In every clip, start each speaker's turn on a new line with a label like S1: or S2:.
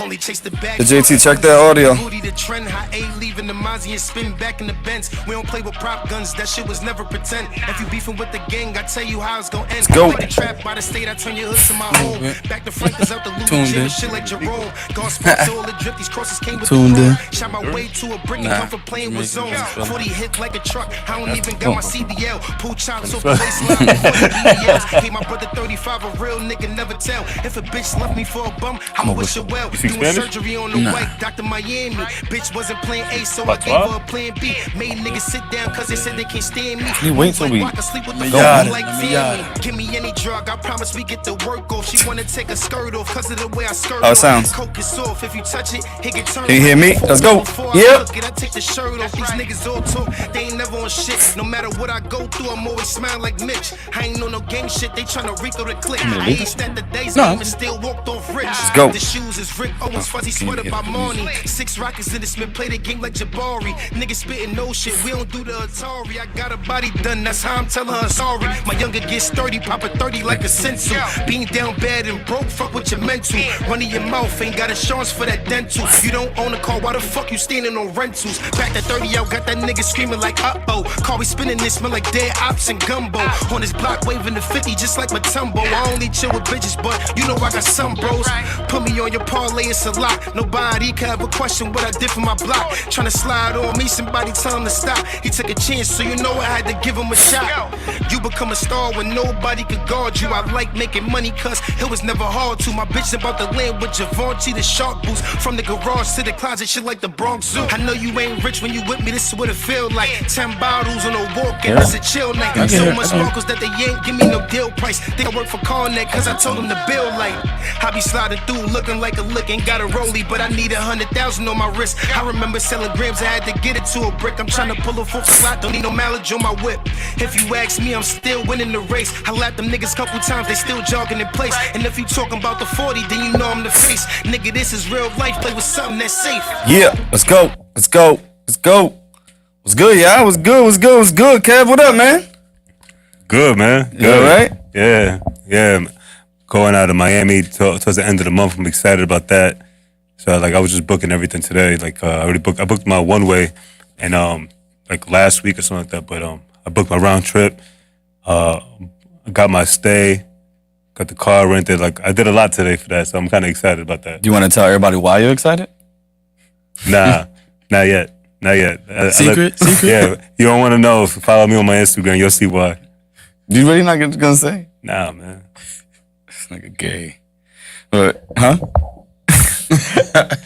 S1: Only chase the bag.
S2: The JT, check that audio.
S1: The trend, how A leaving the Mozzie and spin back in the Benz. We don't play with prop guns, that shit was never pretend. If you beefing with the gang, I tell you how it's gonna end.
S2: Go.
S1: Like the trap by the state, I turn your hood to my home. Back to Frank is out the loot, shit, shit like Jerome. God spots all the drift, these crosses came with the room. Shot my way to a brick and come for playing with zones. 40 hit like a truck, I don't even got my CDL. Pull chops off the baseline before the BBLs. Hey, my brother 35, a real nigga never tell. If a bitch left me for a bum, I'ma wish her well. Doing surgery on the white, Dr. Miami. Bitch wasn't playing A, so I gave her a plan B. Made niggas sit down cause they said they can't stand me.
S2: You wait till we
S1: go. Give me any drug, I promise we get the work off. She wanna take a skirt off cause of the way I skirt
S2: off. Sounds.
S1: Coke is off, if you touch it, it get turned.
S2: Can you hear me? Let's go. Yep.
S1: I take the shirt off, these niggas all talk. They ain't never on shit. No matter what I go through, I'm always smiling like Mitch. I ain't no gang shit, they tryna Rico the click. I ain't stand the days, but still walked off rich.
S2: Let's go.
S1: The shoes is Rick Owens, fuzzy sweater by Marnie. 6 rockets in the Smith, play the game like Jabari. Niggas spitting no shit, we don't do the Atari. I got a body done, that's how I'm telling her sorry. My younger gets 30, pop a 30 like a sensu. Being down bad and broke, fuck with your mental. Running your mouth, ain't got insurance for that dental. You don't own a car, why the fuck you standing on rentals? Back to 30 out, got that nigga screaming like uh-oh. Car we spinning this, smell like dead ops and gumbo. On this block waving the 50 just like Matumbo. I only chill with bitches, but you know I got some bros. Put me on your parlay, it's a lot. Nobody can have a question what I did for my block. Tryna slide on me, somebody tell him to stop. He took a chance, so you know I had to give him a shot. You become a star when nobody could guard you. I like making money cause it was never hard to. My bitch about to land with Javonte, the shark boots. From the garage to the closet, shit like the Bronx Zoo. I know you ain't rich when you with me, this is what it feel like. 10 bottles on a walk and it's a chill night. So much sparkles that they ain't give me no deal price. Think I work for Carnet cause I told them to bill like. I be sliding through looking like a lick. Ain't got a rollie, but I need 100,000 on my wrist. I remember selling grams, I had to get it to a brick. I'm trying to pull a full slot, don't need no mileage on my whip. If you ask me, I'm still winning the race. I lapped them niggas couple times, they still jogging in place. And if you talking about the 40, then you know I'm the face. Nigga, this is real life, play with something that's safe.
S2: Yeah, let's go. Let's go. Let's go. What's good, y'all? What's good? What's good? What's good? Kev, what up, man?
S3: Good, man.
S2: Good. You all right?
S3: Yeah. Going out of Miami towards the end of the month. I'm excited about that. So like I was just booking everything today. Like I booked my one way and like last week or something like that. But I booked my round trip. I got my stay. Got the car rented. Like I did a lot today for that. So I'm kind of excited about that.
S2: Do you want to tell everybody why you're excited?
S3: Nah, not yet.
S2: Secret?
S3: Yeah, you don't want to know. If you follow me on my Instagram, you'll see why.
S2: You really not gonna say?
S3: Nah, man.
S2: This nigga gay. But, huh? But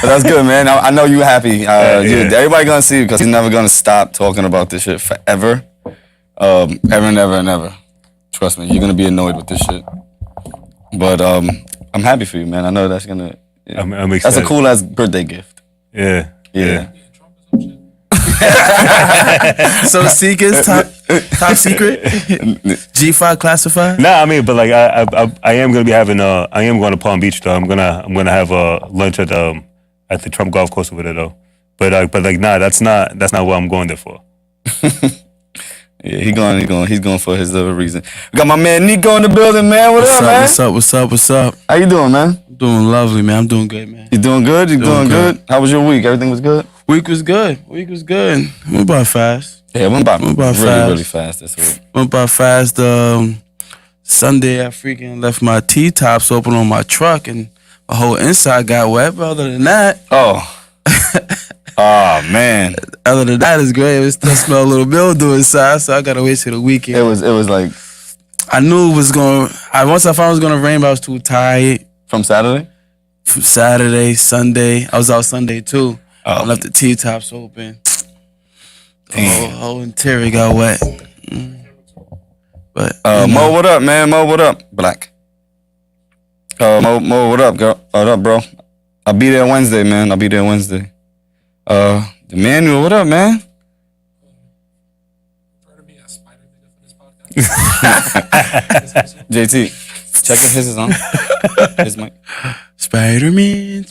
S2: that's good, man. I know you happy. Everybody gonna see you because he's never gonna stop talking about this shit forever. Ever and ever and ever. Trust me, you're gonna be annoyed with this shit. But I'm happy for you, man. I know that's gonna. Yeah.
S3: I'm excited.
S2: That's a cool ass birthday gift.
S3: Yeah.
S4: So Seekers, top secret, G5 classified.
S3: Nah, I mean, but like I am gonna be having I am going to Palm Beach though. I'm gonna have a lunch at the Trump Golf Course over there though. But nah, that's not what I'm going there for.
S2: Yeah, he's going for his other reason. We got my man Nico in the building, man. What's up, man?
S4: What's up?
S2: How you doing, man?
S4: I'm doing lovely, man. I'm doing good, man.
S2: You doing good? You doing good? How was your week? Everything was good?
S4: Week was good. Went by fast.
S2: Yeah, it went by
S4: fast.
S2: really fast this week.
S4: Went by fast. Sunday, I freaking left my T-tops open on my truck, and my whole inside got wet. But other than that,
S2: oh man.
S4: Other than that, it's great. It still smell a little mildew inside, so I gotta wait till the weekend.
S2: It was like
S4: I knew it was going. Once I found it was gonna rain, but I was too tired.
S2: From Saturday?
S4: From Saturday, Sunday. I was out Sunday too. I left the T-tops open. The whole interior got wet. But
S2: Mo, what up, man? Mo, what up? Black. Mo, what up, girl? What up, bro? I'll be there Wednesday, man. The Manuel, what up, man? JT, check if his is on. His mic.
S4: Spider-Man.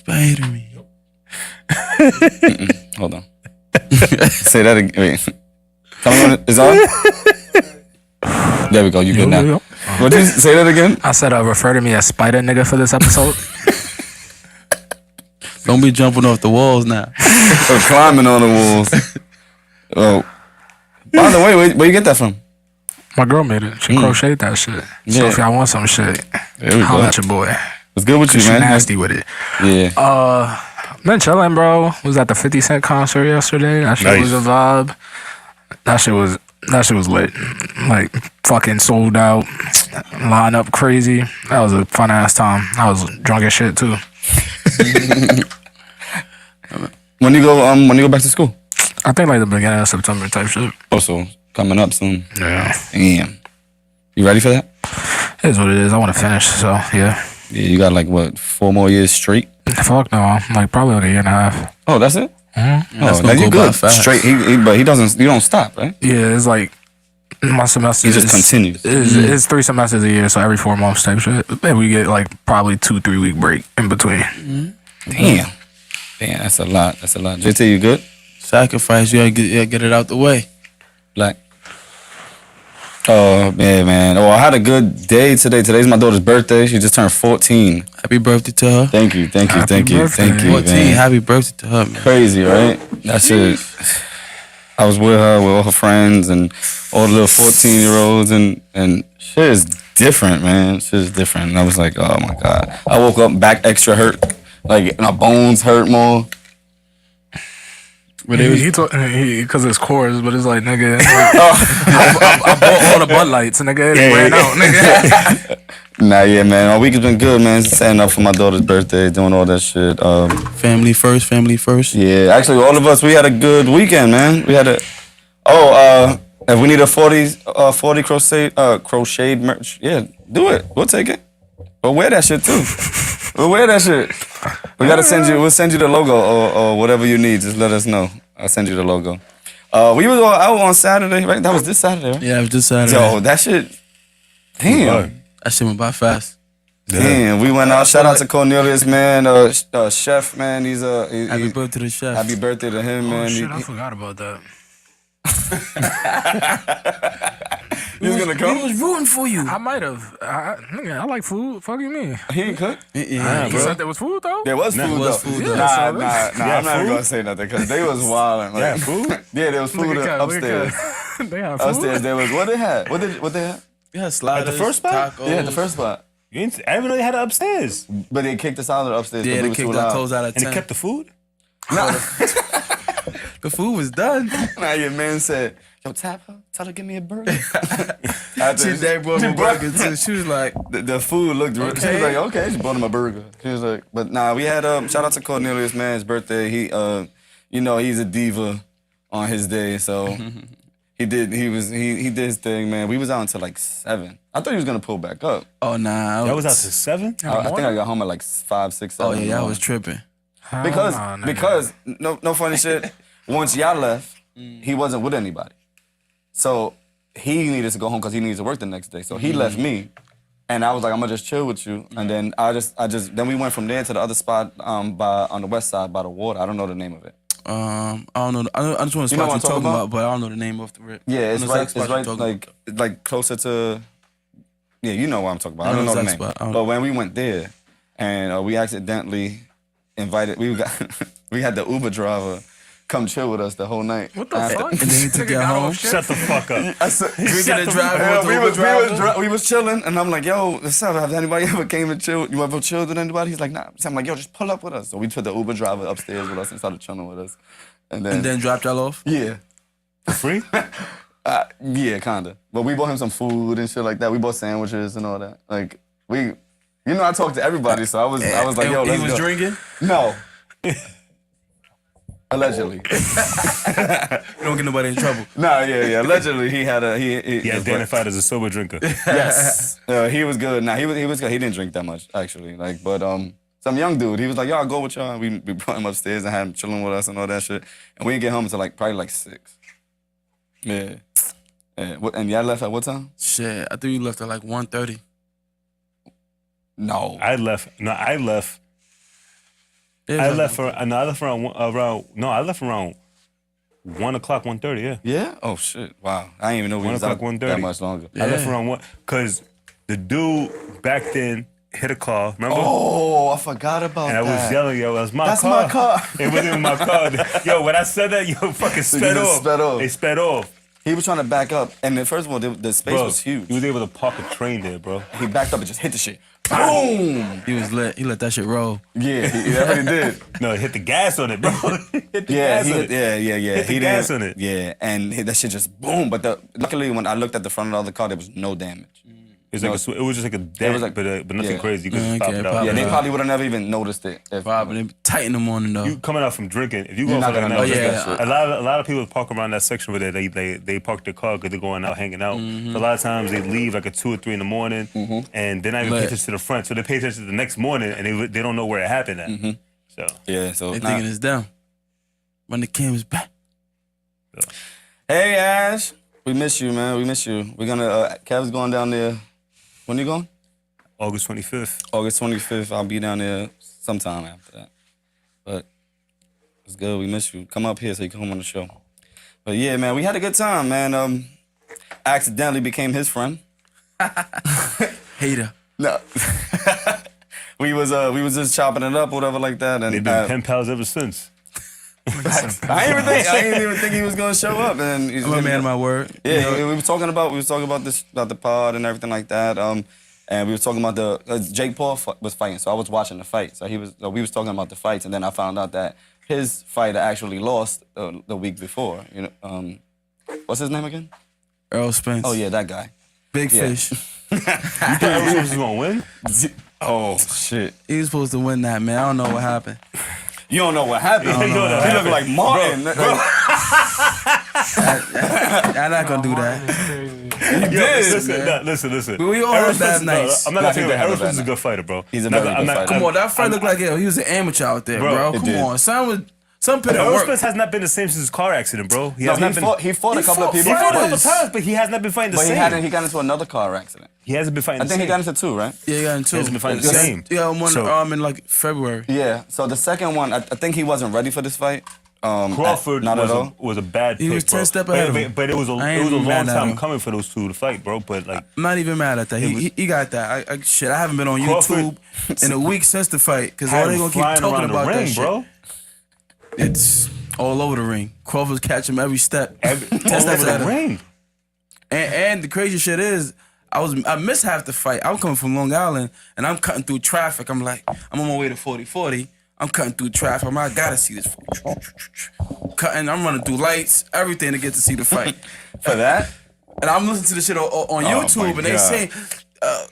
S2: Hold on. Say that again. Wait. Tell me when it's on. There we go. You good now. What did you say that again?
S5: I said, refer to me as Spider Nigga for this episode.
S4: Don't be jumping off the walls now.
S2: Or climbing on the walls. Oh. By the way, where you get that from?
S5: My girl made it. She crocheted that shit. So
S2: Yeah.
S5: if y'all want some shit,
S2: There we
S5: holla
S2: go.
S5: at your boy.
S2: What's good with you,
S5: She
S2: man?
S5: nasty with it.
S2: Yeah.
S5: Been chilling, bro. Was at the 50 Cent concert yesterday. That shit was a vibe. That shit was lit. Like fucking sold out. Line up crazy. That was a fun ass time. I was drunk as shit too.
S2: When you go back to school?
S5: I think like the beginning of September type shit.
S2: Also coming up soon.
S5: Yeah.
S2: Damn. You ready for that?
S5: It is what it is. I want to finish, so yeah.
S2: Yeah, you got like what, 4 more years straight?
S5: Fuck no. Like probably like a year and a half.
S2: Oh, that's it?
S5: Mm-hmm.
S2: Oh, now you good. Straight. But he doesn't. You don't stop, right?
S5: Yeah, it's like my semester.
S2: He just continues.
S5: It's 3 semesters a year, so every 4 months type shit. And we get like probably 2-3 week break in between.
S2: Damn, that's a lot. That's a lot. JT, you good?
S4: Sacrifice. You gotta get it out the way.
S2: Black. Oh yeah, man. Oh, I had a good day today. Today's my daughter's birthday. She just turned 14.
S4: Happy birthday to her.
S2: Thank you.
S5: birthday.
S4: 14.
S2: Man.
S4: Happy birthday to her, man.
S2: Crazy, right? That shit. I was with her, with all her friends, and all the little 14-year-olds, and shit is different, man. Shit is different. And I was like, oh my god. I woke up back extra hurt, like my bones hurt more.
S5: But because it's chorus, but it's like nigga. I bought all the Bud Lights, nigga. It ran out, nigga.
S2: Nah, yeah, man. Our week has been good, man. Setting up for my daughter's birthday, doing all that shit.
S4: Family first, family first.
S2: Yeah, actually, all of us, we had a good weekend, man. We had if we need a 40 crocheted merch, yeah, do it. We'll take it. We'll wear that shit too. We'll wear that shit. We'll send you the logo or whatever you need. Just let us know. I'll send you the logo. We was out on Saturday, right? That was this Saturday, right?
S4: Yeah, it was this Saturday.
S2: Yo, that shit, damn.
S4: That shit went by fast.
S2: Damn, we went out. Shout out to Cornelius, man. Chef, man.
S4: Happy birthday to the chef.
S2: Happy birthday to him, man.
S5: Oh shit, I forgot about that.
S2: He was gonna come?
S4: He was rooting for you.
S5: I might have. Nigga, I like food. Fuck you mean?
S2: He ain't cook?
S4: Yeah,
S5: You said there was food though?
S2: There was food,
S4: There was
S2: though.
S4: food,
S2: Nah,
S4: though.
S2: I'm not even gonna say nothing because they was wilding. Like,
S3: Yeah, food?
S2: yeah, there was food upstairs.
S5: They have food.
S2: Upstairs, there was, what they had? What they had?
S4: We had sliders,
S3: At the first spot?
S4: tacos.
S2: Yeah, the first spot.
S3: I didn't know they had it upstairs.
S2: But they kicked us out of the upstairs
S4: Yeah,
S2: because
S4: they
S2: we was too
S4: kicked our
S2: loud.
S4: toes out of
S3: And
S4: 10.
S3: they kept the food?
S4: The food was done.
S2: Nah, your man said, yo, tap her, tell her give me a burger. After
S4: She day brought me burger too. She was like,
S2: the food looked real. She was like, okay, she bought him a burger. She was like, but nah, we had shout out to Cornelius, man, his birthday. He he's a diva on his day, so he did his thing, man. We was out until like 7. I thought he was gonna pull back up.
S4: oh nah.
S3: That was out to 7?
S2: I think I got home at like 5, 6, 7.
S4: Oh yeah, I was tripping.
S2: Because no funny shit. Once y'all left, he wasn't with anybody, so he needed to go home because he needs to work the next day. So he left me, and I was like, I'm gonna just chill with you. And then then we went from there to the other spot on the west side by the water. I don't know the name of it.
S4: I don't know. I just want to
S2: You know
S4: spot
S2: what
S4: you're
S2: I'm
S4: talking
S2: talking
S4: about, but I don't know the name of the rip.
S2: Yeah, it's
S4: I know
S2: right.
S4: exact spot
S2: It's
S4: you're
S2: right,
S4: talking
S2: like closer to. Yeah, you know what I'm talking about. I
S4: I
S2: don't
S4: know
S2: know the
S4: exact
S2: name.
S4: spot. I don't-
S2: But when we went there, and we accidentally invited, we had the Uber driver come chill with us the whole night.
S5: What the
S2: After-
S5: fuck?
S4: And then he took
S5: Nigga
S4: you
S5: got
S4: home.
S5: off shit.
S3: Shut the fuck up.
S2: I said,
S4: Drinking and driving
S2: Yeah,
S4: with the Uber driver.
S2: we was chilling, and I'm like, yo, what's up? Have anybody ever came and chilled? You ever chilled with anybody? He's like, nah. So I'm like, yo, just pull up with us. So we put the Uber driver upstairs with us and started chilling with us. And
S4: And then dropped y'all off.
S2: yeah.
S3: For free?
S2: Yeah, kinda. But we bought him some food and shit like that. We bought sandwiches and all that. Like I talked to everybody, so I was like, yo,
S4: And
S2: let's
S4: he was
S2: go.
S4: drinking.
S2: No. Allegedly.
S4: We don't get nobody in trouble.
S2: Nah, yeah. Allegedly, he had a
S3: He identified as a sober drinker.
S2: Yes. He was good. Nah, he was good. He didn't drink that much actually. Like, but some young dude. He was like, "Yo, I'll go with y'all." We brought him upstairs and had him chilling with us and all that shit. And we didn't get home until probably like 6. Yeah. And y'all left at what time?
S4: Shit, I think you left at like 1:30.
S2: No.
S3: I left around 1 o'clock, 1:30, yeah.
S2: Yeah? Oh shit! Wow. I didn't even know we
S3: 1
S2: was out
S3: o'clock,
S2: that
S3: 1:30.
S2: much longer.
S3: I left around 1, because the dude back then, hit a car. Remember?
S2: Oh, I forgot about
S3: and
S2: that.
S3: I was yelling, yo, that's my
S2: That's
S3: car.
S2: my car.
S3: It wasn't even my car. Yo, when I said that, yo, fucking sped off. They sped off.
S2: He was trying to back up, and first of all, the space was huge.
S3: He was able to park a train there, bro.
S2: He backed up and just hit the shit. Boom!
S4: He was lit. He let that shit roll.
S2: Yeah, he already did.
S3: No, he hit the gas on it, bro. Hit the
S2: Yeah,
S3: gas on it.
S2: Hit
S3: the gas on it.
S2: Yeah, and that shit just boom. But luckily, when I looked at the front of the other car, there was no damage.
S3: It was just like a dent, but nothing crazy. You could just pop it out.
S2: Yeah, they probably would have never even noticed it.
S4: Probably tight in the morning though.
S3: You coming out from drinking, if you
S2: You're
S3: go
S2: not
S3: for
S2: gonna
S3: that,
S2: know.
S3: a lot of people park around that section where they park their car because they're going out hanging out.
S2: Mm-hmm.
S3: So a lot of times they leave like at 2 or 3 in the morning, and they're not even paying attention to the front. So they pay attention to the next morning, and they don't know where it happened at. So
S2: they
S4: thinking it's them. Run the cameras back.
S3: So.
S2: Hey Ash, we miss you, man. We miss you. We're gonna Kev's going down there. When you going?
S3: August 25th.
S2: August 25th. I'll be down there sometime after that. But it's good. We miss you. Come up here so you can come on the show. But yeah, man, we had a good time, man. I accidentally became his friend.
S4: Hater.
S2: No. we was just chopping it up, whatever like that. And
S3: they've been pen pals ever since.
S2: I didn't even think he was gonna show up. And
S4: I'm a man of my word.
S2: Yeah, we were talking about the pod and everything like that. And we were talking about Jake Paul was fighting, so I was watching the fight. So we was talking about the fights, and then I found out that his fighter actually lost the week before. You know, what's his name again?
S4: Earl Spence.
S2: Oh yeah, that guy.
S4: Big fish.
S3: You think Earl Spence was gonna win?
S2: Oh shit.
S4: He was supposed to win that, man. I don't know what happened.
S2: You don't know what happened. He looked like Martin. Bro.
S4: I'm not gonna do that.
S3: Listen.
S4: But we all have bad nights.
S3: I'm not gonna take that. Earl Spence is a good fighter, bro.
S2: He's a very good fighter.
S4: Come on, that fight looked like he was an amateur out there, bro. Come on, some put in
S3: Earl
S4: work.
S3: Spence has not been the same since his car accident, bro.
S2: He fought a couple of people.
S3: He fought a couple times, but he has not been fighting the same.
S2: He got into another car accident.
S3: He hasn't been fighting the same.
S2: I think he got into 2, right?
S4: Yeah, he got into 2.
S3: He hasn't been fighting the same.
S4: Yeah, one in like February.
S2: Yeah, so the second one, I think he wasn't ready for this fight.
S3: Crawford was a bad pick,
S4: He was 10 steps ahead of him.
S3: But it was a long time coming for those two to fight, bro. But like,
S4: I'm not even mad at that. He got that. I haven't been on YouTube in a week since the fight because all they gonna keep talking about that shit. Bro. It's all over the ring. Crawford's catching him every step.
S3: All over the ring.
S4: And the crazy shit is, I missed half the fight. I'm coming from Long Island and I'm cutting through traffic. I'm on my way to 4040. I'm cutting through traffic. I gotta see this. Cutting. I'm running through lights, everything to get to see the fight.
S2: For that?
S4: And I'm listening to the shit on YouTube, and they say,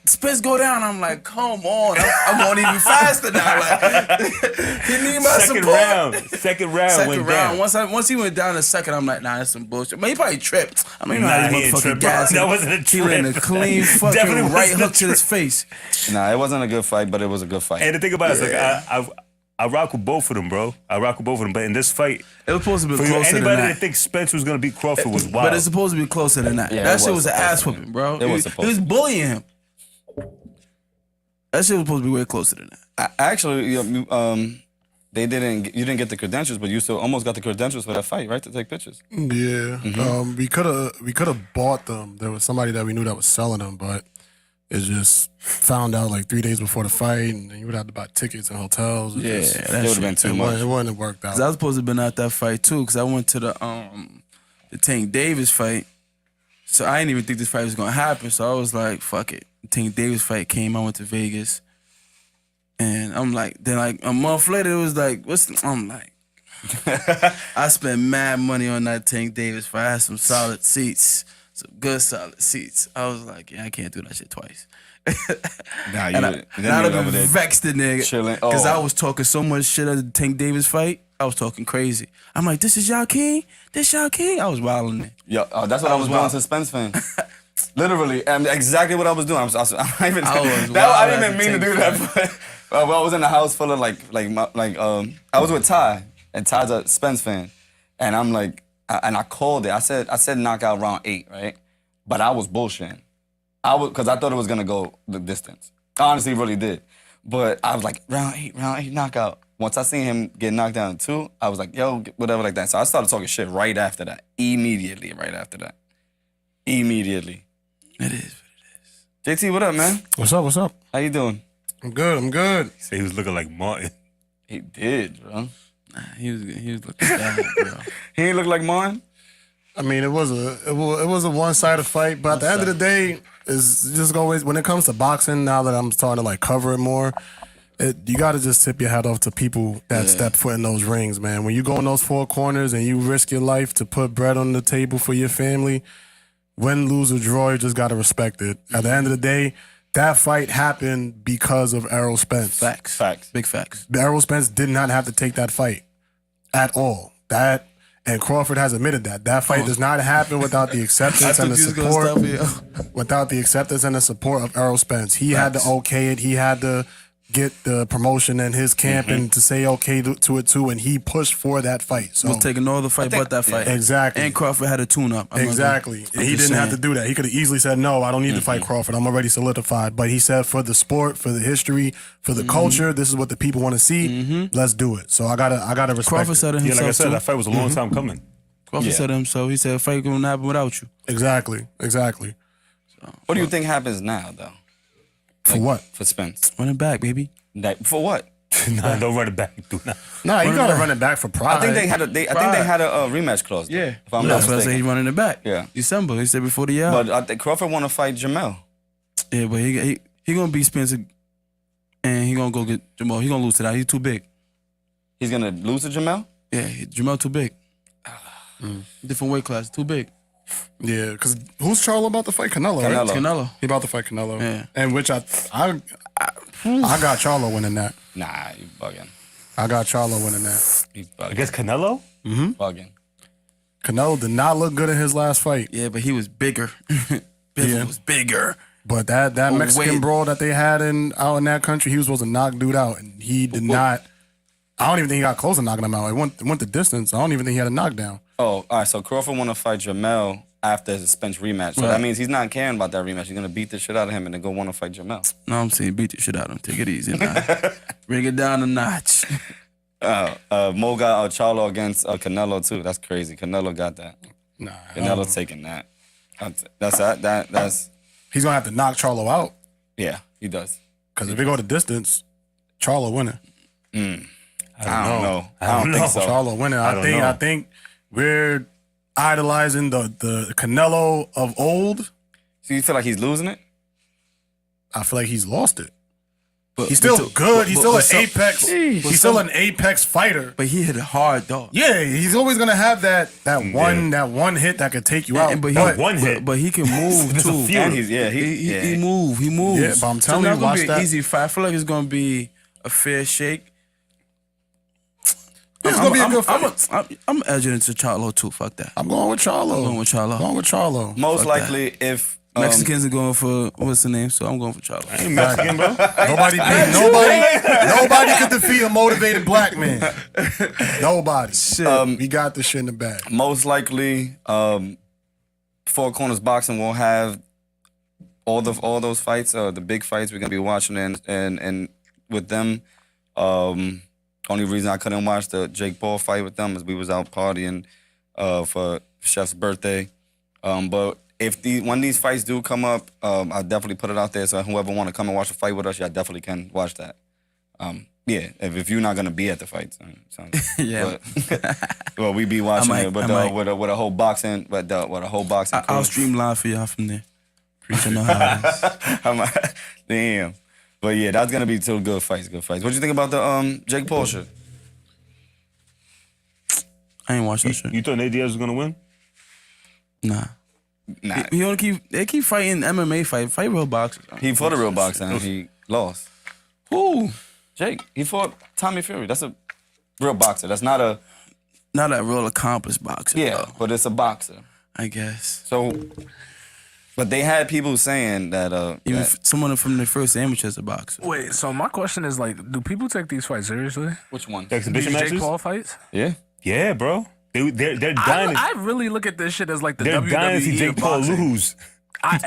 S4: Spence go down. I'm like, come on. I'm going even faster now. Like, he need my support.
S3: Second round. Down.
S4: Once he went down the second, I'm like, nah, that's some bullshit. Man, he probably tripped. I mean, he motherfucking gas.
S3: That wasn't a trip.
S4: He landed a clean fucking right hook to his face.
S2: Nah, it wasn't a good fight, but it was a good fight.
S3: And the thing about it is, like, I rock with both of them, bro. But in this fight,
S4: it was supposed to be closer than that.
S3: Anybody that thinks Spence was gonna beat Crawford was wild.
S4: But it's supposed to be closer than that.
S2: Yeah,
S4: that shit was an ass whooping, bro. He was bullying him. That shit was supposed to be way closer than that.
S2: Actually, you didn't get the credentials, but you still almost got the credentials for that fight, right? To take pictures.
S6: Yeah, we could have bought them. There was somebody that we knew that was selling them, but it just found out like 3 days before the fight, and then you would have to buy tickets and hotels.
S2: That would have been too much.
S6: It wouldn't have worked out.
S4: I was supposed to have been at that fight too, because I went to the Tank Davis fight. So I didn't even think this fight was gonna happen. So I was like, fuck it. The Tank Davis fight came. I went to Vegas, and I'm like, then like a month later, it was like, I'm like, I spent mad money on that Tank Davis fight. I had some solid seats. Some good solid seats. I was like, yeah, I can't do that shit twice.
S2: Nah,
S4: I'd have been vexed the nigga. Because I was talking so much shit at the Tank Davis fight. I was talking crazy. I'm like, this is y'all king? This y'all king? I was wilding it.
S2: Yo, that's what I was doing to Spence fan. Literally, and exactly what I was doing. I didn't even mean to do that. But I was in a house full of I was with Ty, and Ty's a Spence fan. And I'm like, and I called it. I said knockout round 8, right? But I was bullshitting. Because I thought it was gonna go the distance. I honestly really did. But I was like, round 8, knockout. Once I seen him get knocked down in 2, I was like, yo, whatever like that. So I started talking shit right after that. Immediately, right after that. Immediately.
S4: It is what it is.
S2: JT, what up, man?
S6: What's up?
S2: How you doing?
S6: I'm good.
S3: He said he was looking like Martin.
S2: He did, bro.
S4: He was looking bad, bro.
S2: He ain't look like mine.
S6: I mean, it was a one-sided fight, but at the end of the day, it's just always when it comes to boxing. Now that I'm starting to like cover it more, you got to just tip your hat off to people that step foot in those rings, man. When you go in those four corners and you risk your life to put bread on the table for your family, win, lose, or draw, you just got to respect it. At the end of the day, that fight happened because of Errol Spence.
S4: Facts. Big facts.
S6: Errol Spence did not have to take that fight at all. And Crawford has admitted that fight does not happen without the acceptance and the support. Without the acceptance and the support of Errol Spence, he had to okay it. He had to get the promotion in his camp and to say okay to it too, and he pushed for that fight. So
S4: was taking no other fight but that fight.
S6: Exactly.
S4: And Crawford had a tune-up.
S6: Exactly. He didn't have to do that. He could have easily said, no, I don't need to fight Crawford. I'm already solidified. But he said, for the sport, for the history, for the culture, this is what the people want to see. Let's do it. So I gotta respect
S4: Crawford
S6: it.
S4: said it himself,
S3: Like I said,
S4: too.
S3: that fight was a long time coming.
S4: Crawford said it himself. He said, a fight gonna happen without you.
S6: Exactly.
S2: What do you think happens now, though?
S6: For what?
S2: For Spence.
S4: Run it back, baby.
S2: For what?
S3: Nah, don't run it back. Do not.
S6: Nah, you gotta run it back for pride.
S2: I think they had a rematch clause. Though, if I'm not
S4: That's why I said
S2: mistaken.
S4: he's running it back.
S2: Yeah.
S4: December. He said before the year.
S2: But I think Crawford want to fight Jamel.
S4: Yeah, but he gonna beat Spencer, and he gonna go get Jamal. He gonna lose to that. He's too big.
S2: He's gonna lose to Jamel.
S4: Yeah, Jamal too big. Different weight class, too big.
S6: Yeah, because who's Charlo about to fight? Canelo, right?
S2: Canelo.
S4: Canelo.
S6: He about to fight Canelo.
S4: Yeah.
S6: And which I got Charlo winning that.
S2: Nah, you bugging.
S6: I got Charlo winning that.
S2: You bugging.
S3: Against Canelo?
S2: Bugging.
S6: Canelo did not look good in his last fight.
S4: Yeah, but he was bigger. Biffle was bigger.
S6: But that Mexican
S4: wait.
S6: brawl that they had out in that country, he was supposed to knock dude out, and he did not. I don't even think he got close to knocking him out. It went the distance. I don't even think he had a knockdown.
S2: Oh, all right. So Crawford want to fight Jamel after the Spence rematch. So that means he's not caring about that rematch. He's gonna beat the shit out of him and then go want to fight Jamel.
S4: No, I'm saying beat the shit out of him. Take it easy now. Bring it down a notch.
S2: Mo got Charlo against Canelo too. That's crazy. Canelo got that.
S6: Nah,
S2: Canelo taking that. That's
S6: he's gonna have to knock Charlo out
S2: yeah. He does.
S6: because if they go the distance, Charlo winning.
S2: I don't know. I don't think so.
S6: Charlo winning. I think we're idolizing the Canelo of old.
S2: So you feel like he's losing it?
S6: I feel like he's lost it.
S4: But,
S6: He's still good. He's still an apex.
S4: Sheesh.
S6: He's still an apex fighter.
S4: But he hit it hard, though.
S6: Yeah, he's always gonna have that one hit that could take you out.
S4: But he can move too.
S2: And he
S4: moves.
S6: Yeah, but I'm telling you,
S4: it's not
S6: watch
S4: gonna be
S6: that.
S4: an easy fight. I feel like it's gonna be a fair shake.
S6: It's gonna be a good fight.
S4: I'm edging into Charlo too. Fuck that.
S6: I'm going with Charlo.
S4: Going with Charlo.
S2: Most
S4: Fuck
S2: likely, if
S4: Mexicans are going for what's the name, so I'm going for Charlo.
S3: I ain't Mexican, bro.
S6: Nobody could defeat a motivated black man. Nobody.
S4: Shit.
S6: We got this shit in the bag.
S2: most likely, Four Corners Boxing will have all those fights, the big fights we're gonna be watching, and with them. Only reason I couldn't watch the Jake Paul fight with them is we was out partying for Chef's birthday. But if when these fights do come up, I'll definitely put it out there. So whoever want to come and watch a fight with us, y'all definitely can watch that. Yeah, if you're not gonna be at the fights,
S4: Yeah.
S2: Well, we be watching
S4: I
S2: it, but
S4: might.
S2: with a whole boxing,
S4: I'll stream live for y'all from there. Preaching the highs.
S2: Damn. But yeah, that's gonna be two good fights. What you think about the Jake Paul shit?
S4: I ain't watched that shit.
S3: You thought Nate Diaz was gonna win?
S4: Nah.
S2: Nah,
S4: They keep fighting MMA fight real boxers.
S2: he fought a real boxer and he lost.
S4: Who?
S2: Jake, he fought Tommy Fury. That's a real boxer. That's not a
S4: Not a real accomplished boxer. though,
S2: but it's a boxer.
S4: I guess.
S2: So, but they had people saying that
S4: Even someone from the first amateur's a boxer.
S5: Wait, so my question is like, do people take these fights seriously?
S2: which one?
S3: Exhibition
S5: These
S3: matches?
S5: Jake Paul fights?
S2: Yeah.
S3: Yeah, bro. They're dying.
S5: I really look at this shit as like the
S3: They're
S5: WWE
S3: dying to see
S5: of
S3: Jake Paul
S5: boxing.
S3: lose.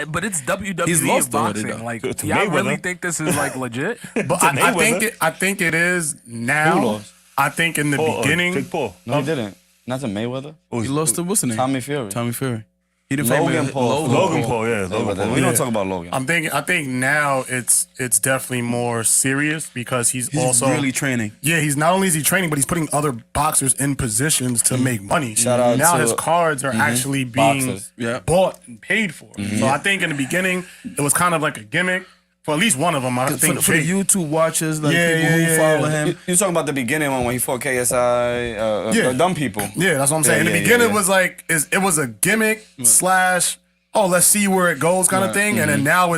S5: But it's WWE
S4: He's lost
S5: of
S4: already,
S5: boxing.
S4: though.
S5: Like,
S3: To
S5: y'all really
S3: Mayweather.
S5: think this is like legit?
S6: But I think it is
S2: Who
S6: now.
S2: lost?
S6: I think in the
S3: Paul,
S6: beginning.
S3: Jake Paul.
S2: No, he didn't. Not to Mayweather.
S3: Oh,
S4: He lost to what's the name?
S2: Tommy Fury.
S4: Tommy Fury. He didn't fight
S2: Logan Paul.
S3: Logan Paul, yeah. Logan Paul.
S2: We don't talk about Logan.
S6: I think now it's definitely more serious because he's also
S4: really training.
S6: Yeah, he's not only is he training, but he's putting other boxers in positions to make money.
S2: Shout out
S6: now
S2: to
S6: his cards are actually being
S2: boxers.
S6: bought and paid for. So I think in the beginning it was kind of like a gimmick for at least one of them. I think
S4: For the YouTube watchers, like people who follow him.
S2: You're talking about the beginning when he fought KSI, dumb people.
S6: Yeah, that's what I'm saying. In the beginning, it was like it was a gimmick slash let's see where it goes kind of thing, and then now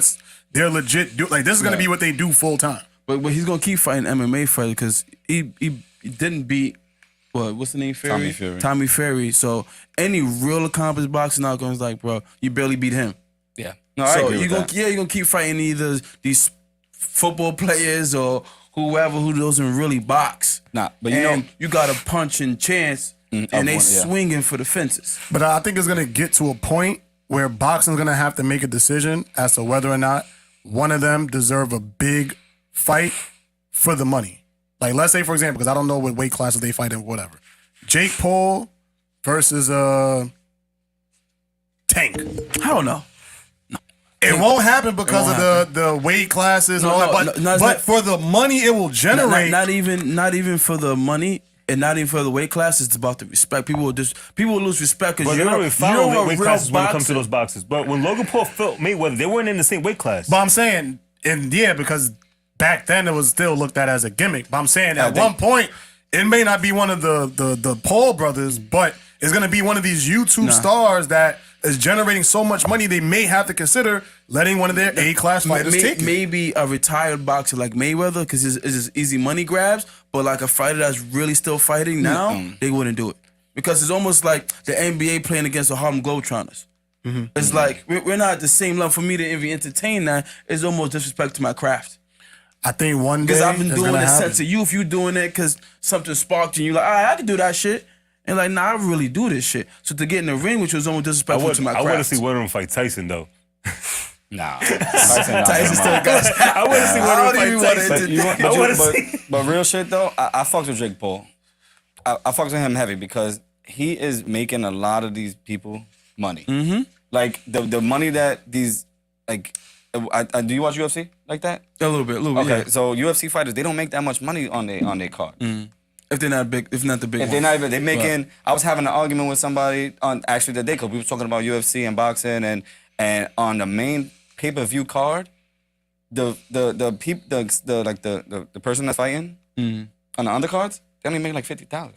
S6: they're legit. Like this is gonna be what they do full time.
S4: But he's gonna keep fighting MMA fighters because he didn't beat what's the name? Tommy Fury. So any real accomplished boxer now goes like, bro, you barely beat him.
S2: Yeah. No, I agree with that.
S4: You're gonna keep fighting either these football players or whoever who doesn't really box.
S2: Nah, but you
S4: got a punching chance, and they swinging for the fences.
S6: But I think it's gonna get to a point where boxing's gonna have to make a decision as to whether or not one of them deserve a big fight for the money. Like let's say for example, because I don't know what weight classes they fight in, whatever. Jake Paul versus Tank.
S4: I don't know.
S6: It won't happen because of the weight classes and all that. But for the money it will generate.
S4: Not even for the money and not even for the weight classes. It's about the respect. People will lose respect because
S3: But
S4: you're
S3: they don't really follow
S4: a
S3: weight
S4: real
S3: classes when it comes to
S4: boxer.
S3: those boxes. But when Logan Paul fought Mayweather, they weren't in the same weight class.
S6: But I'm saying, because back then it was still looked at as a gimmick. But I'm saying at one point it may not be one of the Paul brothers, but it's gonna be one of these YouTube stars that is generating so much money they may have to consider letting one of their A-class fighters take it.
S4: Maybe a retired boxer like Mayweather because it's just easy money grabs, but like a fighter that's really still fighting now, they wouldn't do it. Because it's almost like the NBA playing against the Harlem Globetrotters. It's like, we're not at the same level. For me to even entertain that is almost disrespect to my craft.
S6: I think one day
S4: Because I've been
S6: it's
S4: doing
S6: gonna
S4: it
S6: happen.
S4: since youth. You doing it because something sparked you. You're like, all right, I can do that shit. And like, nah, I really do this shit. So to get in the ring, which was almost disrespectful to my craft.
S3: I want to see one of them fight Tyson though.
S2: Nah.
S4: Tyson still got.
S3: I want to see one of them fight Tyson.
S2: But real shit though, I fucked with Jake Paul. I fucked with him heavy because he is making a lot of these people money. Like the money that these like. Do you watch UFC like that?
S4: A little bit.
S2: Okay,
S4: Yeah.
S2: so UFC fighters they don't make that much money on their card.
S4: If they're not big, if not the big
S2: If
S4: ones.
S2: they're not even, they're making. I was having an argument with somebody on actually the day because we were talking about UFC and boxing and on the main pay-per-view card, the person that's fighting on the undercards, they only make like 50,000.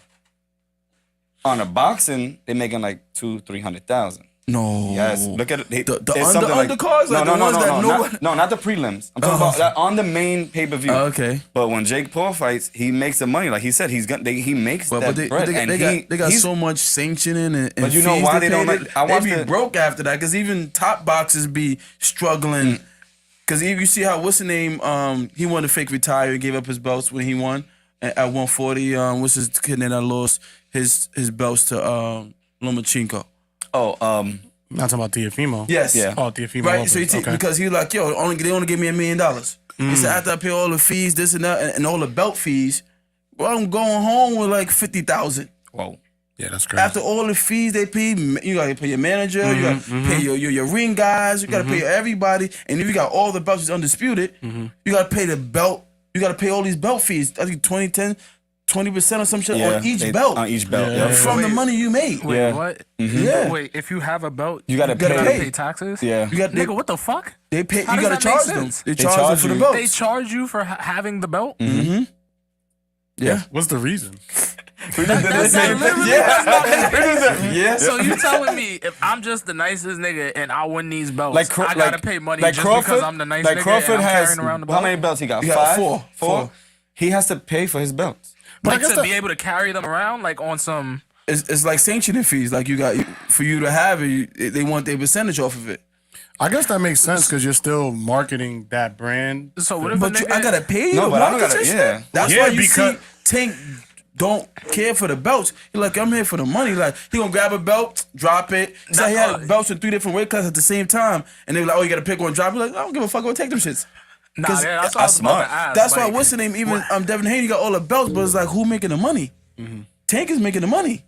S2: On the boxing, they're making like 200,000-300,000.
S4: No.
S2: Yes, look at it.
S4: The undercards, like the ones that
S2: not the prelims. I'm talking about that on the main pay-per-view.
S4: Okay.
S2: But when Jake Paul fights, he makes the money. Like he said, he makes that bread.
S4: They got so much sanctioning and
S2: But you know
S4: fees
S2: why they don't
S4: pay.
S2: let?
S4: They be broke after that because even top boxers be struggling. Because if you see how what's the name? He wanted to fake retire. He gave up his belts when he won at 140. What's his kid that lost his belts to Lomachenko?
S2: Oh,
S6: Not talking about Teofimo.
S4: Yes.
S2: Yeah.
S6: Oh, Teofimo.
S4: Right, so because he was like, yo, they only gave me $1 million. He said after I pay all the fees, this and that, and all the belt fees, well, I'm going home with like 50,000.
S2: whoa.
S6: Yeah, that's crazy.
S4: After all the fees they pay, you gotta pay your manager, you gotta pay your ring guys, you gotta pay everybody, and if you got all the belts is undisputed, you gotta pay the belt, you gotta pay all these belt fees. I think 20% or some shit on each belt.
S2: On each belt.
S6: Yeah.
S2: Yeah.
S4: From the money you made.
S5: Wait,
S2: Yeah.
S5: what?
S4: Yeah.
S5: Wait, if you have a belt,
S2: You gotta
S4: gotta
S2: pay.
S5: pay taxes?
S2: Yeah.
S4: You got
S5: Nigga, what the fuck?
S4: they pay.
S5: How
S4: You
S5: does
S4: gotta
S5: that make
S4: charge them.
S5: sense?
S4: They
S2: They
S4: charge
S2: charge
S4: them for the
S2: you.
S4: belts.
S5: They charge you for having the belt?
S4: Yeah.
S6: What's the reason?
S5: That's literally
S4: Yeah.
S5: So you telling me if I'm just the nicest nigga and I win these belts,
S2: Like
S5: I gotta pay money
S2: like
S5: just
S2: Crawford,
S5: because I'm the nice
S2: like
S5: nigga
S2: Crawford
S5: and I'm
S2: has
S5: carrying around the
S2: how
S5: belt?
S2: many belts he got?
S4: He got
S2: 5?
S4: four.
S2: He has to pay for his belts.
S5: Like
S6: I guess
S5: to be able to carry them around like on some.
S4: It's like sanctioning fees. Like you got for you to have it, they want their percentage off of it.
S6: I guess that makes sense because you're still marketing that brand.
S5: So what if a
S4: But
S5: nigga,
S4: I gotta pay you.
S2: No,
S4: to
S2: but I don't
S4: market
S2: gotta-
S4: your
S2: yeah.
S4: shit. That's
S6: Yeah,
S4: why you
S6: because-
S4: see Tank don't care for the belts. He like, I'm here for the money. Like he gonna grab a belt, drop it. So he had belts in 3 different weight classes at the same time, and they were like, oh, you gotta pick one, drop it. Like, I don't give a fuck. Go take them shits.
S5: Nah,
S4: 'Cause
S5: yeah, that's what I was about
S2: smart.
S5: to ask.
S4: That's why
S5: like,
S4: what's the name? Even Devin Haney got all the belts, but it's like who making the money? Tank is making the money.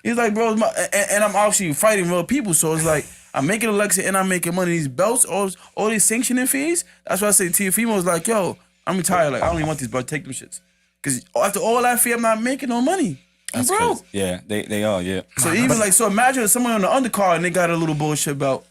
S4: He's like, bro, and I'm actually fighting real people, so it's like I'm making election and I'm making money. These belts, all these sanctioning fees. That's why I say to your females, like, yo, I'm retired. Like, I don't even want these, bro. Take them shits. Because after all that fee, I'm not making no money. I'm broke.
S2: Yeah, they are. Yeah.
S4: So even like, so imagine someone on the undercard and they got a little bullshit belt.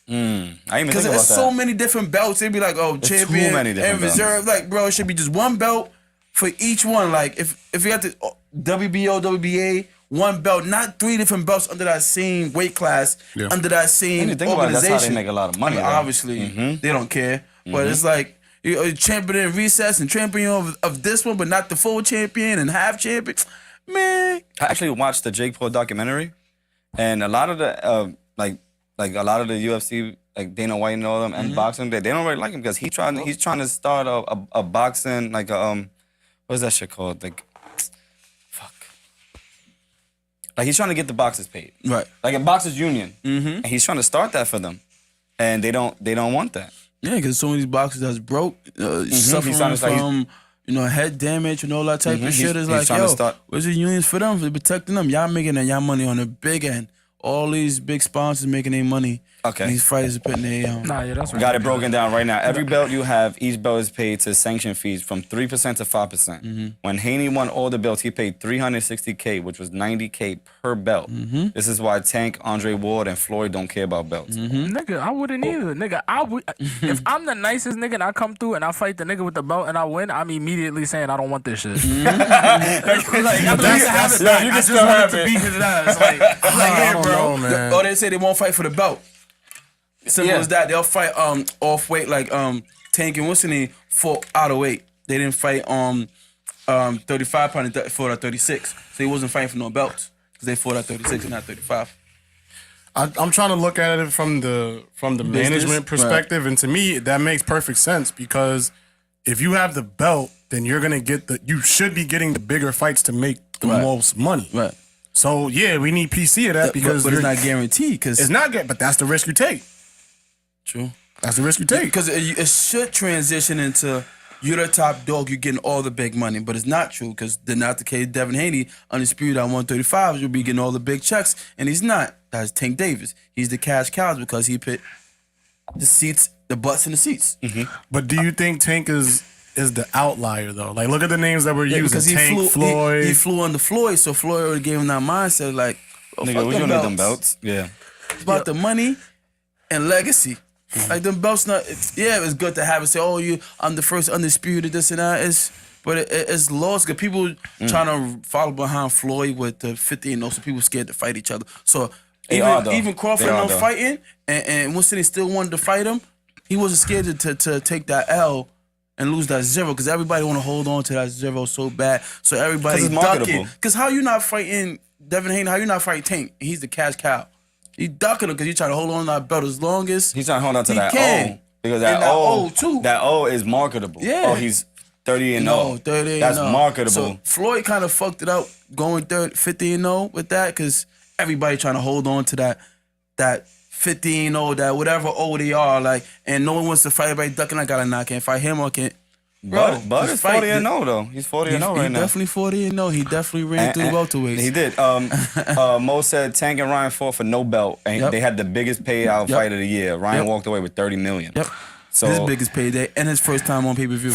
S2: I didn't even think about that.
S4: Because there's so many different belts. They'd be like, oh,
S2: There's
S4: champion
S2: too many different
S4: and reserve.
S2: belts.
S4: Like, bro, it should be just one belt for each one. Like, if you have to WBO, WBA, one belt, not 3 different belts under that same weight class, under that same
S2: When you think about it,
S4: organization.
S2: that's how they make a lot of money.
S4: I mean,
S2: though.
S4: obviously, they don't care. But it's like, you're champion in recess and champion of this one, but not the full champion and half champion. Man.
S2: I actually watched the Jake Paul documentary, and a lot of the like a lot of the UFC, like Dana White and all them, and boxing, they don't really like him because he's trying to start a boxing like a what's that shit called, like like he's trying to get the boxers paid,
S4: Right.
S2: like a boxers union, and he's trying to start that for them, and they don't want that.
S4: Yeah, because some of these boxers that's broke, suffering
S2: He's trying to
S4: from head damage and all that type of shit. It's
S2: he's
S4: like,
S2: trying to
S4: yo,
S2: start-
S4: where's the unions for them? For protecting them. Y'all making y'all money on the big end. All these big sponsors making their money.
S2: Okay.
S4: And these fighters are putting their
S5: Nah, yeah, that's
S2: Got it broken down right now. Every belt you have, each belt is paid to sanction fees from 3% to 5%. When Haney won all the belts, he paid $360K, which was $90K per belt. This is why Tank, Andre Ward, and Floyd don't care about belts.
S5: Nigga, I wouldn't either. Nigga, I would. If I'm the nicest nigga and I come through and I fight the nigga with the belt and I win, I'm immediately saying I don't want this shit.
S2: You can still have it.
S4: beat his ass. Like,
S6: I don't know, man.
S4: Or they say they won't fight for the belt. Simple
S2: Yeah.
S4: as that. They'll fight off weight, like Tank and Wilson fought out of weight. They didn't fight 35 pound, they fought at 36. So he wasn't fighting for no belts because they fought at 36 and not 35.
S6: I'm trying to look at it from the management perspective, and to me that makes perfect sense because if you have the belt, then you're gonna get you should be getting the bigger fights to make the most money.
S4: Right.
S6: So yeah, we need PC of that because
S4: but it's not guaranteed because
S6: it's not good. But that's the risk you take.
S4: True.
S6: That's the risk you take.
S4: Because it should transition into you're the top dog, you're getting all the big money, but it's not true because they're not the case. Devin Haney, undisputed at 135, you'll be getting all the big checks, and he's not. That's Tank Davis. He's the cash cows because he put the seats, the butts in the seats.
S6: But do you think Tank is the outlier though? Like, look at the names that we're using.
S4: Because
S6: Tank, Floyd.
S4: He flew under Floyd, so Floyd already gave him that mindset like, oh,
S2: Nigga,
S4: fuck
S2: we
S4: them
S2: don't need them
S4: belts.
S2: belts. Yeah.
S4: It's about the money and legacy. Like them belts, it's good to have it. Say, oh, I'm the first undisputed, this and that. But it's lost because people trying to follow behind Floyd with the 50-0, so people scared to fight each other. So even Crawford fighting, and Winston still wanted to fight him. He wasn't scared to take that L and lose that 0 because everybody want to hold on to that 0 so bad. So everybody
S2: it's
S4: ducking.
S2: marketable.
S4: Because how you not fighting Devin Haney? How you not fighting Tank? He's the cash cow. He ducking him because he trying to hold on to that belt as long as
S2: He's trying to hold on to
S4: he
S2: that
S4: can.
S2: O because
S4: And
S2: that O
S4: too.
S2: That O is marketable.
S4: Yeah.
S2: Oh, he's 30-0.
S4: No, 30
S2: That's
S4: 0.
S2: marketable.
S4: So Floyd kind of fucked it up going 50-0 with that because everybody trying to hold on to that 50-0, that whatever O they are, like, and no one wants to fight. Everybody ducking. I can't fight him or can't. Bro,
S2: But it's 40-0 though. He's 40-0 right
S4: he
S2: now.
S4: Definitely 40-0. He definitely ran through welterweights.
S2: He did. Mo said Tank and Ryan fought for no belt, and they had the biggest payout fight of the year. Ryan walked away with $30 million.
S4: Yep.
S2: So
S4: his biggest payday and his first time on pay-per-view.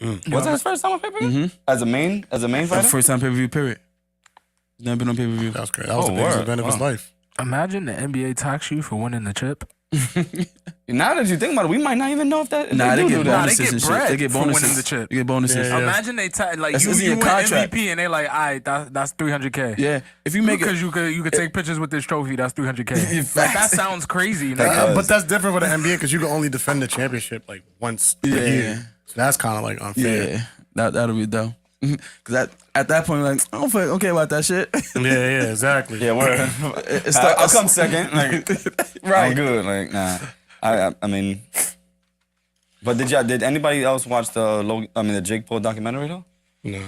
S2: was that his first time on pay-per-view? As a main
S4: That's
S2: fighter?
S4: first time pay-per-view, period. He's never been on pay-per-view.
S6: That was great. That was the biggest
S2: word.
S6: event of his life.
S5: Imagine the NBA tax you for winning the chip.
S2: Now that you think about it, we might not even know if that.
S4: Nah, they
S2: do
S4: get
S2: do that.
S5: Nah, they
S4: bonuses
S5: get
S4: and shit.
S5: bread
S4: They get
S5: for
S4: bonuses.
S5: winning the chip.
S4: They get bonuses.
S6: Yeah.
S5: Imagine they like
S4: That's
S5: you
S4: in your
S5: win
S4: contract.
S5: MVP and they like, all right, that's $300K.
S4: Yeah. If you make it,
S5: Because you could take pictures with this trophy, that's $300K.
S4: Facts.
S5: Like, that sounds crazy.
S2: That
S5: nigga.
S2: does.
S6: But that's different for the NBA because you can only defend the championship like once a year. So that's kind of like unfair.
S4: yeah, that'll be dope. Because at that point, like, I don't care about that shit.
S6: Yeah, exactly.
S2: Yeah, word. I'll come second. Like,
S4: Right.
S2: I'm good. Like, nah. I mean, but did anybody else watch the Jake Paul documentary though?
S6: No.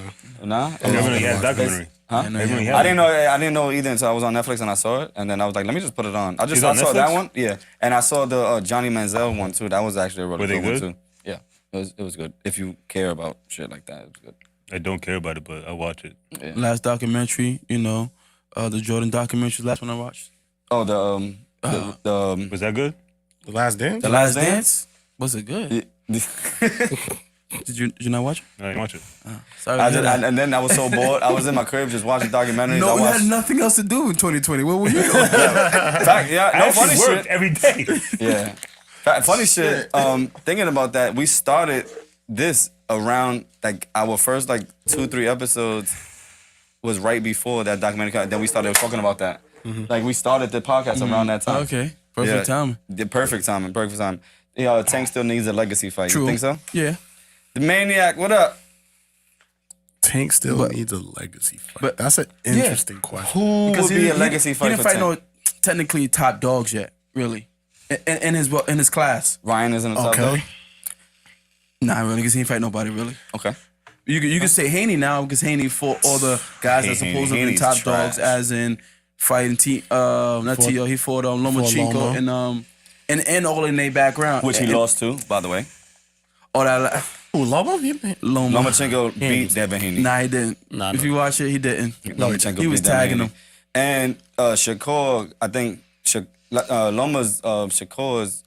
S2: Nah.
S3: Everybody has documentary.
S2: Huh?
S3: Everybody has
S2: I didn't know either until I was on Netflix and I saw it, and then I was like, let me just put it on. I
S3: It's on
S2: saw that
S3: Netflix?
S2: one, yeah, and I saw the Johnny Manziel one too. That was actually a really
S3: Were they
S2: good one
S3: good?
S2: too. Yeah, it was good. If you care about shit like that, it was good.
S3: I don't care about it, but I watch it.
S4: Last documentary, The Jordan documentary, last one I watched.
S2: Oh, the
S3: Was that good?
S6: The Last Dance.
S2: The Last Dance?
S4: Was it good? Did you not watch it?
S3: I didn't watch it.
S4: Sorry.
S2: I did, and then I was so bored. I was in my crib just watching documentaries.
S4: No,
S2: I
S4: we
S2: watched,
S4: had nothing else to do in 2020. What were you doing?
S2: fact, yeah,
S3: I
S2: no
S3: actually
S2: funny
S3: worked
S2: shit.
S3: every day.
S2: Yeah. Funny shit. Thinking about that, we started this around like our first like 2-3 episodes was right before that documentary. Then we started talking about that. Like we started the podcast around that time.
S4: Okay, perfect timing.
S2: The perfect timing. Perfect time. Tank still needs a legacy fight.
S4: True.
S2: You think so?
S4: Yeah.
S2: The Maniac, what up?
S6: Tank still needs a legacy fight. That's an interesting question.
S2: Who would be a legacy
S4: he
S2: fight
S4: didn't
S2: for
S4: fight
S2: Tank?
S4: no technically top dogs yet, really. In his class.
S2: Ryan is in the top
S6: Okay.
S2: dog?
S4: Nah, really, because he ain't fight nobody really.
S2: Okay.
S4: You can say Haney now because Haney fought all the guys that supposedly
S2: Haney's
S4: top
S2: trash.
S4: dogs, as in fighting not T.O. He fought Lomachenko
S6: Loma.
S4: and all in their background.
S2: Which he lost to, by the way.
S4: All that.
S6: Who, Loma?
S4: Loma.
S2: Lomachenko beat Devin Haney.
S4: Nah, he didn't.
S6: Nah,
S4: if
S6: no.
S4: you watch it, he didn't.
S2: Lomachenko
S4: He was
S2: beat Devin
S4: tagging
S2: Haney.
S4: him.
S2: And Shakur, I think Loma's Shakur's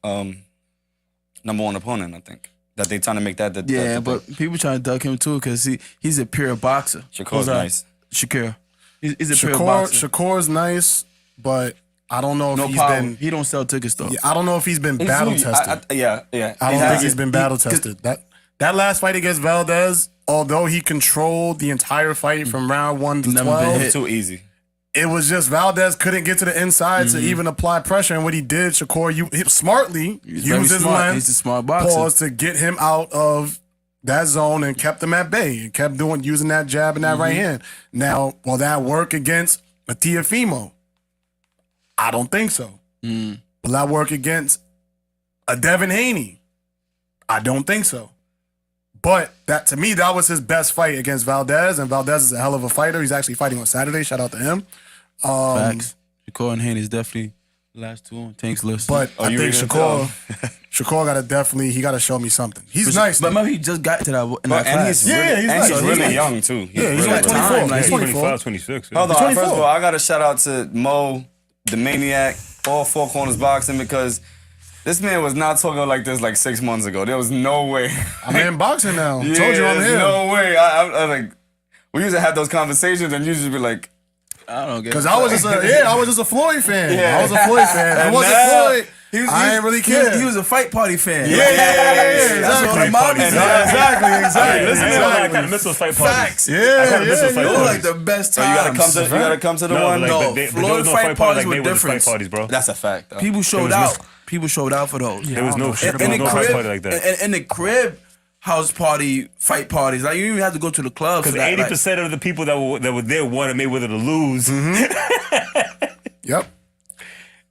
S2: number one opponent, I think. That they trying to make that the
S4: Yeah,
S2: the
S4: but people trying to duck him too because he's a pure boxer.
S2: Shakur's nice.
S4: Shakur. He's a pure boxer.
S6: Shakur's nice, but I don't know if
S4: No
S6: he's
S4: power.
S6: been.
S4: He don't sell tickets though.
S6: Yeah, I don't know if he's been battle tested.
S2: Yeah.
S6: I don't think he's been battle tested. That last fight against Valdez, although he controlled the entire fight from round 1 to
S4: Never been
S6: 12,
S4: hit.
S2: Too easy.
S6: it was just Valdez couldn't get to the inside to even apply pressure. And what he did, Shakur, smartly
S4: He's very
S6: used his
S4: smart.
S6: length,
S4: He's a smart boxer.
S6: pause to get him out of that zone and kept him at bay and kept using that jab and that right hand. Now, will that work against a Teofimo? I don't think so. Will that work against a Devin Haney? I don't think so. But that to me, that was his best fight against Valdez, and Valdez is a hell of a fighter. He's actually fighting on Saturday. Shout out to him.
S4: Facts. Shakur and Haney is definitely the last two on Tank's list.
S6: But I
S2: you
S6: think
S2: reading
S6: Shakur gotta show me something. He's nice.
S4: But maybe he just got to that in that
S2: And
S4: class.
S2: he's really,
S6: nice.
S2: he's
S6: So
S2: really
S6: he's-
S2: young too.
S6: Yeah, he's
S2: really
S6: like 24.
S4: time, like,
S6: He's 24.
S3: 25, 26.
S2: Hold on.
S6: 24.
S2: First of all, I got to shout out to Mo, the Maniac, all Four Corners Boxing, because this man was not talking like this like 6 months ago. There was no way.
S6: I'm in boxing now.
S2: Yeah,
S6: Told you I'm
S2: there's
S6: here.
S2: no way. I like, we used to have those conversations and you just be like,
S4: I don't get
S6: Because I was just a Floyd fan.
S2: Yeah.
S6: I was a Floyd fan. If it
S2: And
S6: wasn't
S2: now-
S6: Floyd, I ain't really care.
S4: He was a fight party fan.
S6: Yeah,
S4: That's what
S6: exactly.
S4: my mom
S3: Parties.
S4: said.
S6: Exactly.
S3: Listen, I
S6: Exactly.
S3: kind of miss those fight parties.
S4: Facts.
S6: Yeah,
S3: kinda miss those fight
S4: It was
S3: parties.
S4: like the best
S2: so
S4: times.
S2: you gotta come to the
S3: No,
S2: one.
S3: but, like,
S4: No,
S3: but there
S4: Floyd
S3: was no
S4: fight
S3: fight party
S4: parties
S3: like
S4: were
S3: Mayweather's fight
S4: different.
S3: parties, bro.
S2: That's a fact. Though.
S4: People showed
S3: no-
S4: out. People showed out for those.
S3: There was no shit.
S4: In the
S3: No fight
S4: crib,
S3: party like that.
S4: in the crib house party fight parties. Like you didn't even have to go to the club.
S3: Because 80% of the people that were there wanted Mayweather to lose,
S6: Yep.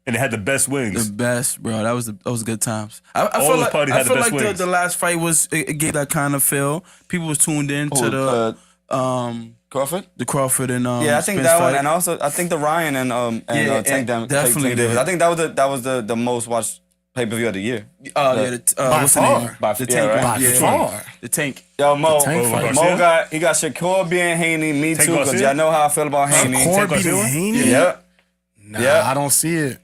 S3: and they had the best wings.
S4: the best, bro. That was good times. I
S3: All
S4: feel
S3: the
S4: like
S3: parties
S4: I
S3: had the
S4: feel
S3: best
S4: like
S3: wings.
S4: the last fight was it gave that kind of feel. People was tuned in to
S2: Crawford.
S4: the Crawford and
S2: Yeah, I think
S4: Spence
S2: that one,
S4: fight.
S2: and also I think the Ryan and
S4: Yeah,
S2: Tank them
S4: definitely
S2: Tank Davis.
S4: did.
S2: I think that was the most watched pay-per-view of the year.
S4: By what's the
S6: far.
S4: name?
S2: By
S4: the
S2: yeah,
S4: tank.
S2: right?
S6: By
S4: Yeah.
S6: far.
S4: The tank.
S2: Yo, Mo,
S6: Tank fight.
S2: Mo got Shakur being Haney, me
S3: Tank
S2: too, because
S3: Garcia?
S2: y'all know how I feel about Haney.
S6: Shakur
S3: Garcia?
S6: beating Haney?
S2: Yeah.
S6: Nah,
S2: Yeah.
S6: I don't see it.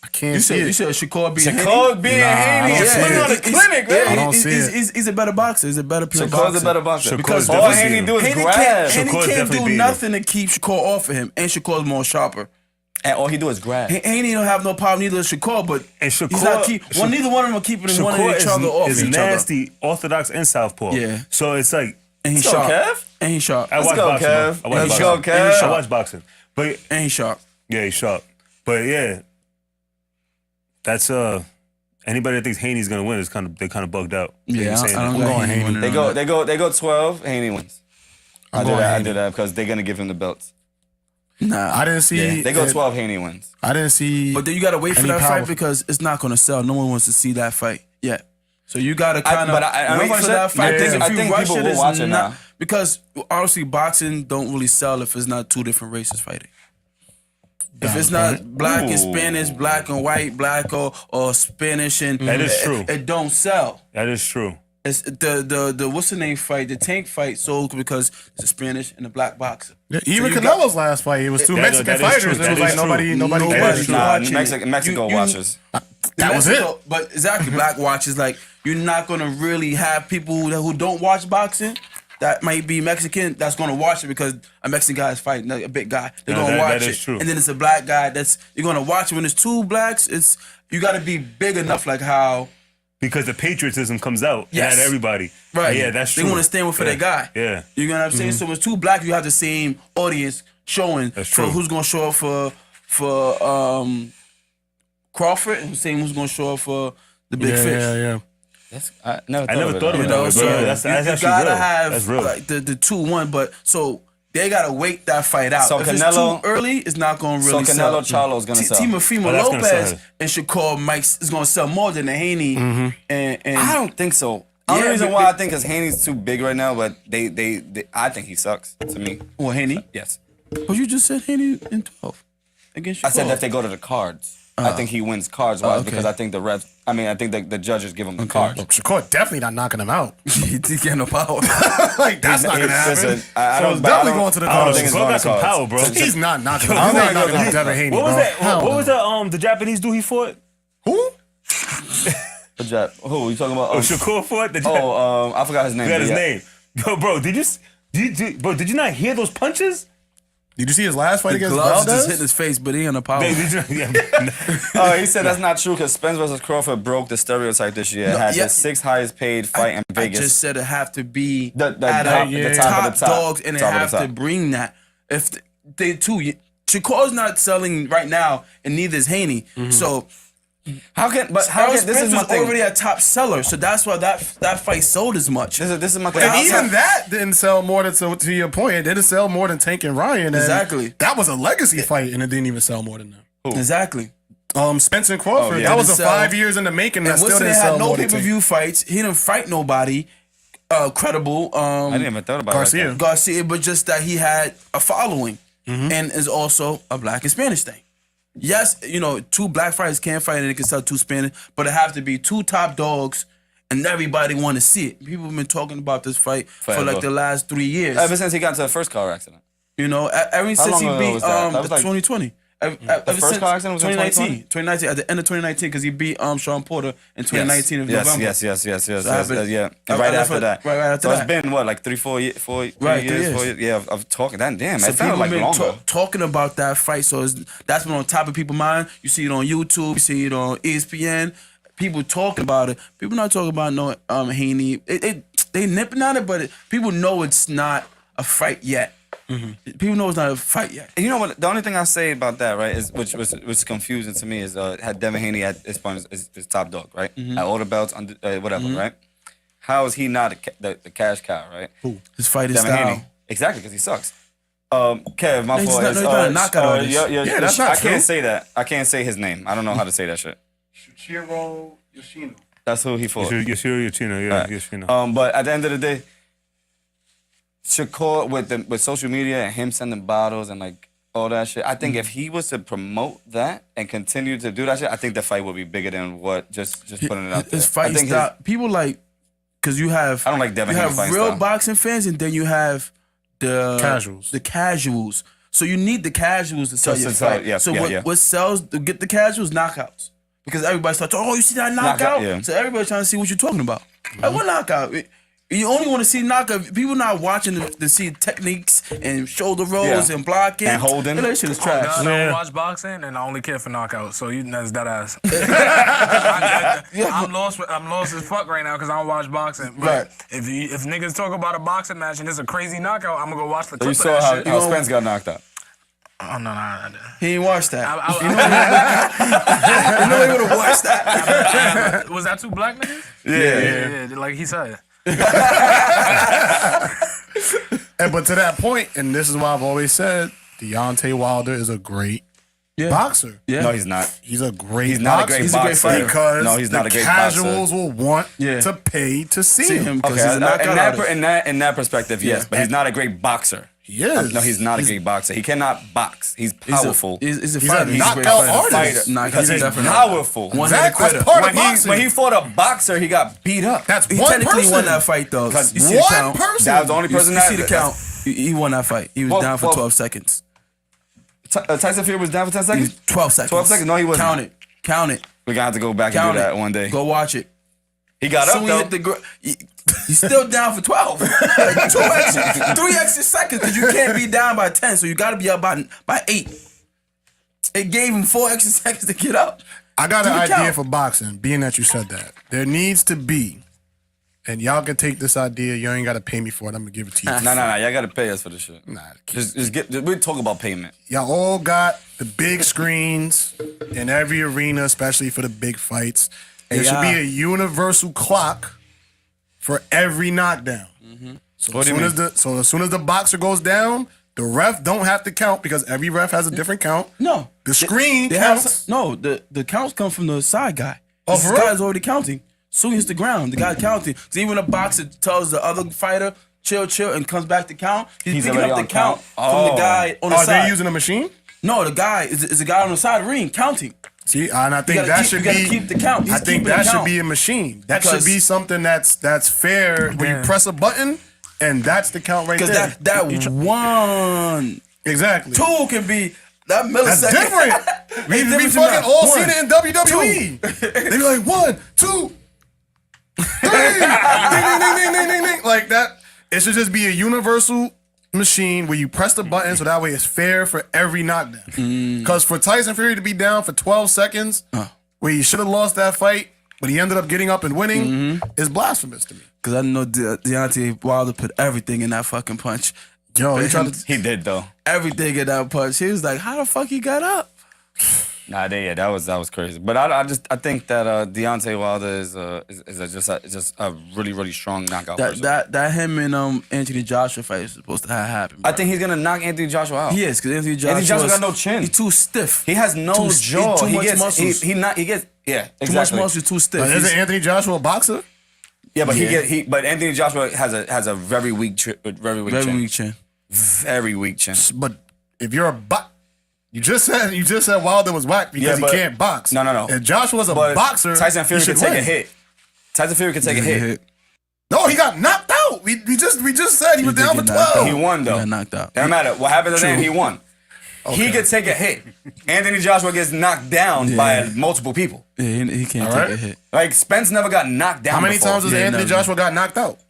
S6: I can't
S4: You
S6: see it.
S4: said Shakur being
S2: Shakur being Haney
S6: I
S2: is
S6: don't
S2: putting
S6: see
S2: on a
S6: it.
S2: clinic,
S4: Yeah,
S2: man.
S6: I don't see it.
S4: He's a better boxer. He's a better pure boxer.
S2: Shakur's a better boxer.
S3: Shakur's
S2: Because all
S3: definitely
S2: Haney
S3: beat
S2: do is
S4: Haney
S2: grab.
S4: can't
S3: Shakur's
S4: do
S3: definitely beat him.
S4: nothing to keep Shakur off of him, and Shakur's more sharper.
S2: And all he do is grab.
S4: Haney don't have no problem, neither does Shakur, but
S3: And
S4: he's not
S3: Shakur,
S4: neither one of them are keeping one of
S3: Shakur
S4: each other off
S3: is
S4: each
S3: nasty, orthodox, and southpaw.
S4: Yeah.
S3: So it's like
S4: other. And he's
S2: Let's go,
S4: sharp.
S2: Kev.
S4: And he's sharp.
S3: I watch
S2: go,
S3: boxing.
S2: Kev.
S3: Bro. I watch
S2: Let's
S3: boxing.
S2: go, Kev.
S3: I watch boxing, but
S4: And he's sharp.
S3: yeah, he's sharp. But yeah, that's anybody that thinks Haney's gonna win is they're kind of bugged out.
S4: Yeah, I
S3: saying
S4: don't
S3: that.
S4: got
S6: going
S4: Haney
S6: Haney.
S4: winning
S2: They
S4: on
S2: go 12. Haney wins. I
S6: going
S2: did that because they're gonna give him the belts.
S4: that. Nah.
S6: I didn't see.
S2: They go
S6: it.
S2: 12. Haney wins.
S6: I didn't see.
S4: But then you gotta wait for
S6: Any
S4: that
S6: power-
S4: fight because it's not gonna sell. No one wants to see that fight yet. So you gotta kind
S2: but
S4: of
S2: I
S4: wait
S2: don't
S4: for that fight.
S2: I
S4: Because
S2: think-
S4: if
S2: I
S4: you
S2: think
S4: rush
S2: people
S4: it,
S2: will
S4: it's
S2: watch it
S4: not
S2: now.
S4: because obviously boxing don't really sell if it's not two different races fighting. If it's not black and
S2: Ooh.
S4: Spanish, black and white, black or Spanish and
S3: That is true.
S4: It don't sell.
S3: That is true.
S4: It's the what's the name fight? The Tank fight sold because it's a Spanish and a black boxer.
S6: Yeah, even
S4: you
S6: Canelo's last fight, it was two Mexican
S3: that is
S6: fighters.
S3: true.
S6: It
S3: That
S6: was
S3: is
S6: like
S3: true.
S6: nobody
S4: Nobody's
S6: cared.
S4: watching
S2: Mexico
S4: You-
S2: watches.
S6: That was it.
S4: But exactly, black watches. Like you're not gonna really have people who don't watch boxing. That might be Mexican. That's gonna watch it because a Mexican guy is fighting a big guy. They're gonna watch
S3: that
S4: it.
S3: is true.
S4: And then it's a black guy. You're gonna watch it. When it's two blacks, you got to be big enough. Like how.
S3: Because the patriotism comes out
S4: Yes.
S3: at everybody.
S4: Right.
S3: Yeah, that's true.
S4: They want to stand with for their guy.
S3: Yeah.
S4: You know what I'm saying? So when it's two black, you have the same audience showing
S3: That's
S4: for
S3: true.
S4: who's gonna show up for Crawford and who's gonna show up for the big fish.
S6: Yeah.
S2: I never
S3: I never thought of
S4: You
S3: it
S4: know,
S3: that
S4: so
S3: way, bro. That's
S4: you
S3: actually
S4: gotta
S3: real.
S4: have
S3: That's real.
S4: like the 2-1, but so they gotta wait that fight out.
S2: So
S4: if
S2: Canelo-
S4: it's too early, it's not gonna
S2: So
S4: really sell.
S2: Canelo Charlo's gonna sell.
S4: Timofimo
S3: Oh, that's gonna
S4: Lopez
S3: sell.
S4: and Shakur Mike's is gonna sell more than the Haney and
S2: I don't think so. Only
S4: Yeah,
S2: reason
S4: but-
S2: why I think is Haney's too big right now, but they I think he sucks to me.
S4: well Haney.
S2: Yes.
S4: But you just said Haney in 12 against Shakur.
S2: I said that if they go to the cards. I think he wins cards wise
S4: okay.
S2: because I think the refs. I mean, I think the judges give him the cards.
S6: Look, Shakur definitely not knocking him out.
S4: He's getting no power.
S6: Like that's not gonna happen.
S2: Listen, I
S6: So
S2: don't.
S6: it's
S2: but I
S6: definitely
S2: don't-
S6: going to the
S2: I don't
S6: cards.
S2: think it's
S3: Shakur
S2: going
S3: got
S2: to
S3: some
S2: cards.
S3: power, bro.
S6: He's not knocking him
S2: I
S6: out.
S2: don't
S6: He's
S2: think
S6: not knocking
S2: he's
S6: out Devin Haney.
S3: What was
S6: bro.
S3: that?
S6: Hell
S3: What
S6: no.
S3: was that? The Japanese dude he fought?
S6: Who?
S2: Good job. Who you talking about?
S3: Oh, Shakur fought.
S2: I forgot his name.
S3: Forgot
S2: but
S3: his
S2: yeah.
S3: name. Bro, did you not hear those punches?
S6: Did you see his last fight
S4: The
S6: against
S4: gloves just
S6: Valdez?
S4: hit his face, but he ain't no power.
S3: Did you, yeah.
S2: Oh, he said that's not true because Spence versus Crawford broke the stereotype this year.
S4: No,
S2: Had
S4: yeah.
S2: the 6th highest paid fight in
S4: I
S2: Vegas.
S4: just said it have to be
S2: The
S4: at
S2: top-
S4: a
S2: the top of the top.
S4: dogs, and they
S2: Top of the
S4: have to
S2: top.
S4: bring that. If they too, Shakur's not selling right now, and neither is Haney.
S2: Mm-hmm.
S4: So
S2: how can this
S4: Spence
S2: is my
S4: was
S2: thing.
S4: already a top seller, so that's why that fight sold as much.
S2: This is my thing.
S6: And
S2: How-
S6: even that didn't sell more than, to your point, it didn't sell more than Tank and Ryan. And
S4: Exactly.
S6: That was a legacy fight, and it didn't even sell more than that.
S4: Exactly.
S6: Spencer and Crawford,
S2: Oh, yeah.
S6: that was a
S4: Didn't sell.
S6: 5 years in the making. That
S4: And
S6: still
S4: Winston
S6: didn't
S4: had
S6: sell
S4: no
S6: more
S4: pay
S6: than
S4: per
S6: Tank.
S4: view fights. He didn't fight nobody credible.
S2: I didn't even thought about
S6: Garcia.
S2: it. Like
S4: Garcia, but just that he had a following
S6: Mm-hmm.
S4: and is also a black and Spanish thing. Yes, two black fighters can't fight and they can sell two Spanish, but it have to be two top dogs and everybody want to see it. People have been talking about this fight for
S2: Forever.
S4: like the last 3 years.
S2: Ever since he got into the first car accident.
S4: Ever since
S2: long
S4: he
S2: ago
S4: beat
S2: was that? That was like-
S4: 2020. Ever
S2: first
S4: since
S2: car accident was in
S4: 2019, at the end of 2019, because he beat Sean Porter in 2019 of
S2: yes,
S4: November.
S2: yes,
S4: happened-
S2: yeah.
S4: I-
S2: And right
S4: I
S2: after
S4: left
S2: that.
S4: right after
S2: so
S4: that.
S2: it's been what, like 3 years, 4
S4: Right, 3
S2: years,
S4: years.
S2: 4 years, yeah, of talking. That damn,
S4: So
S2: it sounded
S4: people
S2: like
S4: been
S2: longer.
S4: talking about that fight. So that's been on top of people's mind. You see it on YouTube. You see it on ESPN. People talking about it. People not talking about no Haney. They nipping at it, but people know it's not a fight yet. People know it's not a fight yet.
S2: And you know what? The only thing I say about that, right, is which was confusing to me is had Devin Haney at this point is top dog, right? At all the belts, whatever, right? How is he not the cash cow, right?
S4: His fighting
S2: Devin
S4: style.
S2: Haney, exactly, because he sucks. Kev, my
S4: He's
S2: fault.
S4: not-
S2: is,
S4: he's not a knockout artist.
S6: Yeah, that's not
S2: I
S6: true.
S2: can't say that. I can't say his name. I don't know how to say that shit.
S6: Shuichiro Yoshino.
S2: That's who he fought.
S3: Yoshino, yeah,
S2: Right.
S3: Yoshino.
S2: But at the end of the day, Shakur with social media and him sending bottles and like all that shit, I think if he was to promote that and continue to do that shit, I think the fight would be bigger than what just putting it out there.
S4: His
S2: I
S4: fight
S2: think
S4: style. People like, because you have.
S2: I don't like Devin
S4: You
S2: Haney
S4: have
S2: fighting
S4: real
S2: style.
S4: boxing fans, and then you have the
S6: Casuals.
S4: The casuals. So you need the casuals to sell
S2: Just
S4: your
S2: to sell-
S4: fight.
S2: yeah,
S4: so
S2: yeah.
S4: what sells to get the casuals? Knockouts. Because everybody starts, oh, you see that knockout?
S2: Yeah.
S4: So everybody's trying to see what you're talking about. Like, what knockout? You only want to see knockout. People not watching to see techniques and shoulder rolls
S2: Yeah.
S4: and blocking.
S2: And holding.
S4: That shit is
S5: Oh,
S4: trash.
S5: God, I
S6: Yeah.
S5: don't watch boxing and I only care for knockouts. So that's that ass. I'm lost. I'm lost as fuck right now because I don't watch boxing. But
S4: Right.
S5: if niggas talk about a boxing match and it's a crazy knockout, I'm gonna go watch the
S2: So
S5: clip
S2: you
S5: of
S2: saw
S5: that
S2: how,
S5: shit.
S2: how Spence got knocked out.
S5: Oh no.
S4: He ain't watched that.
S5: I
S4: You know he would have watched that.
S5: was that two black niggas? Yeah, like he said.
S6: But to that point, and this is why I've always said, Deontay Wilder is a great
S4: Yeah.
S6: boxer.
S4: Yeah.
S2: No, he's not.
S6: He's a great
S2: He's not a
S6: boxer.
S2: great
S4: He's a great
S2: boxer.
S4: fighter.
S6: Because
S2: No, he's not
S6: the
S2: a great
S6: casuals
S2: boxer.
S6: will want
S4: Yeah.
S6: to pay to see
S4: See
S6: him.
S4: him because
S2: Okay,
S4: he's a knockout artist.
S2: in that perspective, yes,
S4: Yeah.
S2: but he's not a great boxer.
S6: He is.
S2: No, he's not a great boxer. He cannot box. He's
S4: He's a-
S2: powerful.
S4: He's a
S6: He's
S4: fighter.
S6: a
S4: He's a great
S6: knockout
S4: fighter.
S6: artist.
S4: Nah,
S2: because he's
S4: definitely
S2: powerful.
S4: One-handed
S6: Exactly.
S4: quitter.
S6: That's part of boxing.
S2: When he fought a boxer, he got beat up.
S6: That's
S4: He
S6: one
S4: technically
S6: person.
S4: won that fight though. You see the
S6: One
S4: count?
S6: person.
S2: That was the only
S4: You
S2: person
S4: see the count? He won that fight. He was
S2: Well,
S4: down for
S2: well,
S4: 12 seconds.
S2: Tyson Fury was down for 10 seconds?
S4: 12 seconds.
S2: 12 seconds? No, he wasn't.
S4: Count it. Count it.
S2: We're going to have to go back
S4: Count
S2: and do that
S4: it.
S2: one day.
S4: Go watch it.
S2: He got
S4: So
S2: up,
S4: he
S2: though.
S4: hit the he's still down for 12. 3 extra seconds because you can't be down by 10, so you got to be up by 8. It gave him 4 extra seconds to get up.
S6: I got
S4: Do
S6: an
S4: the
S6: idea
S4: count.
S6: for boxing, being that you said that. There needs to be, and y'all can take this idea, you ain't got to pay me for it, I'm going to give it to you.
S2: No. Y'all got to pay us for this shit.
S6: Nah,
S2: We talk about payment.
S6: y'all all got the big screens in every arena, especially for the big fights. There should be a universal clock for every knockdown. So,
S2: What
S6: as
S2: do you
S6: soon as soon as the boxer goes down, the ref don't have to count because every ref has a different count.
S4: No.
S6: The screen
S4: They have
S6: counts.
S4: no, the counts come from the side guy.
S6: Oh,
S4: This
S6: for real?
S4: guy's already counting. Soon as the ground, the guy counting. So even a boxer tells the other fighter, chill, and comes back to count, he's picking
S2: already
S4: up the
S2: on
S4: count
S2: count.
S4: from the
S2: Oh.
S4: guy on the
S6: Are
S4: side.
S6: they using a machine?
S4: No, the guy is a guy on the side of the ring counting.
S6: See, and I think
S4: gotta
S6: that
S4: keep-
S6: should
S4: you gotta
S6: be.
S4: keep the count. He's
S6: I think
S4: keeping
S6: that
S4: the
S6: should
S4: count.
S6: be a machine. That
S4: Because-
S6: should be something that's fair. Where you press a button, and that's the count right
S4: Because
S6: there.
S4: that one,
S6: exactly.
S4: 2 can be that millisecond.
S6: That's different. We
S4: different
S6: fucking
S4: than
S6: all
S4: one,
S6: seen it in WWE. They be like 1, 2, 3, ding. Like that. It should just be a universal machine where you press the button so that way it's fair for every knockdown. Because for Tyson Fury to be down for 12 seconds, where he should have lost that fight, but he ended up getting up and winning, is blasphemous to me.
S4: Because I know Deontay Wilder put everything in that fucking punch.
S6: Yo, he tried to.
S2: He did, though.
S4: Everything in that punch. He was like, how the fuck he got up?
S2: Nah, that was crazy. But I think that Deontay Wilder is just a really, really strong knockout person.
S4: That him and Anthony Joshua fight is supposed to have happened.
S2: I
S4: bro.
S2: think he's gonna knock Anthony Joshua out.
S4: He is, because Anthony Joshua
S2: got no chin.
S4: He's too stiff.
S2: He has no jaw.
S4: Too
S2: He
S4: much
S2: gets
S4: muscles.
S2: he gets yeah, exactly.
S4: Too much muscle, too stiff.
S6: But isn't Anthony Joshua a boxer?
S2: Yeah, but
S4: Yeah.
S2: but Anthony Joshua has a very weak chin.
S4: Very weak chin.
S2: Very weak chin.
S6: But if you're a you just said Wilder was whack because
S2: Yeah, but-
S6: he can't box.
S2: No.
S6: If Joshua's a
S2: But
S6: boxer,
S2: Tyson Fury
S6: he
S2: can
S6: should
S2: take a
S6: win.
S2: hit. Tyson Fury can take a hit.
S6: No, he got knocked out. We just said he was down for
S4: did get knocked
S6: 12.
S2: He won though.
S4: He got knocked out.
S2: Doesn't matter. What happened to
S4: True.
S2: him? He won. He could take a hit. Anthony Joshua gets knocked down by multiple people.
S4: Yeah, he can't
S6: All right.
S4: take a hit.
S2: Like Spence never got knocked down.
S6: How many
S2: before.
S6: times has Anthony
S4: never.
S6: Joshua got knocked out?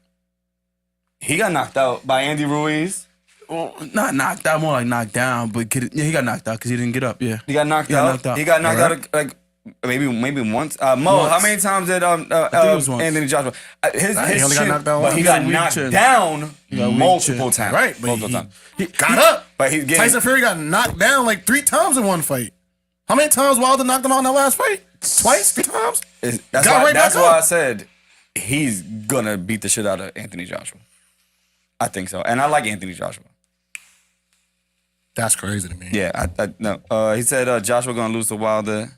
S2: He got knocked out by Andy Ruiz.
S4: Well, not knocked out, more like knocked down. But he got knocked out because he didn't get up. Yeah.
S2: He got knocked
S4: He got
S2: out.
S4: knocked out.
S2: He got knocked
S6: All
S2: out like maybe once. Mo,
S4: Once.
S2: how many times did
S4: it was once.
S2: Anthony Joshua? His
S6: He only got
S2: chin,
S6: knocked down
S2: but
S6: once.
S2: he
S6: He
S2: got
S4: got weak
S2: knocked
S4: chin.
S2: down
S4: got weak
S2: multiple
S4: chin.
S2: times.
S6: Right, but
S2: multiple
S6: he
S2: times.
S6: got up.
S2: But he's getting
S6: Tyson Fury got knocked down like 3 times in one fight. How many times Wilder knocked him out in that last fight? Twice? 3 times?
S2: That's
S6: got
S2: why.
S6: right
S2: That's
S6: back
S2: why I
S6: up.
S2: said he's gonna beat the shit out of Anthony Joshua. I think so, and I like Anthony Joshua.
S6: That's crazy to me.
S2: Yeah, no. He said Joshua gonna lose to Wilder.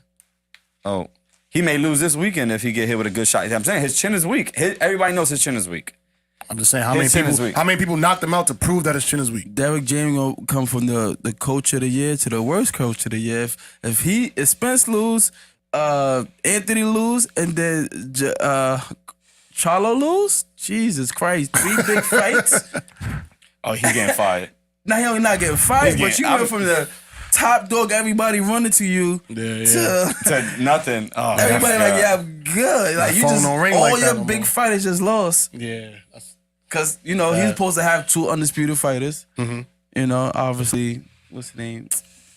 S2: Oh, he may lose this weekend if he get hit with a good shot. I'm saying his chin is weak. Everybody knows his chin is weak.
S6: I'm just saying
S2: His chin is weak.
S6: how many people knocked him out to prove that his chin is weak?
S4: Derek James gonna come from the coach of the year to the worst coach of the year. If Spence lose, Anthony lose, and then Charlo lose, Jesus Christ, 3 big fights.
S2: Oh, he's getting fired.
S4: Now he only not getting fired,
S2: He's
S4: but
S2: getting-
S4: you went from the top dog, everybody running to you, to
S2: Said nothing. Oh,
S4: everybody
S2: that's
S4: like,
S2: good.
S4: yeah, I'm good. Like you
S6: phone
S4: just
S6: don't ring
S4: all
S6: like
S4: your
S6: that no
S4: big
S6: more.
S4: fighters just lost.
S6: Yeah.
S4: Cause he's supposed to have 2 undisputed fighters. Obviously, what's the name?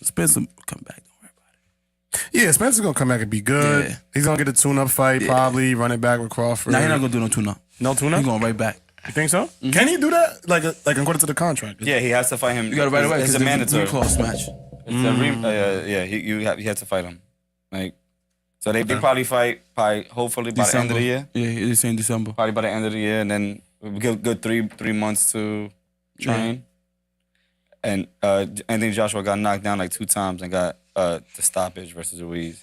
S4: Spence will come back. Don't worry about it.
S6: Yeah, Spencer's gonna come back and be good.
S4: Yeah.
S6: He's gonna get a tune-up fight, probably run it back with Crawford.
S4: Now he's not gonna do no tune-up.
S6: No tune-up?
S4: He's going right back.
S6: You think so? Can he do that? Like according to the contract?
S2: Yeah, he has to fight him.
S4: You got it right away.
S2: It's a
S4: 'cause
S2: mandatory.
S4: close match.
S2: It's a yeah, you have to fight him. Like, so they probably fight hopefully by the end of the year.
S4: Yeah, it's in December.
S2: Probably by the end of the year, and then we get good three months to train. And Anthony Joshua got knocked down like 2 times and got the stoppage versus Ruiz.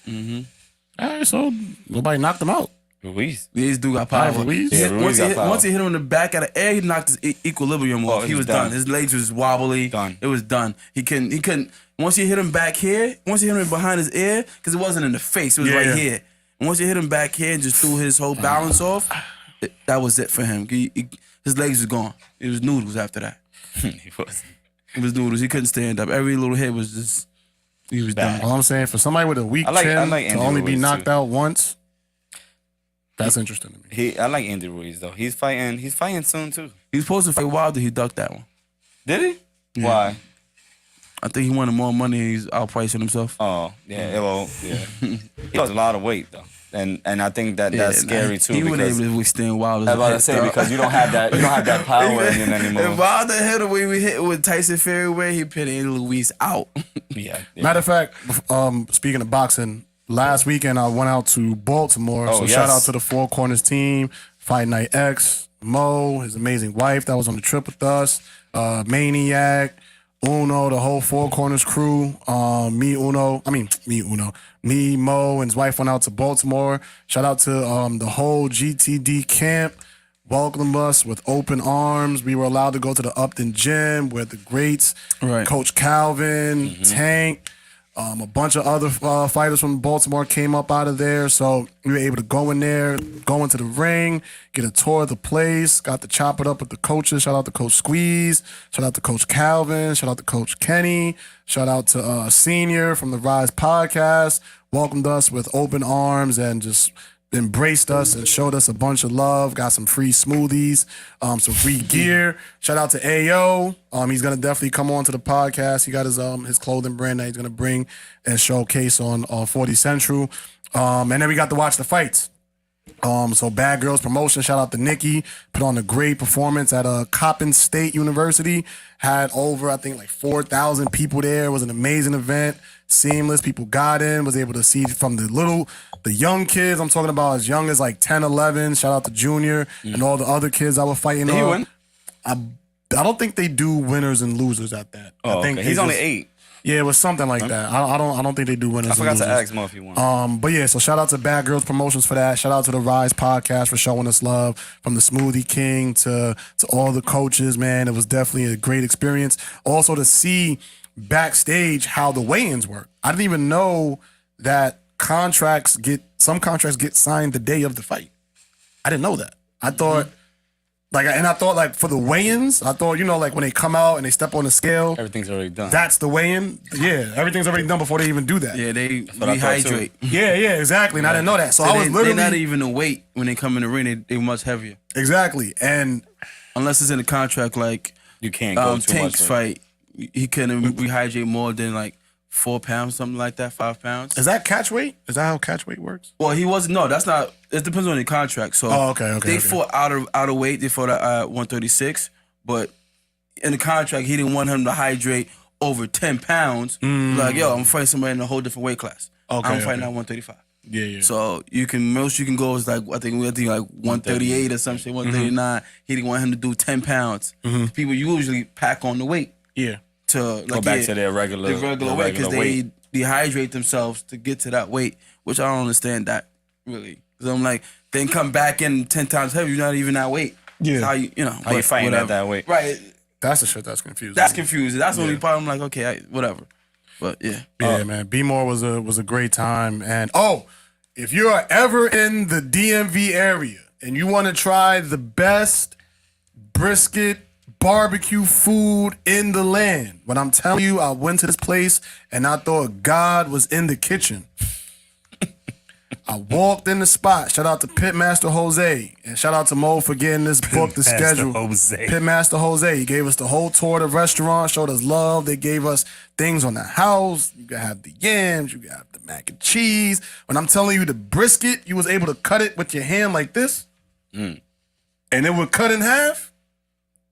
S6: All right, so nobody knocked him out.
S2: Ruiz.
S4: These dude got power.
S6: Ruiz?
S2: Yeah, Ruiz got power.
S4: Once he hit him in the back of the air, he knocked his equilibrium off.
S2: it
S4: He
S2: was
S4: was done.
S2: done.
S4: His legs was wobbly.
S2: Done.
S4: It was done. He couldn't. Once you hit him back here, once you hit him behind his ear, because it wasn't in the face, it was right here. And once you hit him back here and just threw his whole balance off, that was it for him. His legs was gone. It was noodles after that.
S2: He was.
S4: It was noodles. He couldn't stand up. Every little hit was just, he was done.
S6: All I'm saying, for somebody with a weak
S2: I
S6: chin
S2: like
S6: to
S2: Andy
S6: only be
S2: Ruiz,
S6: knocked
S2: too.
S6: out once, that's interesting to me.
S2: I like Andy Ruiz though. He's fighting soon too.
S4: He was supposed to fight Wilder. He ducked that one.
S2: Did he? Why?
S4: I think he wanted more money. He's outpricing himself.
S2: Oh, yeah. Well, yeah. He lost a lot of weight though, and I think that's scary too.
S4: He wasn't
S2: because
S4: able to withstand Wilder's
S2: I was about to
S4: hit,
S2: say
S4: dog.
S2: because you don't have that power in you anymore.
S4: If Wilder hit the way we hit with Tyson Fury, where he put Andy Ruiz out.
S2: Yeah.
S6: Matter of fact, speaking of boxing, last weekend I went out to Baltimore.
S2: Oh,
S6: so
S2: yes.
S6: shout out to the Four Corners team, Fight Night X, Mo, his amazing wife that was on the trip with us, Maniac, Uno, the whole Four Corners crew. Me, Mo, and his wife went out to Baltimore. Shout out to the whole GTD camp. Welcomed us with open arms. We were allowed to go to the Upton Gym where the greats,
S4: Right.
S6: Coach Calvin, Tank, a bunch of other fighters from Baltimore came up out of there. So we were able to go in there, go into the ring, get a tour of the place, got to chop it up with the coaches. Shout out to Coach Squeeze. Shout out to Coach Calvin. Shout out to Coach Kenny. Shout out to Senior from the Rise podcast. Welcomed us with open arms and just embraced us and showed us a bunch of love. Got some free smoothies, some free gear. Shout out to AO. He's gonna definitely come on to the podcast. He got his clothing brand that he's gonna bring and showcase on 40 Central. And then we got to watch the fights. So Bad Girls Promotion, shout out to Nikki, put on a great performance at Coppin State University. Had over, I think, like 4,000 people there. It was an amazing event. Seamless. People got in, was able to see from the young kids. I'm talking about as young as like 10, 11. Shout out to Junior and all the other kids that were fighting.
S2: Did he win?
S6: I don't think they do winners and losers at that.
S2: Oh,
S6: I think
S2: okay. He's
S6: they
S2: only
S6: just-
S2: 8.
S6: Yeah, it was something like that. I don't think they do winners.
S2: I forgot
S6: and
S2: to
S6: losers.
S2: ask Mo if he won.
S6: But yeah, so shout out to Bad Girls Promotions for that. Shout out to the Rise podcast for showing us love, from the Smoothie King to all the coaches, man. It was definitely a great experience. Also to see backstage how the weigh-ins work. I didn't even know that some contracts get signed the day of the fight. I didn't know that. I thought like for the weigh-ins, I thought, like when they come out and they step on the scale,
S2: Everything's already done.
S6: that's the weigh-in. Yeah, everything's already done before they even do that.
S4: Yeah, they
S2: what I thought, too.
S4: rehydrate.
S6: Yeah, exactly. And I didn't know that. So I was
S4: They're
S6: literally
S4: not even a weight when they come in the ring. They're much heavier.
S6: exactly. And
S4: Unless it's in the contract, like
S2: You can't go too
S4: Tank's
S2: much.
S4: fight, he couldn't rehydrate more than like 4 pounds, something like that, 5 pounds.
S6: is that catch weight? Is that how catch weight works?
S4: Well, he wasn't. No, that's not. It depends on the contract. So,
S6: Okay.
S4: They fought out of weight. They fought at 136, but in the contract, he didn't want him to hydrate over 10 pounds. Like, yo, I'm fighting somebody in a whole different weight class.
S6: Okay,
S4: I'm fighting
S6: okay.
S4: at 135.
S6: Yeah.
S4: So most you can go is like I think like 138 or some shit, 139. He didn't want him to do 10 pounds. People usually pack on the weight
S6: yeah.
S4: to like
S2: Go back to their regular
S4: weight because they dehydrate themselves to get to that weight, which I don't understand that really. Because I'm like, then come back in 10 times heavy, you're not even that weight.
S6: Yeah.
S4: How you
S2: How you fighting at that weight?
S4: Right.
S6: That's the shit that's confusing.
S4: That's confusing. That's the only part I'm like, okay, whatever. But yeah.
S6: Yeah, man. B-More was a great time. And if you are ever in the DMV area and you want to try the best brisket barbecue food in the land, when I'm telling you, I went to this place and I thought God was in the kitchen. I walked in the spot. Shout out to Pitmaster Jose. And shout out to Mo for getting this book, the
S3: Pitmaster
S6: schedule.
S3: Jose.
S6: Pitmaster Jose. He gave us the whole tour of the restaurant, showed us love. They gave us things on the house. You can have the yams. You can have the mac and cheese. When I'm telling you the brisket, you was able to cut it with your hand like this. And it would cut in half.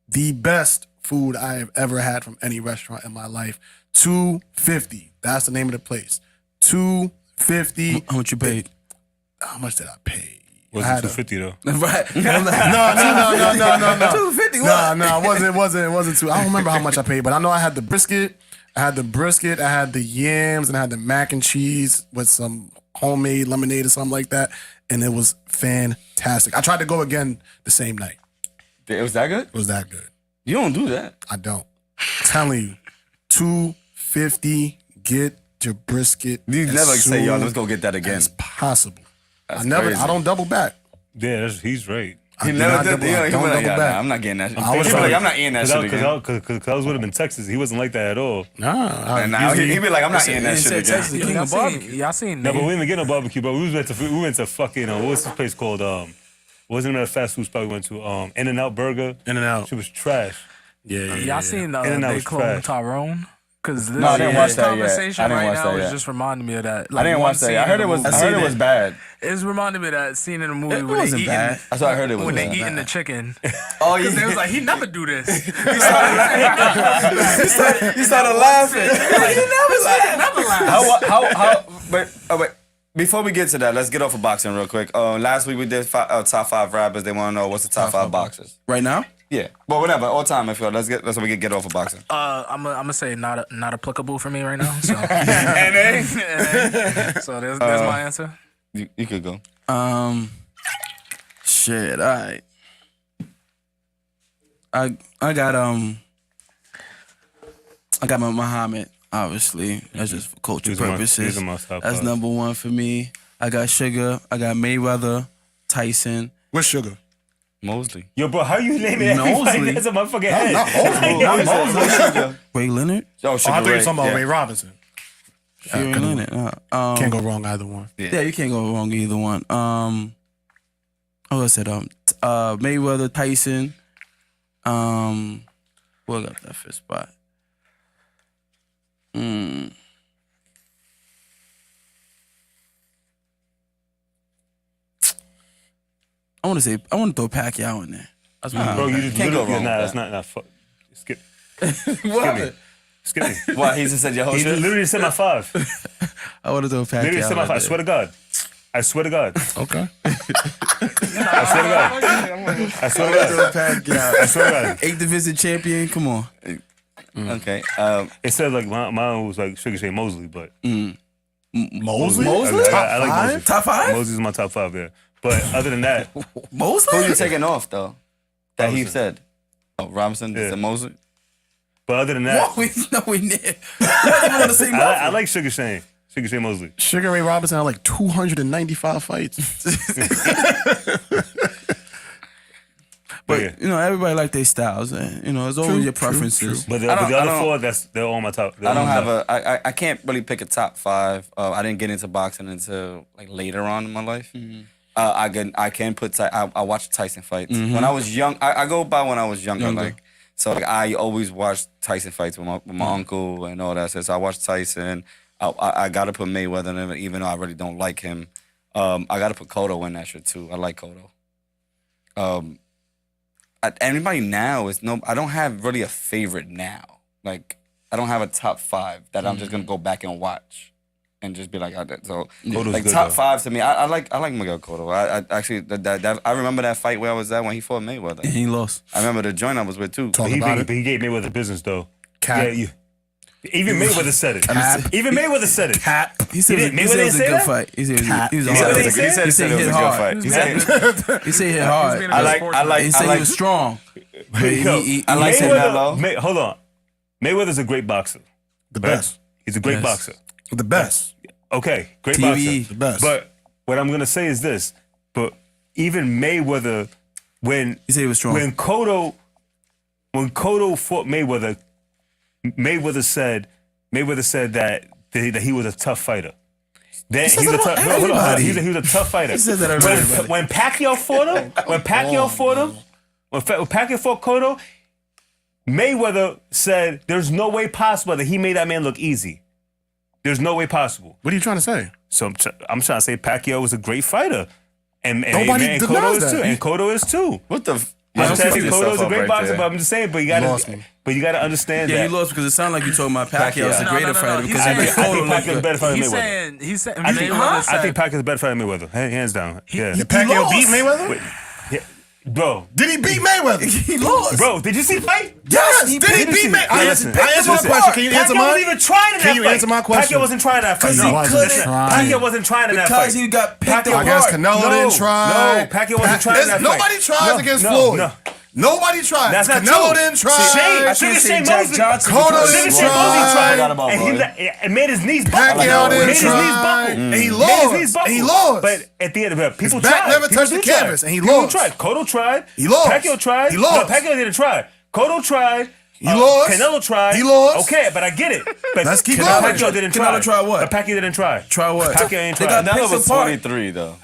S6: The best food I have ever had from any restaurant in my life. $250. That's the name of the place. $250.
S4: How much you paid?
S6: How much did I pay?
S3: Was
S6: I
S3: it
S6: had a-
S3: 250 though?
S4: Right.
S6: No.
S4: 250 what?
S6: No, it wasn't two. I don't remember how much I paid, but I know I had the brisket. I had the brisket, I had the yams, and I had the mac and cheese with some homemade lemonade or something like that, and it was fantastic. I tried to go again the same night.
S2: It was that good?
S6: It was that good.
S2: You don't do that.
S6: I don't. I'm telling you, $250, get your brisket.
S2: You
S6: as
S2: never say, yo,
S6: soon
S2: let's go get that again.
S6: as possible.
S2: That's
S6: I don't double back.
S3: Yeah, he's right.
S2: He never did. He was like, yeah, I'm not getting that shit.
S6: I was
S2: He was like,
S6: like-
S2: I'm not eating that shit again.
S3: Because I was with him in Texas. He wasn't like that at all.
S6: Nah.
S2: And now he'd be like, I'm not
S4: Listen,
S2: eating that
S4: he
S2: shit
S4: said
S2: again.
S4: Texas, the king of barbecue.
S5: Y'all seen
S3: No, but we
S5: Nate?
S3: didn't get no barbecue, but we went to fucking, what was this place called? What was the name of that fast food spot we went to? In-N-Out Burger.
S6: In-N-Out.
S3: She was trash.
S6: Yeah.
S5: Y'all seen
S3: In-N-Out
S5: they
S3: was
S5: clone
S3: trash.
S5: Tyrone? Because this,
S2: No, I didn't watch that yet.
S5: conversation
S2: I didn't
S5: right
S2: watch
S5: now
S2: that
S5: is
S2: yet.
S5: just reminding me of that.
S2: I didn't watch that. I heard it was. I heard it was bad.
S5: It's reminding me of that scene in the movie
S2: It
S5: where they
S2: wasn't
S5: eating.
S2: bad. That's what I heard it was
S5: When they
S2: bad.
S5: eating the chicken.
S2: Oh,
S5: Because they was like, he never do this.
S2: You started laughing.
S5: Never laugh.
S2: Wait. Before we get to that, let's get off of boxing real quick. Last week we did top 5 rappers. They want to know what's the top 5 boxers.
S4: Right now?
S2: Yeah, but whatever. All time, if you let's so we can get off of boxing.
S5: I'm gonna say not applicable for me right now. So,
S2: NA?
S5: so there's my answer.
S2: You could go.
S4: Shit, all right. I got my Muhammad, obviously. That's just for culture
S3: These are my-
S4: purposes.
S3: these are my top
S4: That's
S3: five.
S4: number one for me. I got Sugar. I got Mayweather, Tyson.
S6: What's Sugar?
S2: Mosley.
S3: Yo, bro, how you naming everybody
S4: Mosley.
S3: that's in my fucking head?
S6: Not Mosley.
S4: Ray Leonard.
S2: Oh,
S6: I
S2: Sugar
S6: thought you were
S2: Ray.
S6: talking about
S2: Yeah.
S6: Ray Robinson.
S4: Ray Leonard.
S6: Can't go wrong either one.
S4: Yeah, you can't go wrong either one. I said Mayweather, Tyson. What got that fifth spot? I want to throw Pacquiao in there. That's what
S3: Bro, you just
S2: Can't go
S3: literally-
S2: wrong
S3: Nah,
S2: with
S3: that's not fuck. Skip.
S4: What?
S3: Skip me.
S2: Why? He just said your whole
S3: He
S2: shit?
S3: literally said my 5.
S4: I want to throw Pacquiao.
S3: Literally said my 5. I
S4: in
S3: swear to God. I swear to God.
S6: Okay.
S3: I swear to God. I swear to
S4: there.
S3: God.
S4: Pacquiao.
S3: I swear to God.
S4: 8th division champion. Come on.
S2: Okay.
S3: It said like mine was like Sugar Shane Mosley, but
S6: Mosley?
S3: I like Mosley.
S4: Top 5?
S3: Mosley's my top 5, yeah. But other than that,
S4: Mosley?
S2: Who you taking off though? That he
S3: Robinson.
S2: said. Oh, Robinson.
S3: Yeah.
S2: Said Mosley.
S3: but other than that,
S4: Whoa, he's nowhere near. We're on the same level.
S3: I like Sugar Shane Mosley.
S6: Sugar Ray Robinson had like 295 fights.
S3: But yeah.
S4: You know, everybody like their styles. You know, it's always your preferences.
S3: But the
S2: I don't-
S3: other
S2: I don't-
S3: 4, they're all my top.
S2: I don't have I can't really pick a top 5. I didn't get into boxing until like later on in my life. I can put I watched Tyson fights when I was young. I go by when I was younger. Like so, like I always watched Tyson fights with my uncle and all that. So I watched Tyson. I got to put Mayweather in it, even though I really don't like him. I got to put Cotto in that shit too. I like Cotto. Anybody now is no. I don't have really a favorite now. Like I don't have a top 5 that I'm just gonna go back and watch, and just be like, so
S3: Cotto's
S2: like
S3: good,
S2: top
S3: though.
S2: 5 to me. I like Miguel Cotto. I actually that I remember that fight where I was at when he fought Mayweather.
S4: And he lost.
S2: I remember the joint I was with too.
S6: Talk
S3: But
S6: about it.
S3: he gave Mayweather business though.
S6: Cat.
S3: Yeah, even Mayweather said it. Even Mayweather said it.
S6: Cat.
S4: He said,
S3: didn't-
S4: he said it was a
S3: Mayweather didn't
S4: good
S3: say
S4: fight. He said he was
S3: Mayweather
S4: hard.
S3: didn't say that?
S2: He said it was a
S4: hit
S2: good
S4: hard.
S2: fight. He said
S4: He said he hit hard.
S5: being a
S2: I
S5: good
S2: like
S5: sportsman.
S4: He said he was strong. But
S3: Yo,
S2: I like saying that though.
S3: Hold on. Mayweather's a great boxer.
S6: The
S3: right?
S6: best.
S3: He's a great
S4: Yes.
S3: boxer.
S6: The best.
S3: Okay, great
S4: TV.
S3: boxer.
S6: The best.
S3: But what I'm gonna say is this. But even Mayweather, when
S4: He said he was strong.
S3: when Cotto fought Mayweather, Mayweather said that he was a tough fighter. Then he was a tough. Hold on.
S4: everybody.
S3: He was a tough fighter.
S4: He says that about everybody.
S3: When Pacquiao fought him, when Pacquiao fought Cotto, Mayweather said there's no way possible that he made that man look easy. There's no way possible.
S6: What are you trying to say?
S3: So I'm trying to say Pacquiao was a great fighter, and
S6: Nobody
S3: Cotto
S6: denies
S3: is
S6: that.
S3: too. And Cotto is too.
S2: What the?
S3: I'm
S2: Fuck
S3: saying
S2: yourself
S3: Cotto is a
S2: up
S3: great
S2: right
S3: boxer,
S2: there.
S3: but I'm just saying. But you
S6: Lost me.
S3: gotta understand
S4: Yeah,
S3: that.
S4: you lost because it sounded like you told my Pacquiao's the
S5: No,
S4: greater
S5: no, no,
S4: fighter
S5: no.
S4: because
S5: He's
S4: he made
S5: saying-
S3: I think
S4: Cotto look
S3: Pacquiao's
S4: good.
S3: better fighter than
S5: He's
S3: Mayweather.
S5: saying
S3: I think
S5: Mayweather said
S3: Pacquiao's better fighter than Mayweather, hands down. Yeah,
S6: Pacquiao beat Mayweather?
S3: Yeah. Bro,
S6: Did he beat Mayweather?
S4: He lost.
S3: did you see the fight?
S6: Yes. Did he beat Mayweather?
S3: listen.
S6: I answer my question. Can you answer
S3: Pacquiao
S6: mine?
S3: wasn't even trying in that fight.
S6: Can you answer my question?
S3: Pacquiao wasn't trying in that fight.
S4: Because
S3: No.
S4: he couldn't.
S3: Pacquiao wasn't trying in that fight.
S4: Because he got picked
S6: I guess
S4: apart.
S6: Canelo didn't try.
S3: No, Pacquiao wasn't trying in that fight.
S6: Nobody tries against
S3: no,
S6: Floyd.
S3: no.
S6: Nobody tried.
S3: That's not
S6: Canelo
S3: true.
S6: didn't try.
S3: Shane,
S4: I
S3: Sugar
S4: can't say
S3: Shane
S4: Jack
S3: Mosley.
S4: Johnson.
S6: Cotto
S4: because-
S6: didn't
S3: Sugar Shane Mosley
S6: try.
S3: tried,
S2: Forgot about
S3: and
S2: Floyd.
S3: made his knees buckle.
S6: Pacquiao
S3: Made
S6: didn't
S3: his knees
S6: try.
S3: buckle.
S6: And he
S3: Made his
S6: lost.
S3: knees buckle.
S6: And he lost.
S3: But at the end of it, people
S6: His back
S3: tried.
S6: never
S3: People
S6: touched the
S3: do try.
S6: canvas, and he
S3: People
S6: lost.
S3: tried. Cotto tried.
S6: He lost.
S3: Pacquiao tried.
S6: He lost.
S3: No, Pacquiao didn't try. Cotto tried.
S6: He lost.
S3: Canelo tried.
S6: He lost.
S3: Okay, but I get it. But
S6: Let's keep
S3: Canelo
S6: going.
S3: Pacquiao didn't try.
S4: Canelo tried what?
S3: But Pacquiao didn't try.
S4: Try what?
S3: Pacquiao ain't
S4: They
S3: tried.
S4: got
S2: Canelo
S4: picked
S2: was
S4: apart.
S2: 23 though.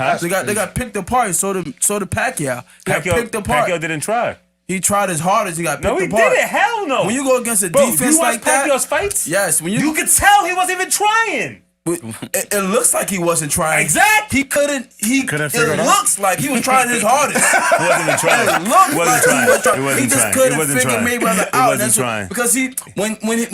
S4: They got picked apart. So did Pacquiao. They got picked apart.
S3: Pacquiao didn't try.
S4: He tried as hard as he got picked
S3: No, he
S4: apart.
S3: didn't. Hell no.
S4: When you go against a
S3: Bro,
S4: defense
S3: you watch
S4: like that,
S3: Pacquiao's fights?
S4: yes. When
S3: You could tell he wasn't even trying.
S4: it looks like he wasn't trying.
S3: Exactly.
S4: He couldn't.
S6: Couldn't figure
S4: It
S6: it out.
S4: looks like he was trying his hardest.
S3: He wasn't even trying.
S4: It looked
S3: He wasn't
S4: like
S3: trying.
S4: he was trying.
S3: He wasn't
S4: He just
S3: trying.
S4: couldn't
S3: He wasn't
S4: figure
S3: trying.
S4: Mayweather
S3: He
S4: out.
S3: wasn't
S4: That's what-
S3: trying.
S4: because when he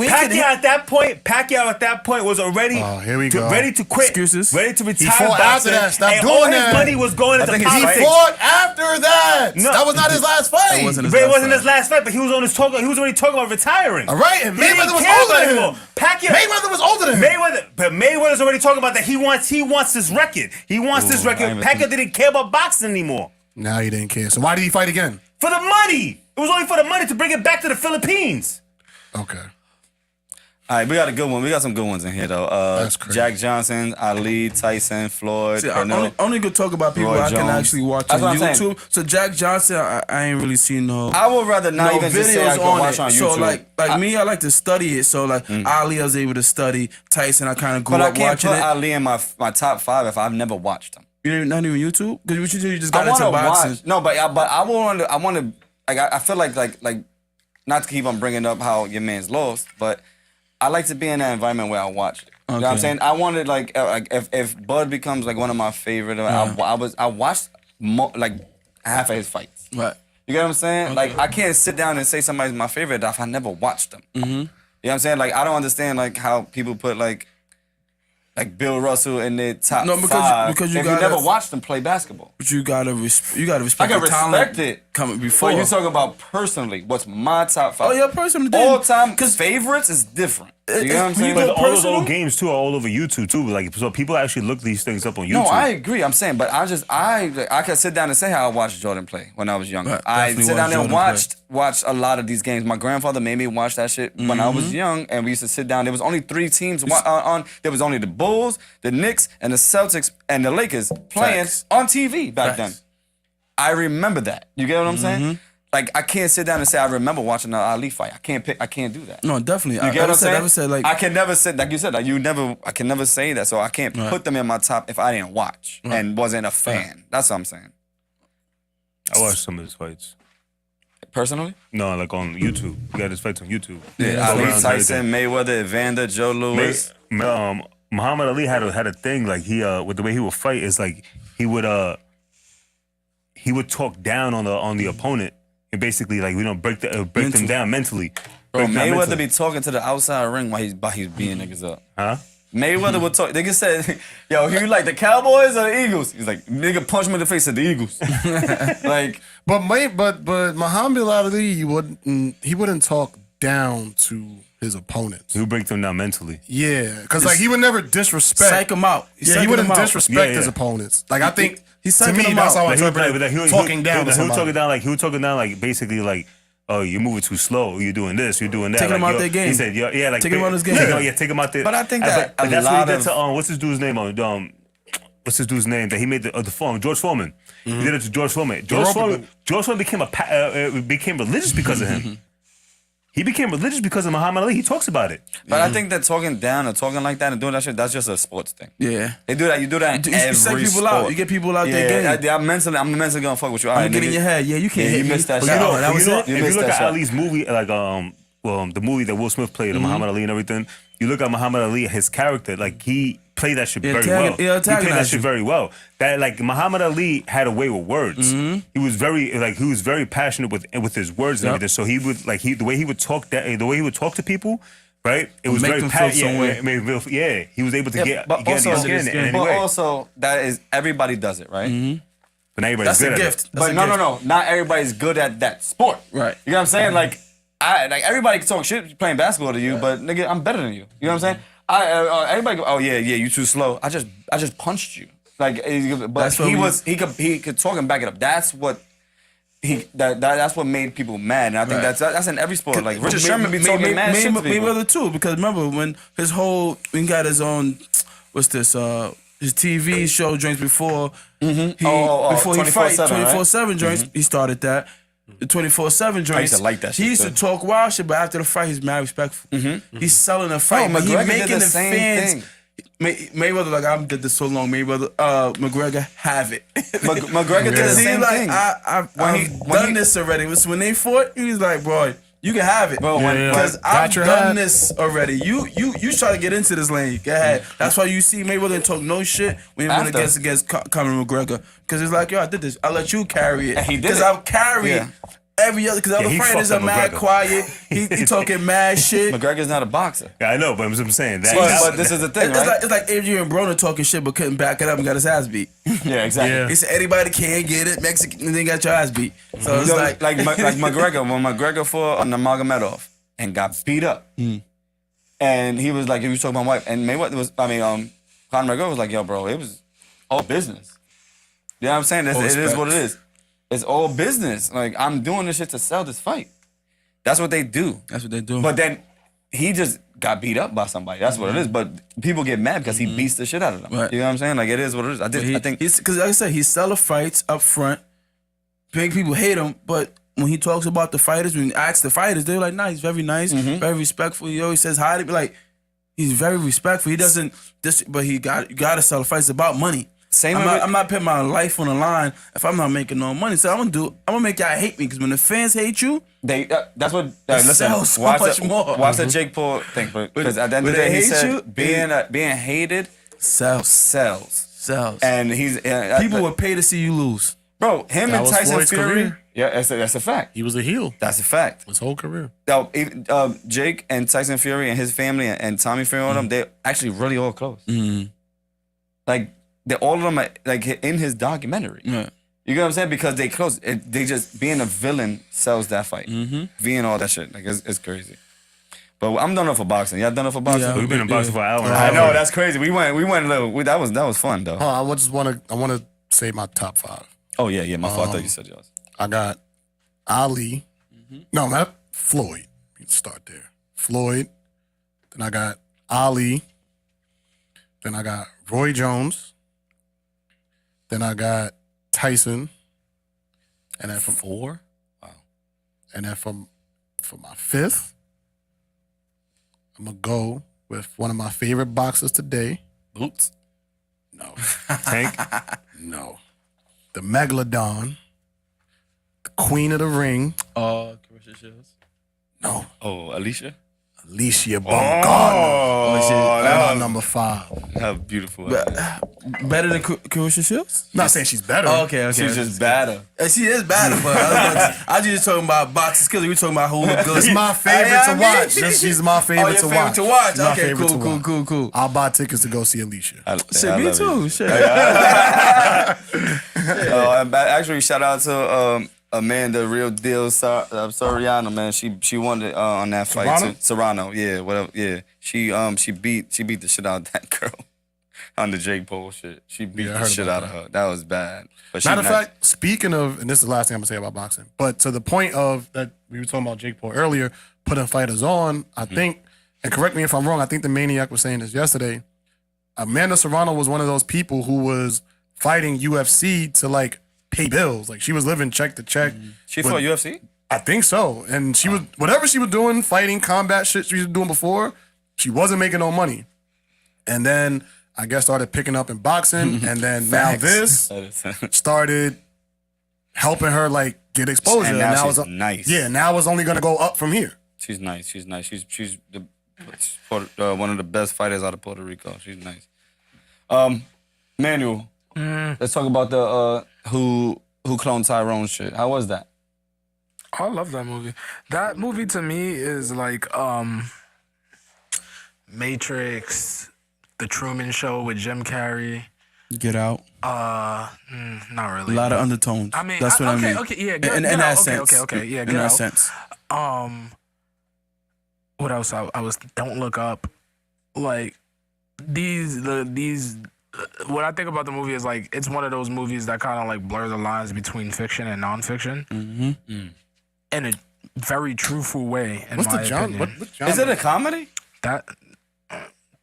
S3: Pacquiao at that point was already
S6: Here we go.
S3: ready to quit,
S4: Excuses.
S3: ready to retire.
S6: fought after
S3: boxing,
S6: that. Stop
S3: and
S6: doing
S3: all
S6: that.
S3: his money was going into
S2: think he's
S6: He
S3: politics.
S6: fought after that.
S3: No.
S6: That was not his last fight.
S4: wasn't his
S3: But it
S4: last
S3: wasn't
S4: fight.
S3: his last fight, but he was on his talk. He was already talking about retiring.
S6: All right, and
S3: He didn't
S6: Mayweather was
S3: care
S6: older
S3: about
S6: than
S3: it
S6: him.
S3: anymore. Pacquiao,
S6: Mayweather was older than him.
S3: But Mayweather's already talking about that. He wants this record. He wants this
S2: I
S3: record.
S2: ain't even
S3: Pacquiao
S2: think-
S3: didn't care about boxing anymore.
S6: Now he didn't care. So why did he fight again?
S3: For the money. It was only for the money to bring it back to the Philippines.
S6: Okay.
S2: All right, we got a good one. We got some good ones in here though.
S6: That's crazy.
S2: Jack Johnson, Ali, Tyson, Floyd,
S4: See, I
S2: Canelo.
S4: only could talk about people
S2: Roy
S4: I can
S2: Jones.
S4: actually watch
S2: That's
S4: on
S2: what I'm saying.
S4: YouTube. So Jack Johnson, I ain't really seen no.
S2: I would rather not
S4: no
S2: even just say I
S4: videos
S2: can
S4: on
S2: watch
S4: it.
S2: on
S4: So
S2: YouTube.
S4: like me, I like to study it. So like Ali, I was able to study. Tyson, I kind of grew
S2: But I
S4: up
S2: can't
S4: watching
S2: put
S4: it.
S2: Ali in my top 5 if I've never watched him.
S4: You didn't, not even YouTube? Because what you do, you just
S2: I
S4: got into
S2: want to
S4: boxing.
S2: watch. No, but I want to. Like I feel like not to keep on bringing up how your man's lost, but I like to be in that environment where I watch it. You know what I'm
S4: Okay.
S2: saying? I wanted like if Bud becomes like one of my favorite, I watched like half of his fights.
S4: Right.
S2: You get what I'm saying? Like I can't sit down and say somebody's my favorite if I never watched them. You know what I'm saying? Like I don't understand like how people put like Bill Russell in their top
S4: No, because-
S2: 5
S4: because you
S2: if
S4: gotta-
S2: you never watched them play basketball.
S4: But you gotta respect
S2: I can
S4: the talent
S2: respect it.
S4: coming before.
S2: But you talking about personally, what's my top 5?
S4: Oh, your personal thing.
S2: All time
S4: 'Cause
S2: favorites is different. You know what I'm
S4: when you
S2: saying?
S4: go
S3: But all those
S4: personal?
S3: old games too are all over YouTube too. Like so, people actually look these things up on YouTube.
S2: No, I agree. I'm saying, but I can sit down and say how I watched Jordan play when I was younger.
S4: Right,
S2: I
S4: definitely
S2: sit down and
S4: watched
S2: watched a lot of these games. My grandfather made me watch that shit when I was young, and we used to sit down. There was only 3 teams on. There was only the Bulls, the Knicks, and the Celtics and the Lakers playing
S4: Facts.
S2: on TV back then.
S4: Facts.
S2: I remember that. You get what I'm saying? Like I can't sit down and say I remember watching an Ali fight. I can't do that.
S4: No, definitely.
S2: You get what I'm saying?
S4: I never said like.
S2: I can never say, like you said, I can never say that. So I can't put them in my top if I didn't watch and wasn't a fan. That's what I'm saying.
S3: I watched some of his fights.
S2: Personally?
S3: No, like on YouTube. You got his fights on YouTube.
S2: Yeah,
S3: Go
S2: Ali,
S3: around
S2: Tyson, Mayweather, Evander, Joe Louis.
S3: Muhammad Ali had a thing like he with the way he would fight is like he would talk down on the opponent and basically like break them down mentally.
S2: Bro,
S3: Break them down
S2: Mayweather
S3: mentally.
S2: be talking to the outside ring while he's beating niggas up.
S3: Huh?
S2: Mayweather would talk. Nigga said, "Yo, you like the Cowboys or the Eagles?" He's like, "Nigga, punch him in the face at the Eagles." Like,
S6: But Muhammad Ali, he wouldn't talk down to his opponents.
S3: He would break them down mentally.
S6: Yeah, because like he would never disrespect.
S4: Psych him out.
S6: Yeah, he wouldn't disrespect
S3: Yeah,
S6: his
S3: yeah.
S6: opponents. Like I think
S4: he's
S6: to
S4: psyching
S6: me,
S4: them
S6: that's
S4: out.
S6: how I
S3: Like, he would
S6: interpret
S3: like, he would-
S6: talking down to
S3: he would talk
S6: somebody.
S3: it down like he would talk it down like basically like, oh, you're moving too slow. You're doing this. You're doing that.
S4: Taking
S3: like,
S4: him out
S3: yo-
S4: their game.
S3: He said, yeah, like
S4: Take him out his game.
S3: Take him out there.
S2: But I think
S3: And
S2: that
S3: but
S2: a
S3: that's what
S2: lot
S3: he did
S2: of-
S3: to what's his dude's name on what's his dude's name that he made the phone George Foreman. He did it to George Foreman. George Foreman became religious because of him. He became religious because of Muhammad Ali. He talks about it.
S2: but I think that talking down or talking like that and doing that shit, that's just a sports thing.
S4: Yeah.
S2: They do that. You do that in
S4: You
S2: every
S4: psych people
S2: sport.
S4: out. You get people out there game.
S2: I'm mentally gonna fuck with you. All
S4: I'm
S2: right,
S4: get in
S2: nigga.
S4: your head. Yeah, you can't
S2: Yeah,
S4: hit
S2: you
S4: me.
S2: missed that
S4: But
S2: shot.
S4: you know,
S2: Oh,
S4: that was it.
S2: You
S3: If you
S2: missed
S3: look
S2: that
S3: at
S2: shot.
S3: Ali's movie, like the movie that Will Smith played, Muhammad Ali and everything, you look at Muhammad Ali, his character, like he played that shit very well. He played that shit very well. That like Muhammad Ali had a way with words. He was very passionate with his words and everything. So he would the way he would talk to people. Right, it was
S4: Make
S3: very
S4: them feel some way.
S3: Yeah, he was able to get
S2: but
S3: get
S2: also,
S3: his skin in any
S2: but
S3: way.
S2: also that is everybody does it, right?
S3: But not everybody's
S4: That's
S3: good
S4: a
S3: at
S4: gift.
S3: it.
S4: That's
S2: But
S4: a
S2: no,
S4: gift.
S2: not everybody's good at that sport.
S4: Right.
S2: You know what I'm saying? Like like everybody can talk shit playing basketball to you, but nigga, I'm better than you. You know what I'm saying? Everybody go, oh yeah, you too slow. I just punched you. Like, but he could talk and back it up. That's what that's what made people mad, and I think that's in every sport. Like Richard Sherman be talking mad shit to people.
S4: Mayweather too, because remember when he got his own, what's this? His TV show joints before before he fight 24/7 joints. He started that. The 24/7 joints.
S2: I used to like that shit.
S4: He used to talk wild shit, but after the fight, he's mad respectful. He's selling the fight. But he's making the fans. Mayweather, like, I'm did this so long. McGregor have it.
S2: McGregor did the same thing.
S4: I've done this already. When they fought, he was like, bro, you can have it, bro. Because I've done this already. You try to get into this lane. Go ahead. That's why you see Mayweather talk no shit when he went against Conor McGregor. Because it's like, yo, I did this. I let you carry it. Because I'll carry it. Every other, because other fighters are mad quiet. He talking mad shit.
S2: McGregor's not a boxer.
S3: Yeah, I know, but I'm saying that.
S2: But this is the thing, right?
S4: It's like Adrian Broner talking shit, but couldn't back it up and got his ass beat.
S2: Yeah, exactly.
S4: He said anybody can get it. Mexican, and then got your ass beat. So it's like
S2: McGregor, when McGregor fought Nurmagomedov and got beat up, and he was like, he was talking about my wife, and Mayweather was, Conor McGregor was like, yo, bro, it was all business. You know what I'm saying? It is what it is. It's all business. Like, I'm doing this shit to sell this fight. That's what they do.
S4: That's what they do.
S2: But then he just got beat up by somebody. That's what it is. But people get mad because he beats the shit out of them.
S4: Right.
S2: You know what I'm saying? Like, it is what it is. I think
S4: because, like I said, he sell the fights up front. Big people hate him, but when he talks about the fighters, when he asks the fighters, they're like, nah, he's very nice, very respectful. He always says hi to me. Like, he's very respectful. He doesn't but you gotta sell the fights. It's about money. I'm not putting my life on the line if I'm not making no money. So I'm gonna make y'all hate me, because when the fans hate you,
S2: that's what.
S4: Listen,
S2: watch
S4: much more.
S2: Watch the Jake Paul thing, because at the end of the day, he said being hated sells. And he's
S4: people would pay to see you lose,
S2: bro. Him and Tyson Fury.
S6: Career.
S2: Yeah, that's a fact.
S6: He was a heel.
S2: That's a fact.
S6: His whole career.
S2: Jake and Tyson Fury and his family and Tommy Fury and them, they're actually really all close. Like. All of them are like in his documentary.
S4: Yeah.
S2: You get what I'm saying? Because they close. They just being a villain sells that fight. Being all that shit, like it's crazy. But I'm done for boxing. Y'all done for boxing?
S3: Yeah. We've been in boxing for an hour.
S2: I know, that's crazy. We went a little. That was fun though.
S6: I want to say my top 5.
S2: Oh yeah. My fault. I thought you said yours.
S6: I got Ali. No, not Floyd. We can start there. Floyd. Then I got Ali. Then I got Roy Jones. Then I got Tyson. And then from
S2: 4? Wow.
S6: And then for my 5th, I'm gonna go with one of my favorite boxers today.
S2: Boots?
S6: No.
S3: Tank?
S6: No. The Megalodon. The Queen of the Ring.
S4: Carissa Shields.
S6: No.
S2: Oh, Alicia
S6: Baumgardner. That's my number 5.
S2: How beautiful.
S4: Better than Carissa Shields?
S6: Not saying she's better.
S4: Okay.
S2: She's just better.
S4: She is better, but I was just talking about boxing skills. We talking about who look good.
S6: It's my favorite to watch. She's my favorite to watch.
S4: Okay, cool.
S6: I'll buy tickets to go see Alicia.
S4: Shit, me too. Shit.
S2: Actually, shout out to Amanda, Real Deal Soriano, man. She won it on that fight too. Serrano, yeah, whatever, yeah. She beat the shit out of that girl on the Jake Paul shit. She beat the shit out of her. That was bad. But
S6: matter of fact, speaking of, and this is the last thing I'm gonna say about boxing, but to the point of that we were talking about Jake Paul earlier, putting fighters on. I think, and correct me if I'm wrong, I think the Maniac was saying this yesterday. Amanda Serrano was one of those people who was fighting UFC to like pay bills. Like she was living check to check.
S2: She fought UFC?
S6: I think so. And she was, whatever she was doing, fighting combat shit she was doing before, she wasn't making no money. And then I guess started picking up in boxing. And then now this started helping her like get exposure.
S2: And now she's nice.
S6: Yeah, now it's only gonna go up from here.
S2: She's nice. She's one of the best fighters out of Puerto Rico. She's nice. Manuel, let's talk about the who cloned Tyrone shit. How was that?
S5: I love that movie. That movie to me is like Matrix, The Truman Show with Jim Carrey.
S4: Get Out.
S5: Not really.
S4: A lot of undertones.
S5: I mean,
S4: that's what I mean.
S5: Okay, yeah.
S4: In that sense.
S5: Okay, yeah.
S4: In that sense.
S5: what else? I was Don't Look Up. Like these what I think about the movie is like it's one of those movies that kind of like blur the lines between fiction and nonfiction in a very truthful way. In
S6: What's
S5: my
S6: the genre?
S5: opinion.
S6: What genre?
S2: Is it a comedy?
S5: That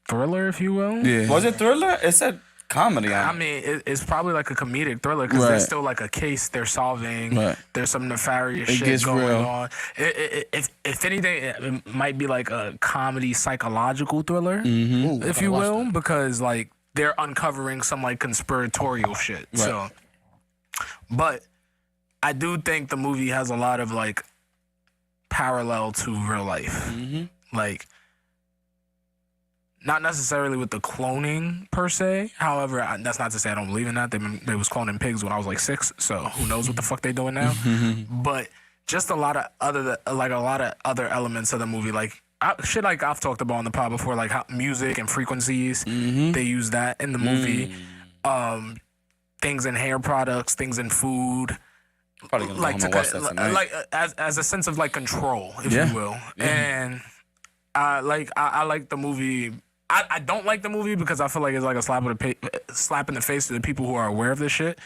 S5: thriller, if you will.
S4: Yeah.
S2: Was it thriller? It said comedy.
S5: I mean, it's probably like a comedic thriller because
S4: Right.
S5: there's still like a case they're solving.
S4: Right.
S5: There's some nefarious
S4: It
S5: shit
S4: gets
S5: going
S4: real.
S5: on. If anything, it might be like a comedy psychological thriller, if you will, because like they're uncovering some like conspiratorial shit.
S4: Right.
S5: So, but I do think the movie has a lot of like parallel to real life, like. Not necessarily with the cloning per se. However, that's not to say I don't believe in that. They was cloning pigs when I was like 6, so who knows what the fuck they doing now. But just a lot of other elements of the movie, like shit like I've talked about on the pod before, like how music and frequencies. They use that in the movie. Things in hair products, things in food.
S2: Probably gonna go
S5: Like
S2: home
S5: to
S2: and watch that tonight.
S5: like as a sense of like control, if you will. And I like the movie. I don't like the movie because I feel like it's like a slap in the face to the people who are aware of this shit.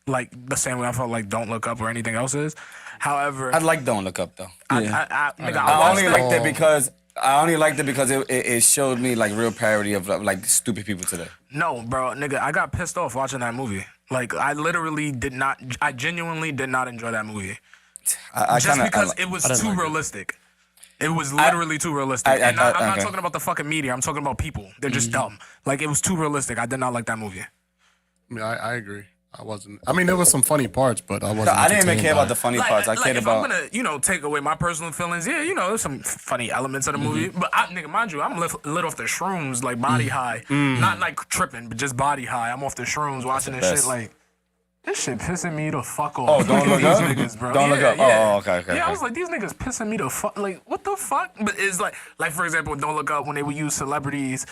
S5: Like the same way I felt like Don't Look Up or anything else is. However,
S2: I like Don't Look Up though.
S5: I
S2: I only
S5: watched
S2: liked it because it showed me like real parody of like stupid people today.
S5: No, bro, nigga, I got pissed off watching that movie. Like, I genuinely did not enjoy that movie. Because it was too realistic. It was literally too realistic. I'm not talking about the fucking media. I'm talking about people. They're just dumb. Like, it was too realistic. I did not like that movie.
S6: I mean, I agree. I wasn't. I mean, there was some funny parts, but I wasn't.
S2: I didn't even
S6: entertained
S2: care
S6: by
S2: about
S6: it.
S2: the funny parts. I cared
S5: if
S2: about.
S5: I'm gonna, take away my personal feelings, there's some funny elements of the movie. But nigga, mind you, I'm lit off the shrooms, like body high, not like tripping, but just body high. I'm off the shrooms watching this shit. Like, this shit pissing me the fuck off.
S2: Oh, Don't Look
S5: These
S2: up?
S5: niggas, bro.
S2: Don't Look Up. Oh, okay.
S5: Yeah, I was like, these niggas pissing me the fuck. Like, what the fuck? But it's like for example, Don't Look Up when they would use celebrities.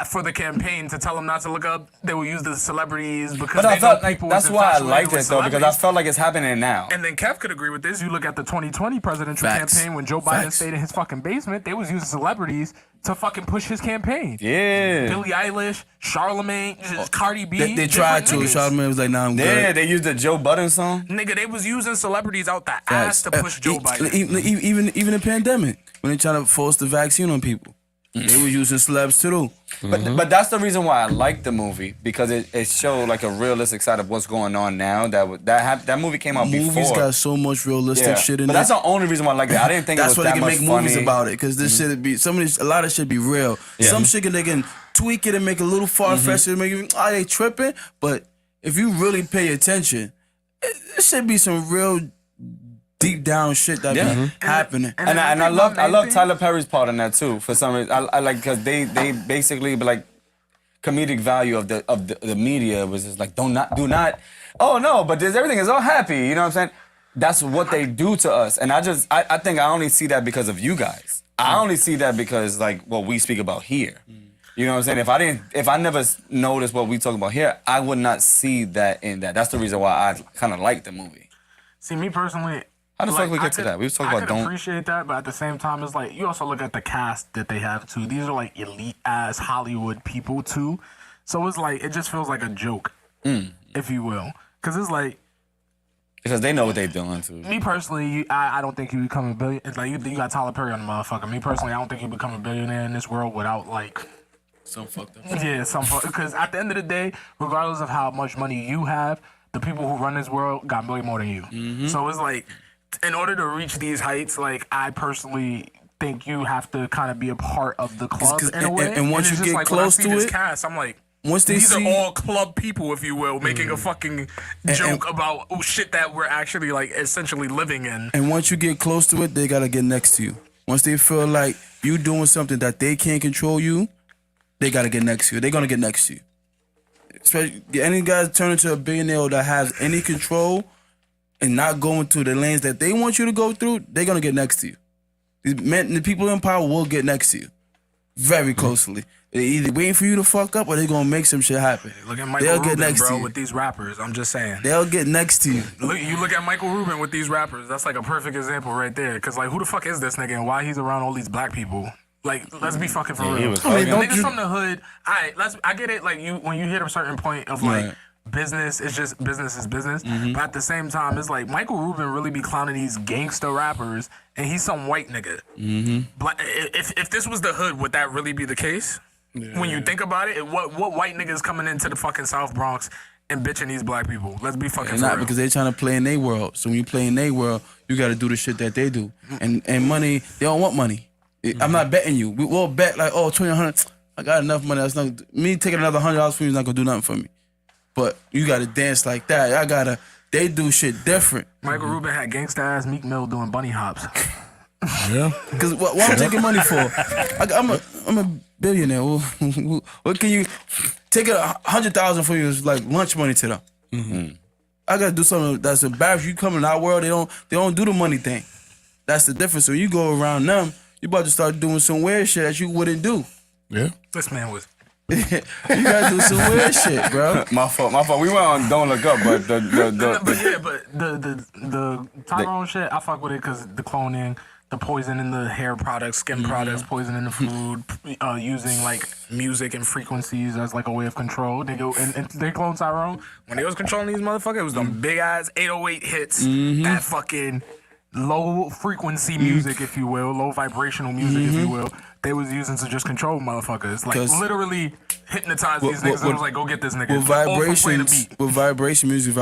S5: For the campaign to tell them not to look up, they will use the celebrities because
S2: But I
S5: they
S2: felt
S5: know
S2: like
S5: people
S2: that's
S5: is
S2: why I
S5: infatuated
S2: liked
S5: with
S2: it though, because I
S5: celebrities.
S2: felt like it's happening now.
S5: And then Kev could agree with this. You look at the 2020 presidential
S4: Facts.
S5: campaign when Joe Biden
S4: Facts.
S5: stayed in his fucking basement. They was using celebrities to fucking push his campaign.
S2: Yeah.
S5: Billie Eilish, Charlamagne, Cardi B.
S4: They tried to.
S5: different niggas.
S4: Charlamagne was like, "Nah, I'm good."
S2: Yeah, they used the Joe Budden song.
S5: Nigga, they was using celebrities out the ass to push Joe Biden.
S4: Even the pandemic, when they trying to force the vaccine on people, they were using celebs too.
S2: But that's the reason why I like the movie, because it showed like a realistic side of what's going on now. That movie came out
S4: Movies
S2: before.
S4: got so much realistic shit in
S2: But
S4: it.
S2: that's the only reason why I like it. I didn't think
S4: That's
S2: it was
S4: why
S2: that
S4: they can
S2: much
S4: make
S2: funny.
S4: movies about it, because this shit be a lot of shit be real. Some shit they can tweak it and make it a little far fetched and make it they tripping. But if you really pay attention, it should be some real deep down shit that be happening.
S2: And I love Tyler Perry's part in that too. For some reason, I like because they basically be like comedic value of the media was just like do not. Oh no, but everything is all happy. You know what I'm saying? That's what they do to us, and I think I only see that because of you guys. I only see that because like what we speak about here. You know what I'm saying? If I never noticed what we talk about here, I would not see that in that. That's the reason why I kind of like the movie.
S5: See, me personally,
S2: How the fuck we get to that? We was talking about
S5: I
S2: don't.
S5: appreciate that, but at the same time, it's like you also look at the cast that they have too. These are like elite ass Hollywood people too, so it's like it just feels like a joke, if you will, because it's like
S2: Because they know what they're doing too.
S5: me personally, I don't think you become a billion. It's like you got Tyler Perry on the motherfucker. Me personally, I don't think you become a billionaire in this world without like.
S4: Some fucked up.
S5: Yeah, because at the end of the day, regardless of how much money you have, the people who run this world got way more than you. So it's like, in order to reach these heights, like I personally think you have to kind of be a part of the club in a way.
S4: and once
S5: it's
S4: you
S5: just
S4: get
S5: like, when I
S4: close
S5: see
S4: to
S5: this
S4: it,
S5: cast, I'm like,
S4: once they
S5: these
S4: see
S5: are all club people, if you will, making a fucking joke about shit that we're actually like essentially living in.
S4: And once you get close to it, they gotta get next to you. Once they feel like you doing something that they can't control you, they gotta get next to you. They're gonna get next to you. Especially any guys turn into a billionaire that has any control and not going through the lanes that they want you to go through, they're gonna get next to you. The people in power will get next to you very closely. They either waiting for you to fuck up or they gonna make some shit happen.
S5: Look at Michael
S4: They'll
S5: Rubin,
S4: get next
S5: bro,
S4: to you.
S5: with these rappers. I'm just saying.
S4: They'll get next to you.
S5: You look at Michael Rubin with these rappers. That's like a perfect example right there. Cause like, who the fuck is this nigga and why he's around all these black people? Like, let's be fucking for real. Niggas from the hood. I get it. Like when you hit a certain point of like. Business is just business is business, but at the same time, it's like Michael Rubin really be clowning these gangster rappers, and he's some white nigga. If this was the hood, would that really be the case? When you think about it, what white niggas coming into the fucking South Bronx and bitching these black people? Let's be fucking
S4: not
S5: real.
S4: because they trying to play in their world. So when you play in their world, you got to do the shit that they do, and money. They don't want money. I'm not betting you. We'll bet like, oh, 2,100. I got enough money. That's not me taking another $100 from you is not gonna do nothing for me. But you gotta dance like that. They do shit different.
S5: Michael Rubin had gangsta ass Meek Mill doing bunny hops.
S6: Yeah.
S4: Cause what I'm taking money for? I'm a billionaire. What can you take 100,000 for you is like lunch money to them. I gotta do something that's embarrassing. You come in our world, they don't do the money thing. That's the difference. So you go around them, you about to start doing some weird shit that you wouldn't do.
S6: Yeah.
S5: This man was.
S4: You gotta do some weird shit, bro.
S2: My fault. We went on Don't Look Up, but the
S5: Tyrone shit, I fuck with it because the cloning, the poison in the hair products, skin products, poison in the food, using like music and frequencies as like a way of control. They go and they clone Tyrone. When they was controlling these motherfuckers, it was them big ass 808 hits, that fucking low frequency music, if you will, low vibrational music, if you will. They was using to just control motherfuckers, like literally hypnotize these niggas. And was like, go get this nigga.
S4: With vibration music,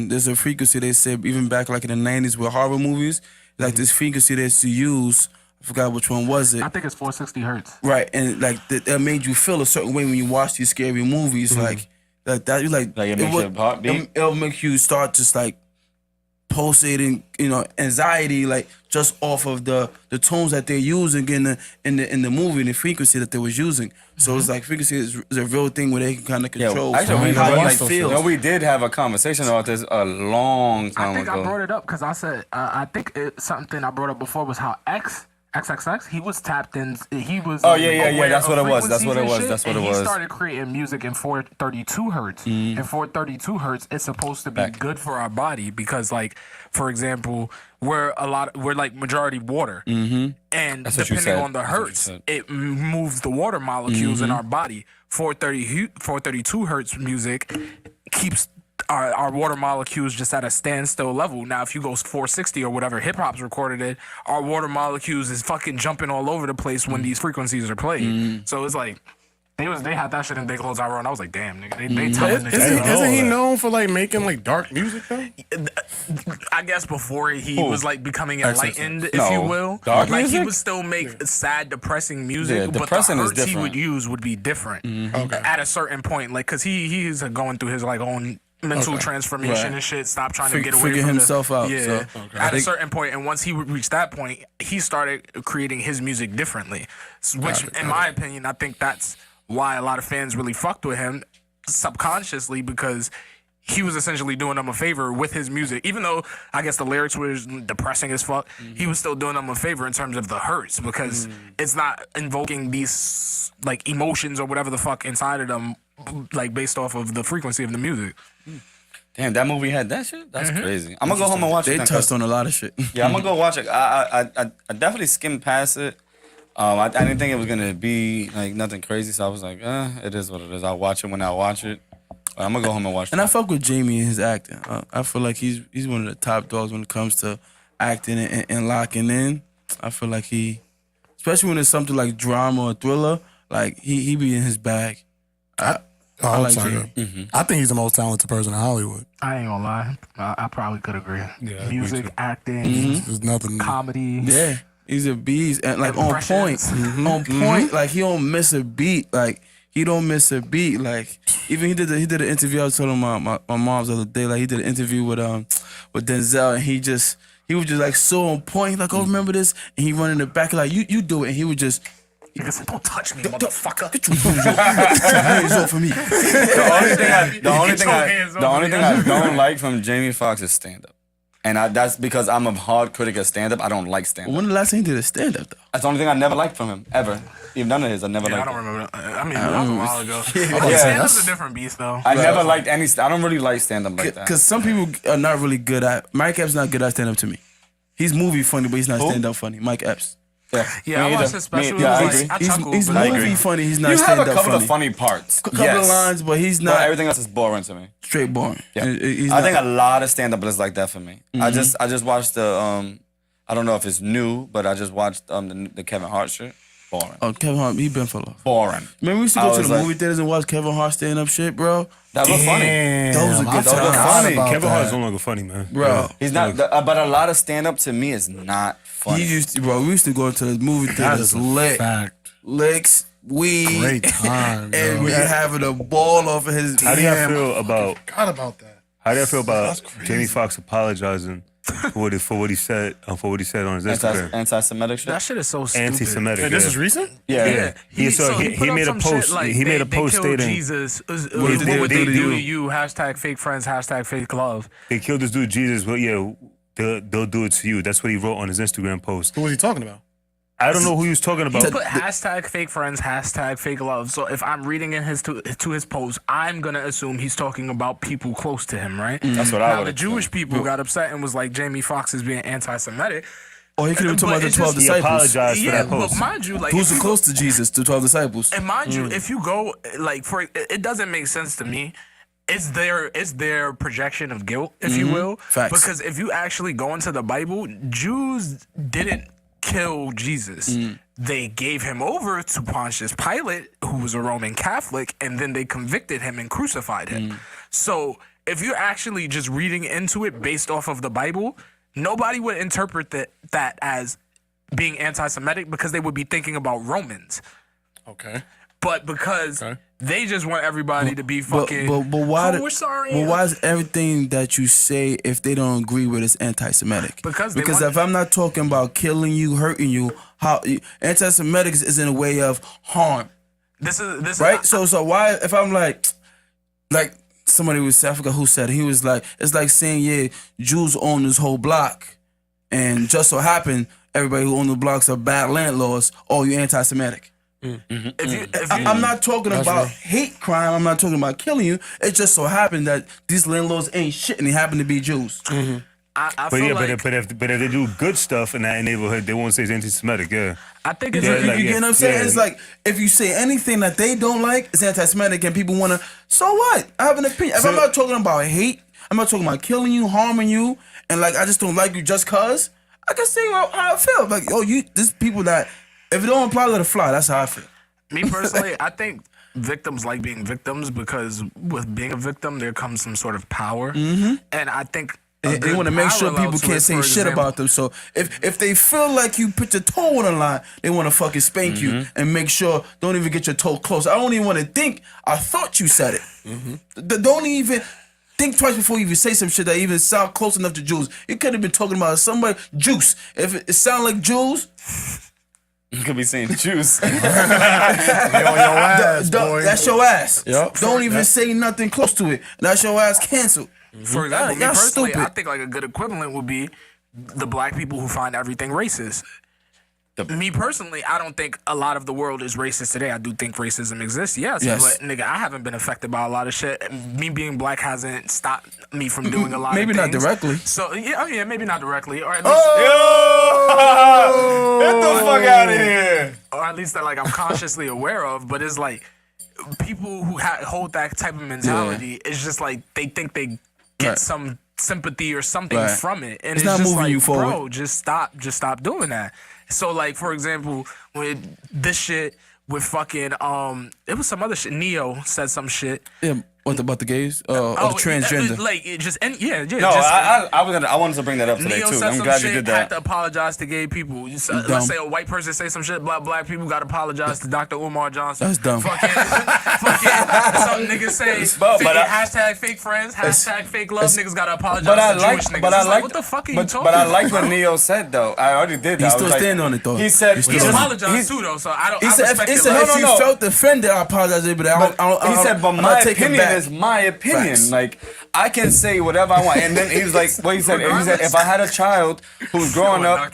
S4: there's a frequency they said even back like in the 90s with horror movies, like this frequency that's to use. I forgot which one was it.
S5: I think it's 460 hertz.
S4: Right, and like that made you feel a certain way when you watch these scary movies, like that. You like
S2: it makes your heart beat.
S4: It'll make you start just like pulsating, anxiety, like just off of the tones that they're using in the movie and the frequency that they was using. So it's like frequency is a real thing where they can kind of control how you feel.
S2: We did have a conversation about this a long time ago.
S5: I think I brought it up because I said I think something I brought up before was how XXX, he was tapped in. He was.
S2: Oh yeah. That's what it was. He
S5: started creating music in 432 hertz. And 432 hertz is supposed to be good for our body because, like, for example, we're like majority water, and depending on the hertz, it moves the water molecules in our body. 432 hertz music keeps our water molecules just at a standstill level. Now, if you go 460 or whatever hip hop's recorded it, our water molecules is fucking jumping all over the place when these frequencies are played. So it's like they had that shit in They Close Our Road. I was like, damn, nigga, they telling niggas.
S6: Isn't he known for like making like dark music though?
S5: I guess before he was like becoming enlightened, if you will.
S2: Dark
S5: like
S2: music?
S5: he would still make sad, depressing music,
S2: Yeah,
S5: but the
S2: depressing is
S5: hertz he
S2: different.
S5: would use would be different at a certain point. Like, cause he is going through his like own mental transformation and shit. Stop trying to get away
S4: figure
S5: from
S4: himself out.
S5: Yeah,
S4: So,
S5: at a certain point, and once he would reach that point, he started creating his music differently. Which, in my opinion, I think that's why a lot of fans really fucked with him subconsciously, because he was essentially doing them a favor with his music. Even though I guess the lyrics were depressing as fuck, he was still doing them a favor in terms of the hurts, because it's not invoking these like emotions or whatever the fuck inside of them, like based off of the frequency of the music.
S2: Damn, that movie had that shit? That's crazy. I'm gonna go home and watch it.
S4: They touched on a lot of shit.
S2: Yeah, I'm gonna go watch it. I definitely skimmed past it. I didn't think it was gonna be like nothing crazy, so I was like, it is what it is. I'll watch it when I watch it. But I'm gonna go home and watch it.
S4: And I fuck with Jamie and his acting. I feel like he's one of the top dogs when it comes to acting and locking in. I feel like especially when it's something like drama or thriller, like he be in his bag. I like Jamie.
S6: I think he's the most talented person in Hollywood.
S5: I ain't gonna lie, I probably could agree.
S3: Yeah,
S5: Music, acting,
S6: There's nothing.
S5: comedy.
S4: Yeah, he's a beast and like on point,
S5: Impressions.
S4: on point. Like he don't miss a beat. Like he don't miss a beat. Like even he did an interview. I was telling my mom's the other day. Like he did an interview with Denzel, and he was just like so on point. Like, oh, remember this? And he run in the back like you do it, and he would just.
S5: Nigga said, don't touch me, motherfucker.
S4: Get your hands off of me.
S2: The only thing I don't like from Jamie Foxx is stand up. And that's because I'm a hard critic of stand-up. I don't like stand-up.
S4: When the last time you did a stand-up, though?
S2: That's the only thing I never liked from him, ever. Even none of his, I never liked.
S5: I don't remember. I mean, that was a while ago.
S2: Yeah.
S5: Stand-up's a different beast, though.
S2: I never liked any. I don't really like stand-up like that.
S4: Because some people are not really good at. Mike Epps not good at stand-up to me. He's movie funny, but he's not stand-up funny. Mike Epps.
S5: Yeah, I watched his special.
S2: Yeah, I
S5: It was
S2: agree.
S5: like, I chuckled,
S4: He's
S5: but
S4: movie funny. He's not
S2: You have
S4: stand-up
S2: a couple
S4: funny.
S2: of funny parts.
S4: A couple of lines, but he's not.
S2: But everything else is boring to me.
S4: Straight boring.
S2: Yeah.
S4: He's
S2: I think a lot of stand-up is like that for me.
S4: Mm-hmm.
S2: I just watched the I don't know if it's new, but I just watched the Kevin Hart shit. Boring.
S4: Oh, Kevin Hart, he been for life.
S2: Boring.
S4: Man, we used to
S2: I
S4: go to
S2: was
S4: the
S2: like-
S4: movie theaters and watch Kevin Hart stand-up shit, bro.
S2: That was funny.
S4: Those are good
S2: Those are
S4: times.
S2: funny.
S3: Kevin Hart's no longer funny, man.
S4: Bro.
S2: He's not, but a lot of stand-up to me is not funny.
S4: We used to go to the movie
S6: That
S4: theaters
S6: is a
S4: lit.
S6: fact.
S4: Licks, weed.
S6: Great time,
S4: And
S6: bro.
S4: we having a ball off of his.
S3: How do y'all feel about
S6: Forgot about that.
S3: That's crazy. Jamie Foxx apologizing for what he said on his Instagram?
S2: Anti-Semitic shit.
S5: that shit is so stupid.
S3: Anti-Semitic.
S6: Hey, this is recent?
S2: Yeah.
S3: He
S5: put up
S3: made a
S5: some
S3: post.
S5: shit like
S3: He made a
S5: they
S3: post
S5: killed
S3: stating
S5: Jesus. What
S3: they-
S5: would
S3: they
S5: they do
S3: do-
S5: to you? Hashtag fake friends. Hashtag fake love.
S3: they killed this dude Jesus. Well, yeah, they'll do it to you. That's what he wrote on his Instagram post.
S6: Who was he talking about?
S3: I don't know who he was talking about.
S5: He put hashtag fake friends, hashtag fake love. So if I'm reading in to his post, I'm gonna assume he's talking about people close to him, right?
S2: That's what I
S5: Now
S2: would
S5: the
S2: assume.
S5: Jewish people got upset and was like, Jamie Foxx is being anti-Semitic.
S4: Or he could have been talking
S5: But
S4: about the
S5: it's
S4: 12
S5: just-
S3: He
S4: disciples.
S3: apologized for
S5: Yeah,
S3: that
S5: but
S3: post.
S5: mind you, like
S4: Who's
S5: if you
S4: close to Jesus, the 12 disciples?
S5: And mind you, if you go like for it doesn't make sense to me. It's their projection of guilt, if you will.
S4: Facts.
S5: Because if you actually go into the Bible, Jews didn't kill Jesus. They gave him over to Pontius Pilate, who was a Roman Catholic, and then they convicted him and crucified him. So if you're actually just reading into it based off of the Bible, nobody would interpret that as being anti-Semitic because they would be thinking about Romans.
S6: Okay.
S5: But because they just want everybody to be fucking.
S4: But why?
S5: Oh, we're sorry.
S4: But why is everything that you say, if they don't agree with, is anti-Semitic?
S5: Because
S4: if I'm not talking about killing you, hurting you, how anti-Semitic is in a way of harm,
S5: This is
S4: right? So why if I'm like somebody was I forgot who said it, he was like it's like saying Jews own this whole block, and just so happen everybody who own the blocks are bad landlords. Oh, you anti-Semitic. I'm not talking about hate crime. I'm not talking about killing you. It just so happened that these landlords ain't shit and they happen to be Jews.
S5: I
S3: But
S5: feel
S3: yeah,
S5: like,
S3: but if they do good stuff in that neighborhood, they won't say it's anti-Semitic. Yeah.
S5: I think it's
S3: Yeah,
S4: You
S3: like,
S4: get what I'm saying?
S3: yeah.
S4: It's like if you say anything that they don't like, it's anti-Semitic, and people wanna. So what? I have an opinion. If I'm not talking about hate, I'm not talking about killing you, harming you, and like I just don't like you just cause. I can say how I feel. Like this people that if it don't apply, let it fly. That's how I feel.
S5: me personally, I think victims like being victims because with being a victim, there comes some sort of power. And I think
S4: They want to make sure
S5: parallel
S4: people
S5: to
S4: can't
S5: it,
S4: say
S5: for
S4: shit
S5: example-
S4: about them. So if they feel like you put your toe on the line, they want to fucking spank you and make sure don't even get your toe close. I don't even want to think. I thought you said it. Don't even think twice before you even say some shit that even sound close enough to Jews. You could have been talking about somebody juice. If it sound like Jews,
S2: You could be saying juice.
S6: Yo, your ass, boy.
S4: that's your ass.
S6: Yep.
S4: Don't even say nothing close to it. That's your ass canceled.
S5: For example, me
S4: Y'all
S5: personally,
S4: stupid.
S5: I think like a good equivalent would be the black people who find everything racist. Me personally, I don't think a lot of the world is racist today. I do think racism exists, yes.
S4: Yes.
S5: But nigga, I haven't been affected by a lot of shit. Me being black hasn't stopped me from doing a lot
S4: Maybe
S5: of
S4: not
S5: things.
S4: directly.
S5: So yeah, maybe not directly, or at least,
S2: Get the fuck out of here.
S5: or at least that like I'm consciously aware of. But it's like people who hold that type of mentality. It's just like they think they get
S4: Right.
S5: some sympathy or something
S4: Right.
S5: from it, and
S4: It's
S5: it's
S4: not
S5: just
S4: moving
S5: like,
S4: you forward.
S5: bro, just stop doing that. So like for example, with this shit with fucking it was some other shit. Neo said some shit.
S4: Yeah, what about the gays? Or the transgender?
S5: Like it just and yeah.
S2: No,
S5: just,
S2: I wanted to bring that up today
S5: Neo
S2: too.
S5: said
S2: I'm
S5: some
S2: glad
S5: shit,
S2: you did
S5: had
S2: that.
S5: to apologize to gay people.
S4: Dumb.
S5: Let's say a white person say some shit, black people got to apologize to Dr. Umar Johnson.
S4: That's dumb.
S5: Fucking some niggas say hashtag fake friends, hashtag fake love. Niggas got to apologize to Jewish niggas.
S2: But I
S5: It's
S2: like,
S5: what the fuck are you
S2: but,
S5: talking
S2: but I
S5: about?
S2: like what Neo said though. I already did that.
S4: He
S2: I
S4: still
S2: was like-
S4: stand on it though.
S2: He said
S4: He
S5: He
S4: still-
S5: apologized too though, so I don't.
S4: He
S5: I
S4: said,
S5: respect
S4: he
S5: it
S4: said
S5: less.
S4: if
S2: no,
S4: you
S2: no.
S4: felt offended, I apologize, but I don't,
S2: He said, but
S4: I'm
S2: my
S4: not taking
S2: opinion
S4: back
S2: saying is my opinion.
S4: Facts.
S2: Like, I can say whatever I want. And then he was like, what he said, if I had a child who's growing up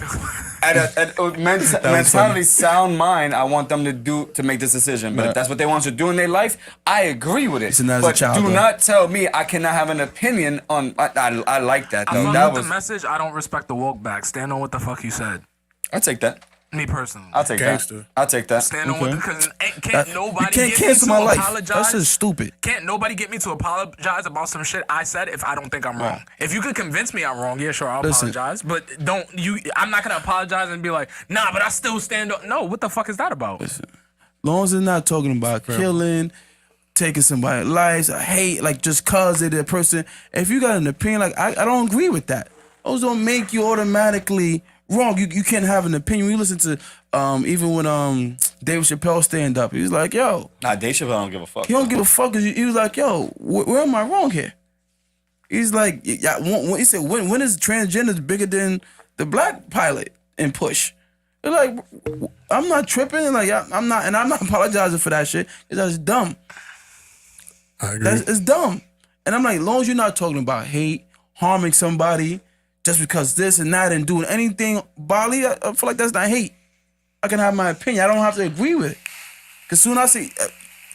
S2: at a mentality sound mind, I want them to make this decision. But if that's what they want to do in their life, I agree with it.
S4: So now as a
S2: but
S4: child,
S2: do
S4: though.
S2: not tell me I cannot have an opinion on. I like that though.
S5: I
S2: That
S5: fuck with
S2: was.
S5: the message. I don't respect the woke back. Stand on what the fuck you said.
S2: I take that.
S5: Me personally.
S2: I'll take
S6: Gangster.
S2: that. I'll take that.
S5: Stand on what because can't nobody
S4: You can't
S5: get
S4: cancel
S5: me
S4: my
S5: to
S4: life.
S5: apologize.
S4: That's just stupid.
S5: Can't nobody get me to apologize about some shit I said if I don't think I'm wrong. If you could convince me I'm wrong, yeah, sure, I'll
S4: Listen.
S5: apologize. But I'm not gonna apologize and be like, nah, but I still stand up. No, what the fuck is that about?
S4: Long as it's not talking about killing, taking somebody's lives, or hate, like just cause they're that person. If you got an opinion, like I don't agree with that. Those don't make you automatically wrong. You can't have an opinion. We listen to even when David Chappelle stand up, he was like, yo.
S2: Nah, Dave Chappelle don't give a fuck.
S4: He don't give a fuck. He was like, yo, where am I wrong here? He's like, yeah, he said, when is transgenders bigger than the black pilot and Push? They're like, I'm not tripping. And like, I'm not apologizing for that shit. That's dumb.
S6: I agree.
S4: It's dumb. And I'm like, as long as you're not talking about hate, harming somebody just because this and that and doing anything bodily, I feel like that's not hate. I can have my opinion. I don't have to agree with it. Because soon I see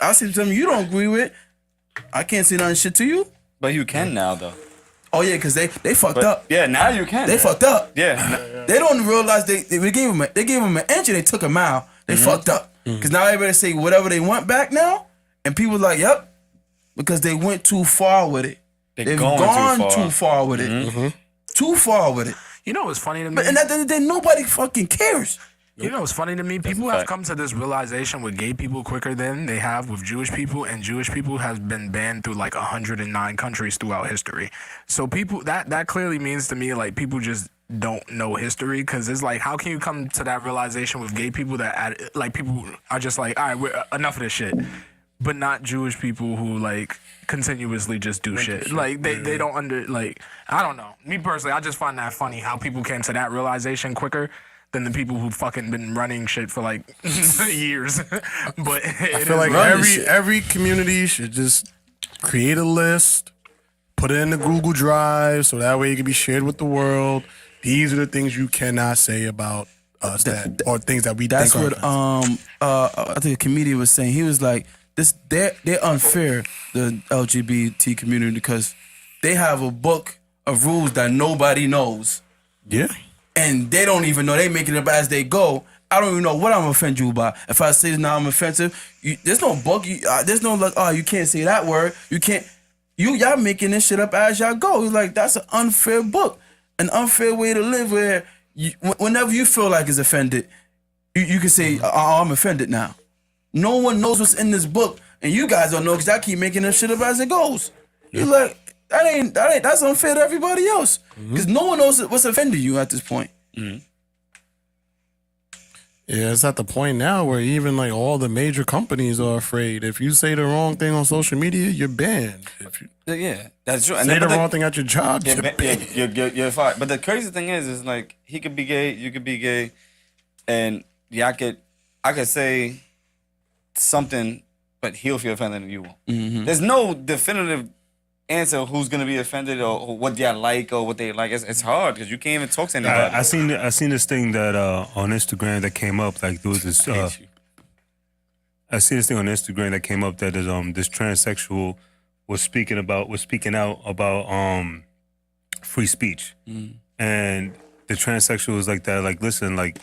S4: something you don't agree with, I can't say nothing shit to you.
S2: But you can now though.
S4: Oh yeah, because they fucked up.
S2: Yeah, now you can.
S4: They fucked up.
S2: Yeah.
S4: They don't realize they gave him an inch and they took a mile. They fucked up. Because now everybody say whatever they want back now, and people like, yep, because they went too far with it. They've gone too far with it. Too far with it.
S5: You know what's funny to me?
S4: But and at the end of the day, nobody fucking cares.
S5: You know what's funny to me? People have come to this realization with gay people quicker than they have with Jewish people, and Jewish people have been banned through like 109 countries throughout history. So people, that clearly means to me like people just don't know history, because it's like, how can you come to that realization with gay people that like people are just like, all right, enough of this shit, but not Jewish people who like continuously just do shit. Like they don't I don't know. Me personally, I just find that funny how people came to that realization quicker than the people who fucking been running shit for like years. But
S6: I feel like every community should just create a list, put it in the Google Drive, so that way it can be shared with the world. These are the things you cannot say about us or things that we
S4: That's
S6: think
S4: what
S6: are
S4: I think a comedian was saying. He was like, they're unfair, the LGBT community, because they have a book of rules that nobody knows.
S6: Yeah.
S4: And they don't even know. They make it up as they go. I don't even know what I'm offend you by. If I say now I'm offensive, there's no book. There's no like, oh, you can't say that word. You can't. Y'all making this shit up as y'all go. It's like, that's an unfair book, an unfair way to live. Where whenever you feel like it's offended, you can say, oh, I'm offended now. No one knows what's in this book, and you guys don't know because I keep making this shit up as it goes. You're like, that's unfair to everybody else, because no one knows what's offending you at this point.
S6: Yeah, it's at the point now where even like all the major companies are afraid. If you say the wrong thing on social media, you're banned. If you
S2: Yeah, that's true.
S6: say the wrong thing at your job,
S2: You're fired. But the crazy thing is like, he could be gay, you could be gay, and yeah, I could say something, but he'll feel offended and you won't. There's no definitive answer who's gonna be offended or what they like or what they like. It's hard because you can't even talk to anybody.
S3: I seen this thing that on Instagram that came up, like there was this. I seen this thing on Instagram that came up that is this transsexual was speaking out about free speech, and the transsexual was like that, like, listen, like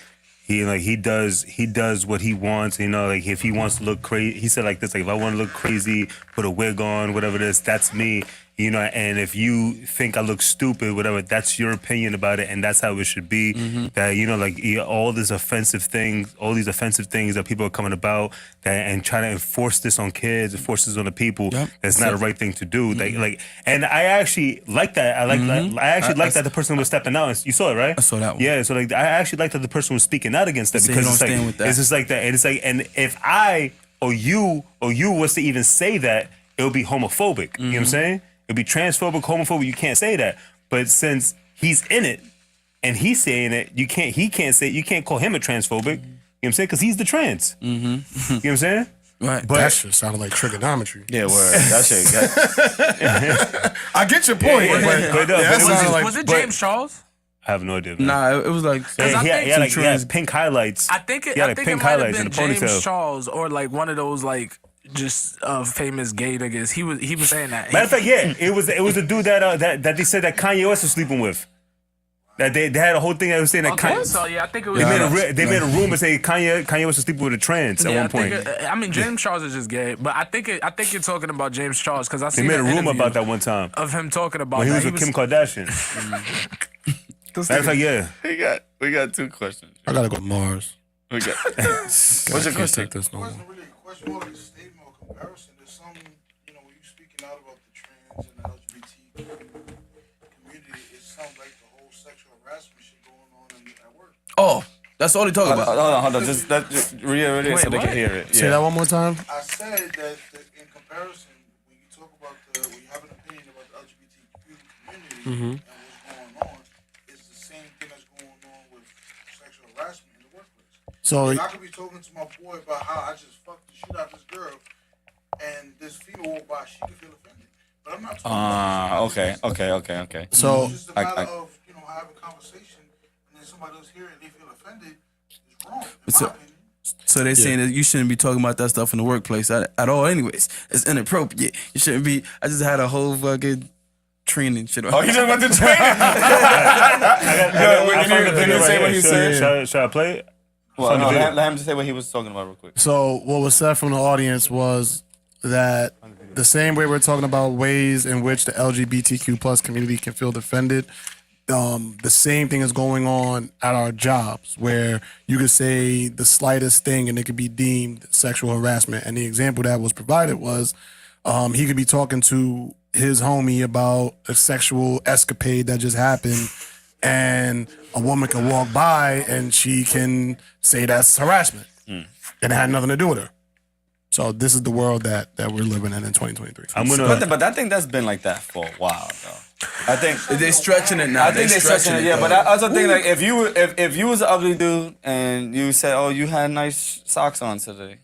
S3: he does what he wants, you know, like if he wants to look crazy, he said like this, like, if I want to look crazy, put a wig on, whatever it is, that's me, you know, and if you think I look stupid, whatever, that's your opinion about it, and that's how it should be. That, you know, like all these offensive things that people are coming about and trying to enforce this on kids, enforce this on the people. That's not a right thing to do. Like, and I actually like that. I actually like that the person was stepping out. You saw it, right?
S4: I saw that one.
S3: Yeah, so like I actually like that the person was speaking out against that, because it's like, it's just like that, and it's like, and if I or you was to even say that, it would be homophobic. You know what I'm saying? It'd be transphobic, homophobic. You can't say that. But since he's in it and he's saying it, you can't call him a transphobic. You know what I'm saying? Because he's the trans. You know what I'm saying?
S4: Right.
S3: But
S6: That shit sounded like trigonometry.
S2: Yeah, word. That shit.
S6: I get your point, that sounded like.
S5: Was it James Charles?
S3: I have no idea. Man.
S4: Nah, it was like
S3: He had
S4: trans-
S3: pink highlights.
S5: I think it
S3: He had
S5: might
S3: like pink
S5: have
S3: highlights
S5: been
S3: and a
S5: James
S3: ponytail.
S5: Charles or like one of those like just famous gay niggas. He was saying that.
S3: Matter of fact, yeah, it was the dude that they said that Kanye West was sleeping with. That they had a whole thing that was saying that
S5: Okay,
S3: Kanye.
S5: so yeah, I think it was.
S3: They made a rumor saying Kanye West was sleeping with a trans at
S5: Yeah,
S3: one point.
S5: I mean, James Charles is just gay, but I think you're talking about James Charles because I
S3: They
S5: seen
S3: made a
S5: an
S3: rumor
S5: interview
S3: about that one time
S5: of him talking about
S3: when he
S5: that.
S3: was with Kim Kardashian. Matter of fact, yeah.
S2: We got 2 questions.
S6: I gotta go to Mars.
S2: We got.
S6: What's
S2: your question?
S6: Take this no more.
S7: It wasn't really a question, more like a statement or comparison. There's some, when you speaking out about the trans and the LGBT community, it sounds like the whole sexual harassment shit going on at work.
S4: Oh, that's all he talking about.
S2: Hold on. Just reiterate it so they can hear it.
S6: Say that one more time.
S7: I said that in comparison, when you talk about when you have an opinion about the LGBTQ community and what's going on, it's the same thing that's going on with sexual harassment in the workplace.
S6: So
S7: I could be talking to my boy about how I just fucked the shit out of this girl, and this female walk by, she could feel offended. But I'm not talking
S2: Okay.
S6: So
S7: it's just a matter of, having a conversation, and then somebody else hear it, and they feel offended. It's wrong, in my opinion.
S4: So they're saying that you shouldn't be talking about that stuff in the workplace at all. Anyways, it's inappropriate. You shouldn't be. I just had a whole fucking training shit.
S2: Oh, he just went to training. Can you say what he said?
S3: Should I play it?
S2: Well, no, let him just say what he was talking about real quick.
S6: So what was said from the audience was that the same way we're talking about ways in which the LGBTQ plus community can feel defended, the same thing is going on at our jobs where you could say the slightest thing and it could be deemed sexual harassment. And the example that was provided was he could be talking to his homie about a sexual escapade that just happened, and a woman can walk by and she can say that's harassment. And it had nothing to do with her. So this is the world that we're living in 2023.
S2: But I think that's been like that for a while, though. I think
S4: they're stretching it now.
S2: I think they're stretching it. Yeah, but I also think like if you was an ugly dude and you said, "Oh, you had nice socks on today,"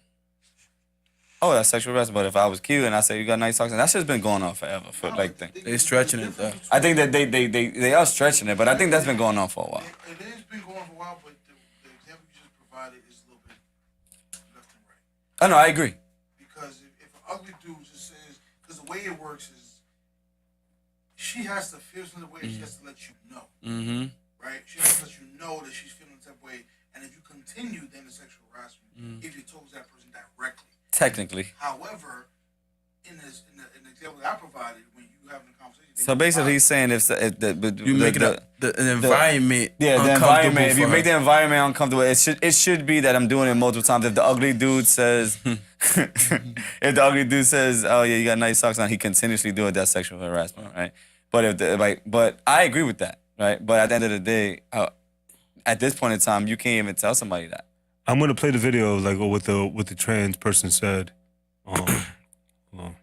S2: oh, that's sexual harassment. But if I was cute and I said you got nice socks on, that shit's been going on forever.
S4: They're stretching it though.
S2: I think that they are stretching it, but I think that's been going on for a while.
S7: It has been going on for a while, but the example you just provided is a little bit left and right.
S2: Oh no, I agree.
S7: Because if an ugly dude just says, because the way it works is, she has to feel some way. She has to let you know, right? She has to let you know that she's feeling that way, and if you continue, then the sexual harassment. If you told that person directly,
S2: Technically.
S7: However, in the example that I provided, when you having a conversation,
S2: So basically, he's saying if
S4: You make the environment,
S2: the
S4: uncomfortable
S2: environment. If you
S4: for
S2: make
S4: her.
S2: the environment uncomfortable, it should be that I'm doing it multiple times. If the ugly dude says, "Oh yeah, you got nice socks on," he continuously do it. That's sexual harassment, right? But but I agree with that, right? But at the end of the day, at this point in time, you can't even tell somebody that.
S3: I'm gonna play the video like what the trans person said. Hold on.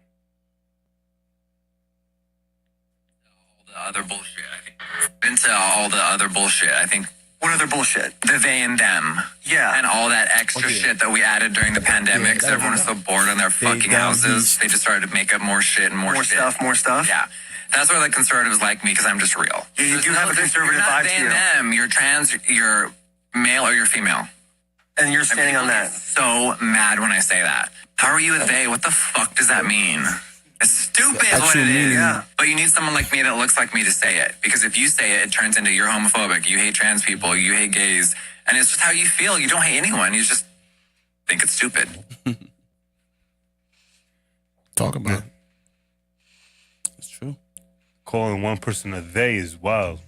S8: Other bullshit. I think into all the other bullshit. I think what other bullshit? The they and them. Yeah. And all that extra shit that we added during the pandemic. Because everyone was so bored in their fucking houses. They just started to make up more shit and more shit. More stuff. Yeah. That's why the conservatives like me, because I'm just real. You do have a conservative vibe to you. You're not they and them. You're trans. You're male or you're female. And you're standing on that. So mad when I say that. How are you a they? What the fuck does that mean? It's stupid is what it is. Yeah. But you need someone like me that looks like me to say it. Because if you say it, it turns into you're homophobic. You hate trans people. You hate gays. And it's just how you feel. You don't hate anyone. You just think it's stupid.
S6: Talk about it.
S4: It's true.
S3: Calling one person a they is wild.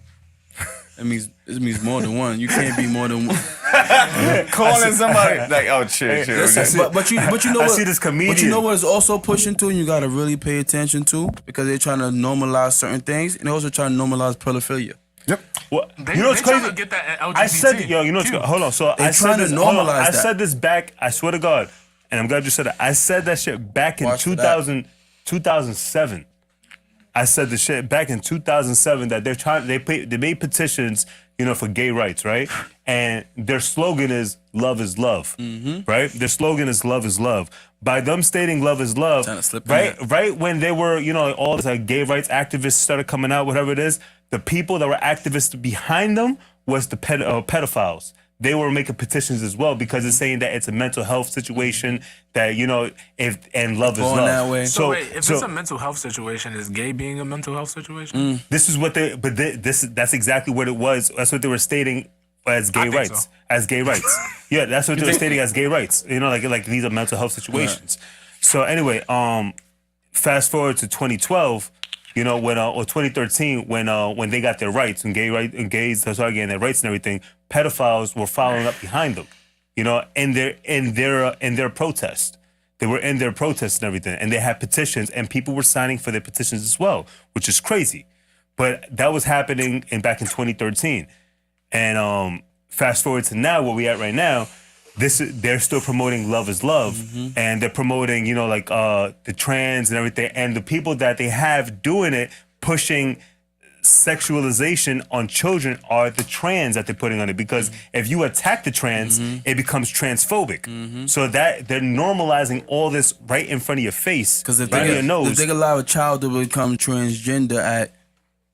S4: It means more than one. You can't be more than one.
S2: Calling somebody like, oh, chill.
S4: But you know what?
S3: I see this comedian.
S4: But you know what it's also pushing to, and you gotta really pay attention to, because they're trying to normalize certain things, and they're also trying to normalize pedophilia.
S6: Yep.
S3: What?
S5: They,
S3: you know what's
S5: they trying
S3: crazy?
S5: to get that LGBT.
S3: I said, yo, you know what's hold on. So I said
S4: trying to
S3: this. Hold on.
S4: normalize
S3: I
S4: that.
S3: said this back. I swear to God, and I'm glad you said that. I said that shit back in
S4: Watch for
S3: 2007. I said the shit back in 2007 that they made petitions, for gay rights, right? And their slogan is "Love is love," right? Their slogan is "Love is love." By them stating "Love is love," right when they were, all these gay rights activists started coming out, whatever it is, the people that were activists behind them was the pedophiles. They were making petitions as well because it's saying that it's a mental health situation that and love is love.
S4: That way.
S5: So wait, if it's a mental health situation, is gay being a mental health situation?
S3: This is what that's exactly what it was. That's what they were stating as gay rights.
S5: So.
S3: As gay rights. Yeah, that's what they were stating as gay rights. Like these are mental health situations. Right. So anyway, fast forward to 2012. Or 2013, when they got their rights, and gays started getting their rights and everything, pedophiles were following up behind them, in their protest. They were in their protest and everything, and they had petitions, and people were signing for their petitions as well, which is crazy. But that was happening back in 2013, and fast forward to now, where we at right now. They're still promoting love is love, and they're promoting, the trans and everything, and the people that they have doing it, pushing sexualization on children are the trans that they're putting on it. Because if you attack the trans, it becomes transphobic. So that they're normalizing all this right in front of your face,
S4: because if
S3: nose.
S4: they allow a child to become transgender at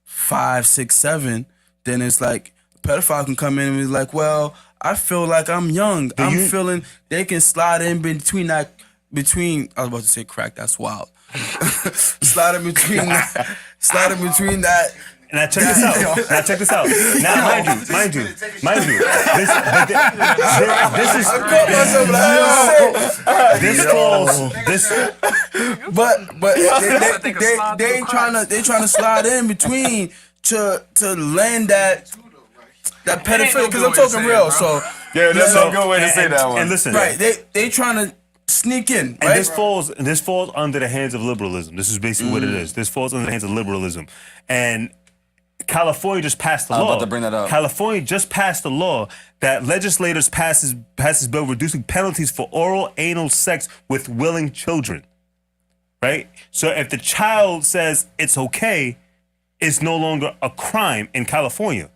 S4: 5, 6, 7, then it's like a pedophile can come in and be like, well, I feel like I'm young. Feeling they can slide in between. I was about to say crack. That's wild. slide in between that.
S3: Now check this out. Now, mind you.
S4: But they trying to slide in between to land that pedophilia, because I'm talking real. Bro. So
S2: yeah, that's a good way to say that one.
S3: And listen,
S4: right? They trying to sneak in, right?
S3: And this falls under the hands of liberalism. This is basically what it is. This falls under the hands of liberalism. And California just passed a law.
S2: I'm about to bring that up.
S3: California just passed a law that legislators passes bill reducing penalties for oral anal sex with willing children. Right? So if the child says it's okay, it's no longer a crime in California.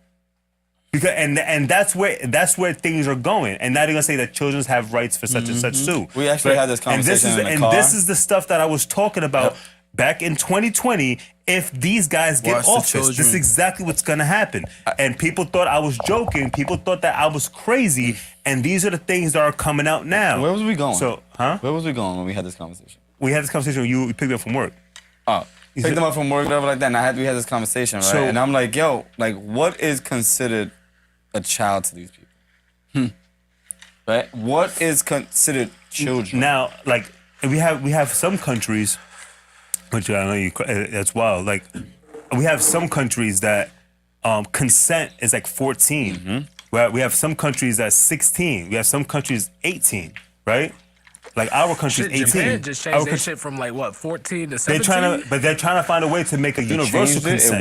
S3: Because and that's where things are going, and now they're gonna say that children have rights for such and such too.
S2: We actually had this conversation in the car.
S3: And this is the stuff that I was talking about back in 2020. If these guys get office, this is exactly what's gonna happen. And people thought I was joking. People thought that I was crazy. And these are the things that are coming out now.
S2: Where was we going?
S3: Where
S2: was we going when we had this conversation?
S3: We had this conversation when you picked me up from work.
S2: Oh. Picked them up from work, whatever like that. And we had this conversation, right? And I'm like, yo, what is considered a child to these people? Right? What is considered children?
S3: Now, we have some countries, which I know that's wild. We have some countries that consent is 14. Where we have some countries that's 16. We have some countries 18. Right? Our country's 18.
S5: Japan just changed their shit from 14 to 17.
S3: They're trying to find a way to make a universal consent.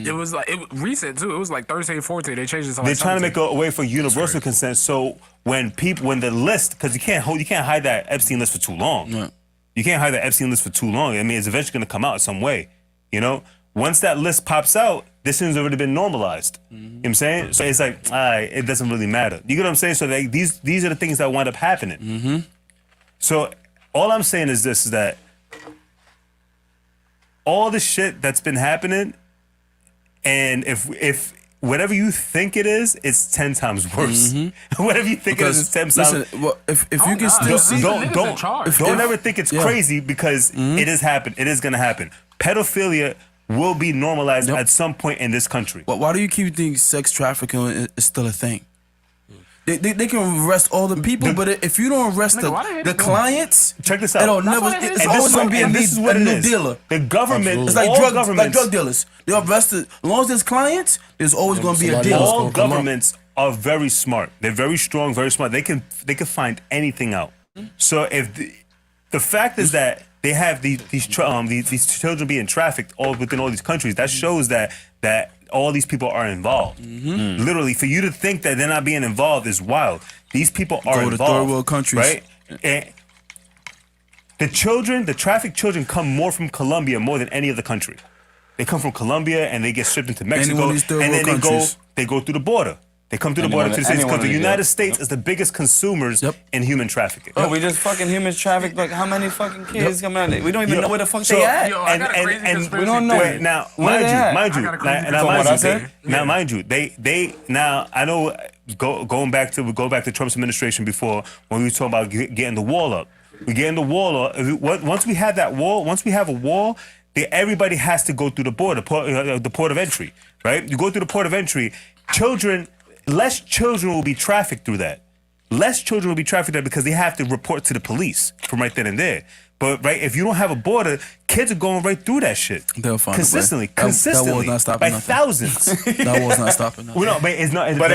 S2: It
S5: was recent too. It was 13, 14. They changed it to
S3: They're trying to make a way for universal consent. So when the list, because you can't hide that Epstein list for too long.
S4: Yeah.
S3: You can't hide that Epstein list for too long. I mean, it's eventually going to come out some way. Once that list pops out, this thing's already been normalized. You know what I'm saying? So it's it doesn't really matter. You get what I'm saying? So these are the things that wind up happening. So all I'm saying is this, is that all the shit that's been happening, and if whatever you think it is, it's 10 times worse. Whatever you think it is, it's 10 times.
S4: Listen, if you can still see,
S3: don't ever think it's crazy, because it is happening. It is gonna happen. Pedophilia will be normalized at some point in this country.
S4: But why do you keep thinking sex trafficking is still a thing? They can arrest all the people, but if you don't arrest the clients,
S3: check this out.
S4: It's always going to be a new dealer.
S3: The government,
S4: it's like drug dealers. They arrest as long as there's clients, there's always going to be a dealer.
S3: All governments are very smart. They're very strong, very smart. They can find anything out. So if the fact is that they have these children being trafficked all within all these countries, that shows that all these people are involved. Literally, for you to think that they're not being involved is wild. These people are involved.
S4: Go to third world countries,
S3: right? And the trafficked children come more from Colombia more than any other country. They come from Colombia and they get shipped into
S4: Any
S3: Mexico,
S4: one of these third
S3: and then
S4: world countries.
S3: they go through the border. They come through the border to the States because the United States is the biggest consumers in human trafficking.
S2: Oh, we just fucking human traffic. Like, how many fucking kids come out? We don't even know where the fuck they at.
S5: Yo, I got a crazy conspiracy
S2: we don't know.
S5: theory.
S3: Now,
S2: Where they at?
S3: mind you, going back to Trump's administration before when we were talking about getting the wall up. We getting the wall up. Once we have that wall, once we have a wall, everybody has to go through the border, the port of entry, right? You go through the port of entry. Less children will be trafficked through that. Less children will be trafficked there because they have to report to the police from right then and there. But if you don't have a border, kids are going right through that shit.
S4: They'll find
S3: consistently,
S4: a way. That war's not stopping
S3: by
S4: nothing.
S3: thousands.
S4: That war's not stopping nothing.
S3: Well, no, but it's not.
S2: But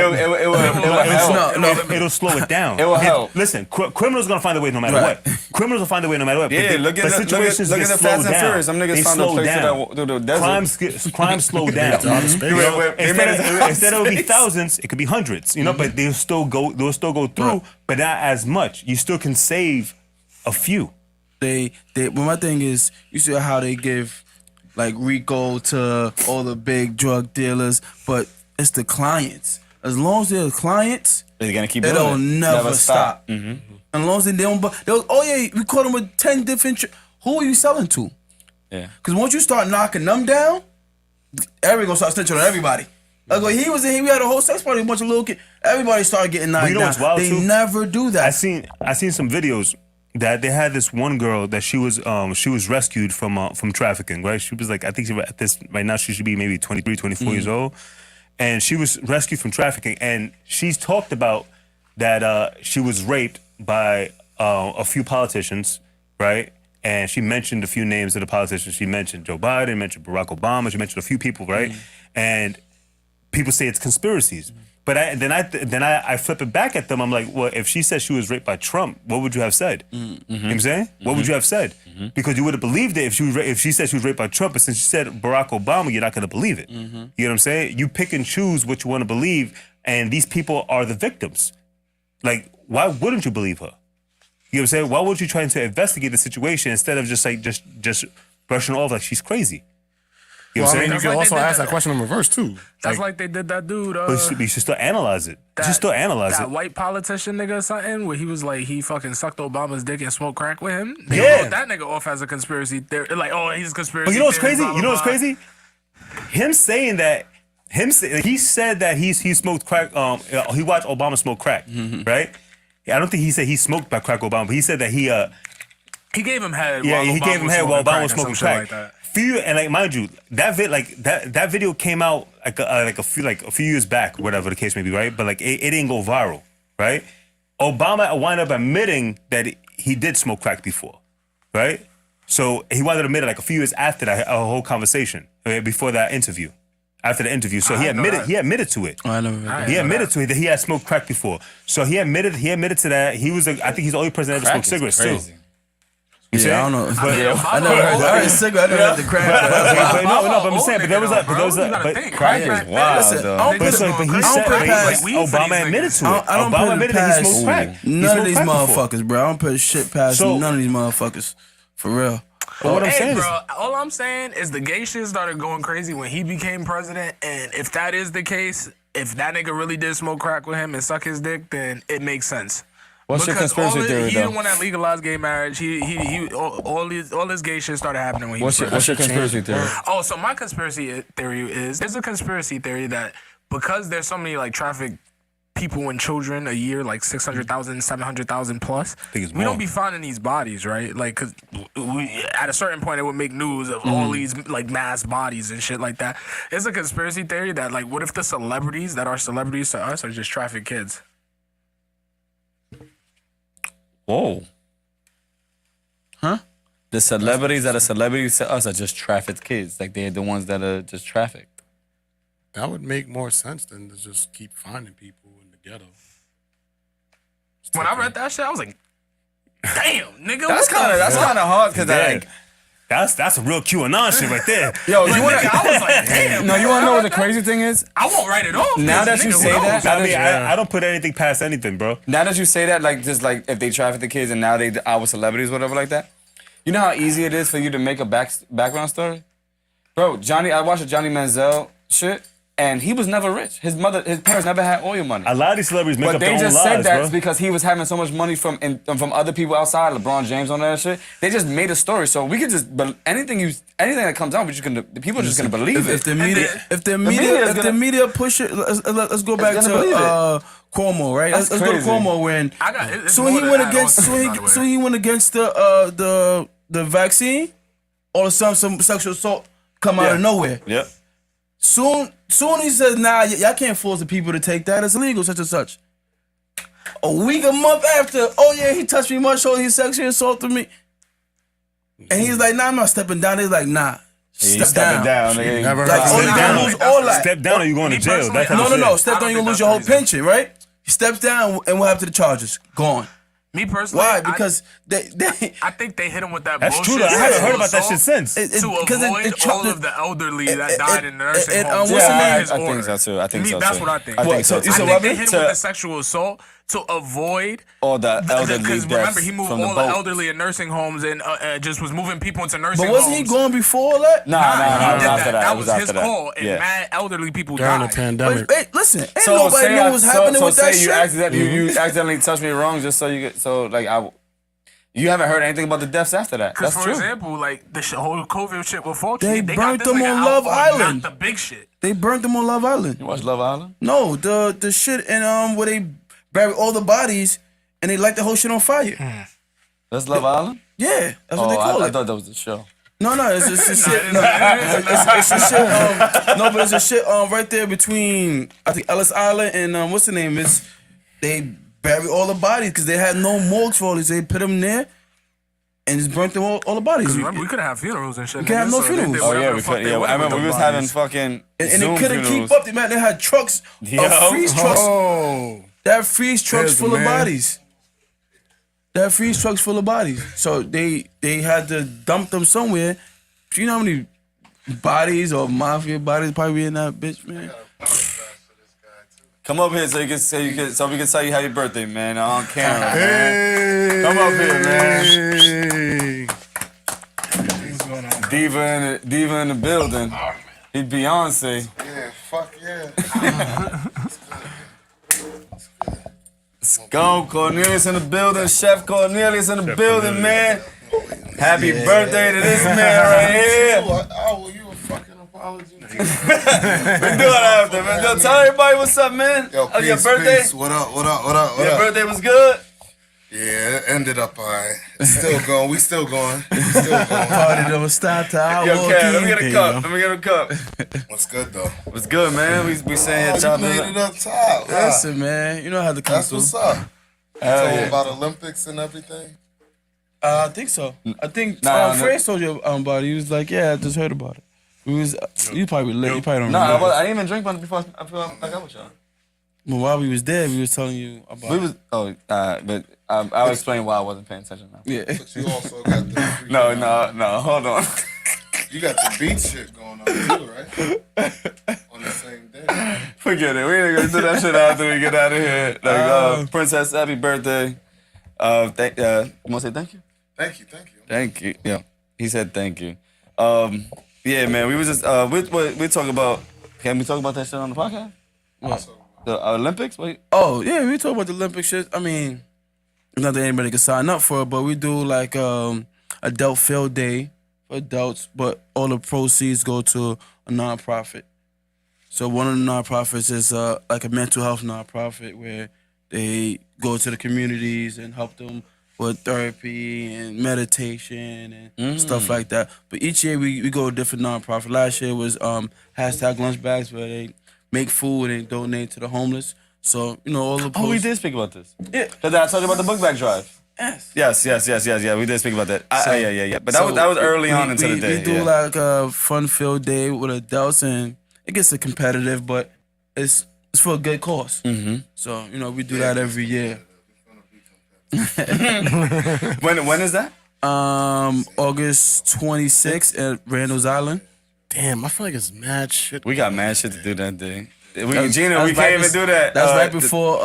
S3: It'll slow it down.
S2: It will help.
S3: Listen, criminals are gonna find a way no matter what. Criminals will find a way no matter what.
S2: Yeah, look at the Fast and Furious. Some niggas found a place through the desert.
S3: Crime slow down. Instead of be thousands, it could be hundreds. You know, but they'll still go through, but not as much. You still can save a few.
S4: But my thing is, you see how they give like RICO to all the big drug dealers, but it's the clients. As long as they're clients,
S2: they're gonna keep doing it.
S4: It'll never stop. And as long as they don't, oh yeah, we caught them with 10 different. Who are you selling to?
S2: Yeah.
S4: Because once you start knocking them down, everybody gonna start snitching on everybody. Like when he was in here, we had a whole sex party, a bunch of little kids. Everybody started getting knocked down.
S3: What's wild
S4: they
S3: too?
S4: never do that.
S3: I seen some videos that they had this one girl that she was rescued from trafficking, right? She was like, I think at this right now she should be maybe 23, 24 years old, and she was rescued from trafficking, and she's talked about that she was raped by a few politicians, right? And she mentioned a few names of the politicians. She mentioned Joe Biden, mentioned Barack Obama, she mentioned a few people, right? And people say it's conspiracies. But then I flip it back at them. I'm like, well, if she said she was raped by Trump, what would you have said? You know what I'm saying? What would you have said? Because you would have believed it if she said she was raped by Trump. But since she said Barack Obama, you're not going to believe it. You know what I'm saying? You pick and choose what you want to believe, and these people are the victims. Like, why wouldn't you believe her? You know what I'm saying? Why would you try to investigate the situation instead of just brushing her off like she's crazy? You know
S6: Well,
S3: what
S6: I
S3: I'm
S6: mean, you
S3: saying?
S6: can also ask that question in reverse too.
S5: That's like they did that dude.
S3: But you should still analyze it. You should still analyze
S5: that
S3: it.
S5: white politician nigga or something where he was like he fucking sucked Obama's dick and smoked crack with him. They wrote that nigga off as a conspiracy theory. Like, oh, he's a conspiracy.
S3: But you know what's
S5: theory,
S3: crazy?
S5: blah, blah,
S3: You know what's
S5: blah.
S3: crazy? Him saying that. He said that he smoked crack. He watched Obama smoke crack, right? I don't think he said he smoked by crack Obama, but he said that he
S5: gave him head.
S3: Yeah,
S5: while
S3: he
S5: Obama
S3: gave him head while Obama was smoking crack.
S5: Like that.
S3: Mind you, that video came out a few years back, whatever the case may be, right? But like it didn't go viral, right? Obama wound up admitting that he did smoke crack before, right? So he wound up admitting like a few years after that whole conversation, before that interview. After the interview, so he admitted to it.
S4: Oh, I never heard
S3: He admitted to it that he had smoked crack before. So he admitted to that. He was, I think he's the only person that ever smoked cigarettes too.
S4: Yeah, I don't know.
S3: But,
S4: I never heard. I heard cigarette. I never heard the crack.
S3: But I'm saying, but there was
S2: Crack is wild, though.
S3: But he said Obama admitted to it.
S4: I don't
S3: Obama
S4: put it
S3: admitted that he
S4: past
S3: smoked crack.
S4: none of these motherfuckers, bro. I don't put shit past none of these motherfuckers. For real.
S3: But what I'm saying
S5: bro, all I'm saying is the gay shit started going crazy when he became president, and if that is the case, if that nigga really did smoke crack with him and suck his dick, then it makes sense.
S2: What's your conspiracy theory,
S5: He
S2: though?
S5: didn't want to legalize gay marriage. All this gay shit started happening when he was president.
S2: What's your conspiracy theory?
S5: Oh, so my conspiracy theory is there's a conspiracy theory that because there's so many like trafficked people and children a year, like 600,000, 700,000 plus, we don't be finding these bodies, right? Like, cause at a certain point it would make news of all these like mass bodies and shit like that. It's a conspiracy theory that like, what if the celebrities that are celebrities to us are just trafficked kids?
S2: Whoa.
S4: Huh?
S2: The celebrities that are celebrities to us are just trafficked kids. Like they're the ones that are just trafficked.
S6: That would make more sense than to just keep finding people in the ghetto.
S5: When I read that shit, I was like, damn, nigga.
S2: That's kind of hard because like
S3: that's a real QAnon shit right there.
S2: yo, you want
S5: I was like, damn.
S2: no, you want to know what the crazy thing is?
S5: I won't write it off.
S2: Now that you say that,
S3: I mean, I don't put anything past anything, bro.
S2: now that you say that, like just like if they traffic the kids and now they our celebrities, whatever like that. You know how easy it is for you to make a background story? Bro, I watched a Johnny Manziel shit, and he was never rich. His parents never had oil money.
S3: A lot of these celebrities make
S2: But
S3: up
S2: they
S3: their own
S2: just
S3: lives,
S2: said that
S3: bro.
S2: because he was having so much money from other people outside, LeBron James on that shit. They just made a story, so we could just anything that comes out, the people are just gonna believe it.
S4: If the media push it, let's go back to Cuomo, right? Let's go to Cuomo when he went against the vaccine. All of a sudden, some sexual assault come out of nowhere.
S2: Yep.
S4: Soon he says, nah, y'all can't force the people to take that. It's illegal, such and such. A month after, oh yeah, he touched me much, so he sexually assaulted me. And he's like, nah, I'm not stepping down. He's like, nah, step down.
S6: Never heard
S4: Like,
S6: of
S4: oh,
S6: that.
S4: you're gonna lose all that.
S3: Step down or you going to jail. That kind of
S4: No.
S3: shit.
S4: Step down, you're gonna lose your whole pension, right? He steps down, and what happened to the charges? Gone.
S5: Me personally,
S4: Why? Because they
S5: I think they hit him with that
S3: That's
S5: bullshit.
S3: true. Though. I haven't heard about that
S5: assault
S3: shit since.
S5: to avoid all of the elderly that died in the nursing homes.
S4: what's the name?
S2: I
S5: His
S2: think
S5: order.
S2: so too. I think
S5: Me,
S2: so
S5: that's
S2: too.
S5: what I think.
S2: I think so
S4: So
S2: too.
S4: you
S5: I
S4: said
S5: think
S4: what?
S5: they hit him with the sexual assault to avoid
S2: all the elderly
S5: because
S2: deaths
S5: remember he moved
S2: from
S5: all
S2: the
S5: the
S2: boat.
S5: elderly in nursing homes and just was moving people into nursing
S4: But
S5: homes.
S4: wasn't he gone before all that?
S2: Nah,
S5: He
S2: it
S5: did
S2: was after that.
S5: That
S2: It
S5: was
S2: after
S5: his
S2: that.
S5: call, and
S2: Yeah.
S5: mad elderly people
S6: During the
S5: died.
S6: pandemic.
S4: Wait, listen, ain't nobody know what's happening with that shit.
S2: You accidentally touched me wrong just so you get you haven't heard anything about the deaths after that.
S5: Because
S2: That's
S5: for
S2: true.
S5: example, like the whole COVID shit with Fauci,
S4: They
S5: got
S4: burnt
S5: this
S4: them
S5: nigga
S4: on
S5: out
S4: Love
S5: for
S4: Island.
S5: not the big shit.
S4: They burnt them on Love Island.
S2: You watch Love Island?
S4: No, the shit and where they bury all the bodies and they light the whole shit on fire.
S2: That's Love Island?
S4: Yeah, that's what they call
S2: I
S4: it.
S2: thought that was the show.
S4: No, it's a shit. No, it's a shit. No, but it's a shit. Right there between I think Ellis Island and what's the name? They bury all the bodies because they had no morgues for all these. They put them there and just burnt them all the bodies.
S5: Because remember, we couldn't have funerals and shit.
S4: We can't have no
S5: so they did
S4: funerals.
S2: Oh
S5: whatever
S2: yeah,
S5: the
S2: we
S5: fuck
S2: could.
S5: they
S2: Yeah,
S5: wanted
S2: I remember
S5: with
S2: we
S5: them
S2: was having
S5: bodies.
S2: fucking
S4: and
S2: Zoom
S4: they couldn't
S2: funerals.
S4: keep up. They had trucks, freeze trucks.
S6: Oh,
S4: They had freeze trucks
S6: There's the
S4: full of
S6: man.
S4: bodies. They had freeze trucks full of bodies. So they had to dump them somewhere. Do you know how many bodies or mafia bodies probably in that bitch, man?
S2: Come up here so we can tell you happy birthday, man, on camera. Man. Come up here, man. Diva in the building. He Beyonce.
S7: Yeah, fuck yeah.
S2: Let's go, Cornelius in the building. Chef Cornelius in the building, man. Happy birthday to this man right here.
S7: I owe you a fucking apology.
S2: We do it after, man. Yo, tell everybody what's up, man.
S7: Yo, peace,
S2: your birthday.
S7: peace. What up?
S2: Your birthday was good.
S7: Yeah, it ended up alright. It's still going. We still going.
S4: Party don't stop till I
S2: Yo,
S4: walk
S2: Cat,
S4: in.
S2: let me get a
S4: There you
S2: cup.
S4: go.
S2: Let me get a cup.
S7: What's good though?
S2: What's good, man? We sitting here
S7: You
S2: chopping
S7: made
S2: it
S7: it
S2: up.
S7: up top. Huh?
S4: Listen, man, you know how to come
S7: That's
S4: through.
S7: what's up.
S2: Hell
S7: Told
S2: yeah.
S7: about Olympics and everything.
S4: I think so. I think
S2: Nah,
S4: Fred told you about it. He was like, yeah, I just heard about it. You probably lit. You probably don't
S2: Nah,
S4: remember.
S2: I didn't even drink one before I got with y'all.
S4: But while we was there, we was telling you about
S2: We was but I'll explain why I wasn't paying attention now.
S4: Yeah.
S7: But you also got the freaking,
S2: No, hold on.
S7: You got the beat shit going on too, right? On the same day.
S2: Forget it. We ain't gonna do that shit after we get out of here. Like, Princess, happy birthday. You wanna say thank you?
S7: Thank you.
S2: Thank you. Yeah, he said thank you. Yeah, man. We was just we talk about. Can we talk about that shit on the podcast?
S4: What?
S2: The Olympics? Wait.
S4: Oh, yeah, we talk about the Olympic shit. I mean, not that anybody can sign up for it, but we do like adult field day for adults, but all the proceeds go to a nonprofit. So one of the nonprofits is like a mental health nonprofit where they go to the communities and help them with therapy and meditation and stuff like that. But each year we go to a different nonprofit. Last year was hashtag lunch bags where they make food and donate to the homeless. So, you know, all the
S2: Oh, we did speak about this.
S4: Yeah.
S2: Cause I told you about the book bag drive.
S4: Yes.
S2: Yes. Yeah, we did speak about that.
S4: So-
S2: Yeah. But that was early on into the day.
S4: We do like a fun-filled day with adults, and it gets competitive, but it's for a good cause. Mm-hmm. So, you know, we do that every year.
S2: When is that?
S4: August 26th at Randall's Island.
S6: damn! I feel like it's mad shit.
S2: We got mad shit to do that day. Gina, we can't even do that.
S4: That's right before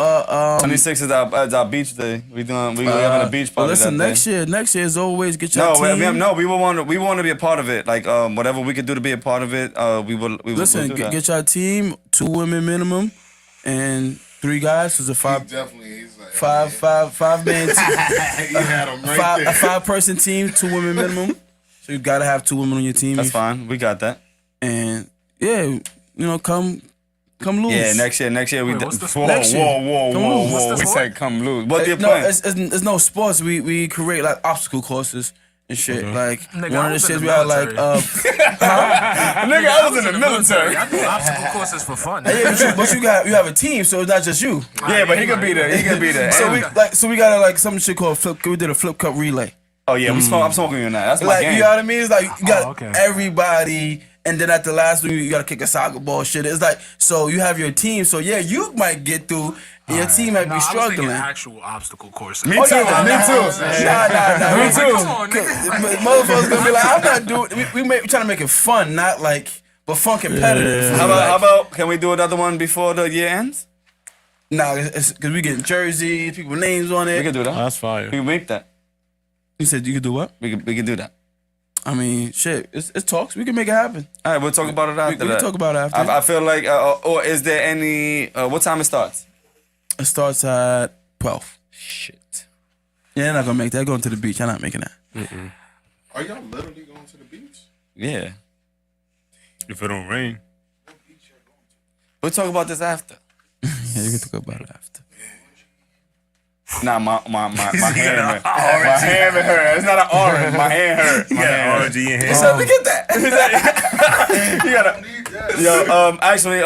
S2: 26 is our beach day. We having a beach party.
S4: But listen,
S2: that
S4: next year is always get your team.
S2: We want to be a part of it. Like whatever we could do to be a part of it, we will.
S4: Listen,
S2: do that.
S4: get your team, 2 women minimum, and 3 guys. So it's a five man team.
S6: You had him right there.
S4: A 5-person team, 2 women minimum. So you gotta have 2 women on your team.
S2: That's fine. We got that.
S4: And yeah, come loose.
S2: Yeah, next year we.
S4: Whoa.
S2: We said come loose. What you
S4: No,
S2: playing?
S4: it's no sports. We create like obstacle courses and shit. Like
S5: Nigga,
S4: one
S5: I
S4: of the
S5: was in
S4: shits
S5: the
S4: we had like
S2: Nigga, I was in the military.
S5: I do obstacle courses for fun.
S4: yeah, but you have a team, so it's not just you.
S2: Yeah, but he could be there. He could be there.
S4: So we got like some shit called flip. We did a flip cup relay.
S2: Oh yeah, I'm smoking you on that. That's my
S4: Like
S2: game.
S4: you know what I mean? It's like you got
S5: okay.
S4: everybody. And then at the last one, you gotta kick a soccer ball. Shit, it's like so you have your team. So yeah, you might get through. And your team might be
S5: I was
S4: struggling.
S5: thinking actual obstacle courses.
S2: Me too.
S4: Nah.
S2: Me too.
S4: Me too.
S5: Come on, nigga.
S4: Motherfuckers gonna be like, I'm not doing. We trying to make it fun, not like, but fun competitive.
S2: How about? Can we do another one before the year ends?
S4: Nah, it's because we get jerseys, people names on it.
S2: We can do that.
S6: That's fire.
S2: We can make that.
S4: You said you could do what?
S2: We can do that.
S4: I mean, shit, it's talks. We can make it happen.
S2: All right, we'll talk about it after
S4: We
S2: that.
S4: can talk about it after.
S2: I feel like, or is there any? What time it starts?
S4: It starts at 12.
S2: Shit.
S4: Yeah, they're not gonna make that. Going to the beach. I'm not making that.
S7: Are y'all literally going to the beach?
S2: Yeah.
S3: If it don't rain.
S2: We'll talk about this after.
S4: Yeah, you can talk about it after.
S2: Nah, my hand hurt. My hand hurt. It's not an orange. My hand hurt. My hand hurt.
S3: Orange in your hand.
S4: So we get that.
S2: You gotta. Actually,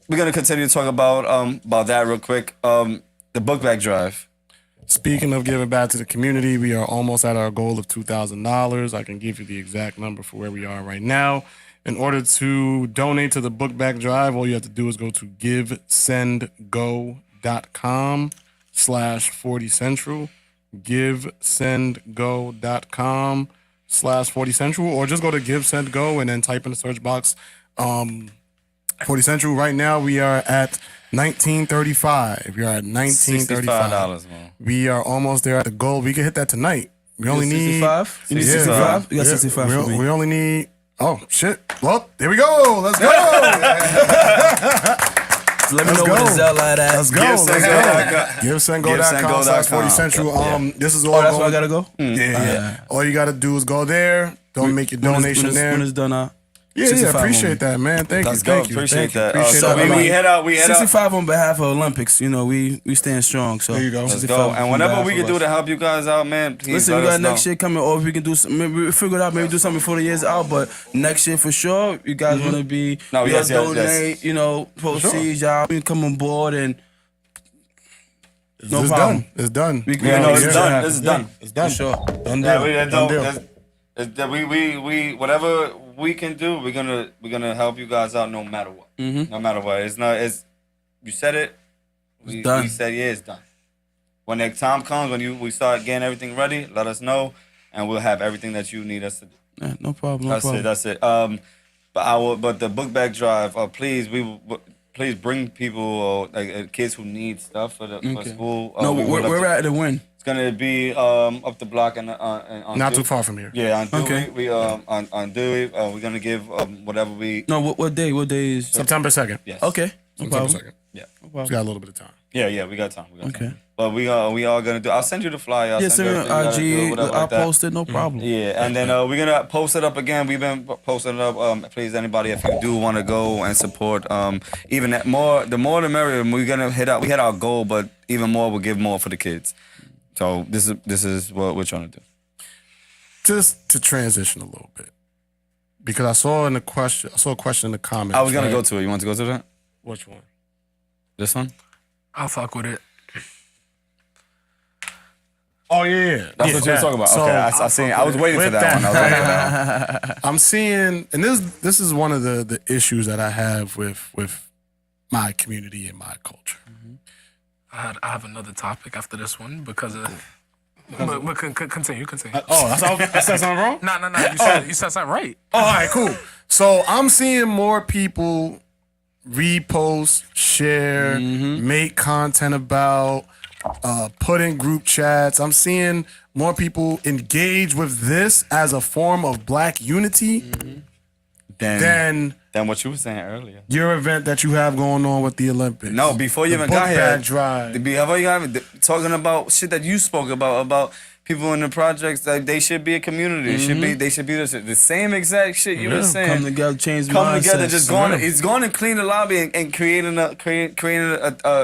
S2: we're gonna continue to talk about that real quick. The book bag drive.
S6: Speaking of giving back to the community, we are almost at our goal of $2,000. I can give you the exact number for where we are right now. In order to donate to the book bag drive, all you have to do is go to givesendgo.com/40central, givesendgo.com/40central, or just go to GiveSendGo and then type in the search box 40 Central. Right now we are at $19.35. We are at $19.35.
S2: $65, man.
S6: We are almost there at the goal. We can hit that tonight. We only need
S4: 65. You need 65. You got 65 for me.
S6: We only need. Oh shit! Well, there we go. Let's go.
S4: Let me know where the Zelle at.
S6: Let's go. GiveSendGo.com/40 Central. This is all.
S4: Oh, that's where I gotta go.
S6: Yeah. All you gotta do is go there. Don't make your donation there.
S4: When it's done,
S6: Yeah,
S4: 65
S6: appreciate that, man. Thank
S2: Let's
S6: you.
S2: go.
S6: Thank you.
S2: Appreciate
S6: Thank you.
S2: that.
S6: Appreciate
S2: So
S6: that.
S2: we head out.
S4: 65 on behalf of Olympics. You know, we stand strong. So
S6: There you go.
S2: Let's
S4: 65
S2: go.
S4: on
S2: And whatever
S4: behalf
S2: we
S4: of
S2: can do
S4: us.
S2: to help you guys out, man, please
S4: Listen,
S2: let
S4: we got
S2: us know.
S4: next year coming, or if we can do some, maybe we figure it out, maybe do something before the year's out, but next year for sure, you guys want to be,
S2: No,
S4: you
S2: yes,
S4: gotta
S2: yes,
S4: donate,
S2: yes.
S4: you know, proceeds, y'all, we can come on board and no
S6: It's
S4: problem.
S6: done. It's done.
S4: We can
S2: Yeah, no,
S4: make
S2: it's
S4: it
S2: done.
S4: happen.
S2: This is done.
S6: It's done.
S4: For sure.
S6: Done
S2: Yeah,
S6: deal.
S2: we
S6: Done
S2: don't.
S6: deal.
S2: We whatever we can do, we're gonna help you guys out no matter what. No matter what. It's you said it. We
S4: done.
S2: said it's done. When the time comes, when we start getting everything ready, let us know, and we'll have everything that you need us to do.
S4: Yeah, no problem.
S2: That's it. But the book bag drive. Please bring people kids who need stuff for school.
S4: No, we're at the win.
S2: It's gonna be up the block and on
S6: Not
S2: Dewey.
S6: too far from here.
S2: Yeah, on Dewey.
S4: Okay.
S2: We on Dewey. We're gonna give whatever we.
S4: No, what day? What day is?
S6: September 2nd.
S2: Yes.
S4: Okay, no
S6: September
S4: problem.
S6: 2nd.
S2: Yeah.
S4: No
S6: We
S4: problem.
S6: got a little bit of time.
S2: Yeah. We got time.
S4: Okay.
S2: But we are gonna do. I'll send you the flyer. I'll
S4: Yeah,
S2: send
S4: send me
S2: you everything you gotta do,
S4: IG.
S2: whatever
S4: I'll
S2: like that.
S4: post it. No problem.
S2: Yeah, and then we're gonna post it up again. We've been posting it up. Please, anybody, if you do want to go and support, even the more the merrier. We're gonna hit our goal, but even more, we'll give more for the kids. So this is what we're trying to do.
S6: Just to transition a little bit, because I saw a question in the comments.
S2: I was gonna
S6: right?
S2: go to it. You want to go to that?
S6: Which one?
S2: This one?
S5: I'll fuck with it.
S6: Oh yeah,
S2: That's what you were talking about.
S6: So,
S2: Okay, I seen. I was waiting for
S6: with
S2: that one. I was waiting for that one.
S6: I'm seeing, and this is one of the issues that I have with my community and my culture.
S5: I have another topic after this one because of. But continue.
S6: Oh, I said something wrong?
S5: No. You said something right.
S6: Oh, all right, cool. So I'm seeing more people repost, share, make content about, put in group chats. I'm seeing more people engage with this as a form of Black unity than
S2: what you were saying earlier.
S6: your event that you have going on with the Olympics.
S2: No, before you
S6: The
S2: even got
S6: book
S2: here,
S6: bag drive.
S2: before you got here, talking about shit that you spoke about people in the projects, that they should be a community. They should be the same exact shit you were saying.
S4: Come together, change
S2: Come
S4: mindsets.
S2: together, just going. It's going to clean the lobby and creating a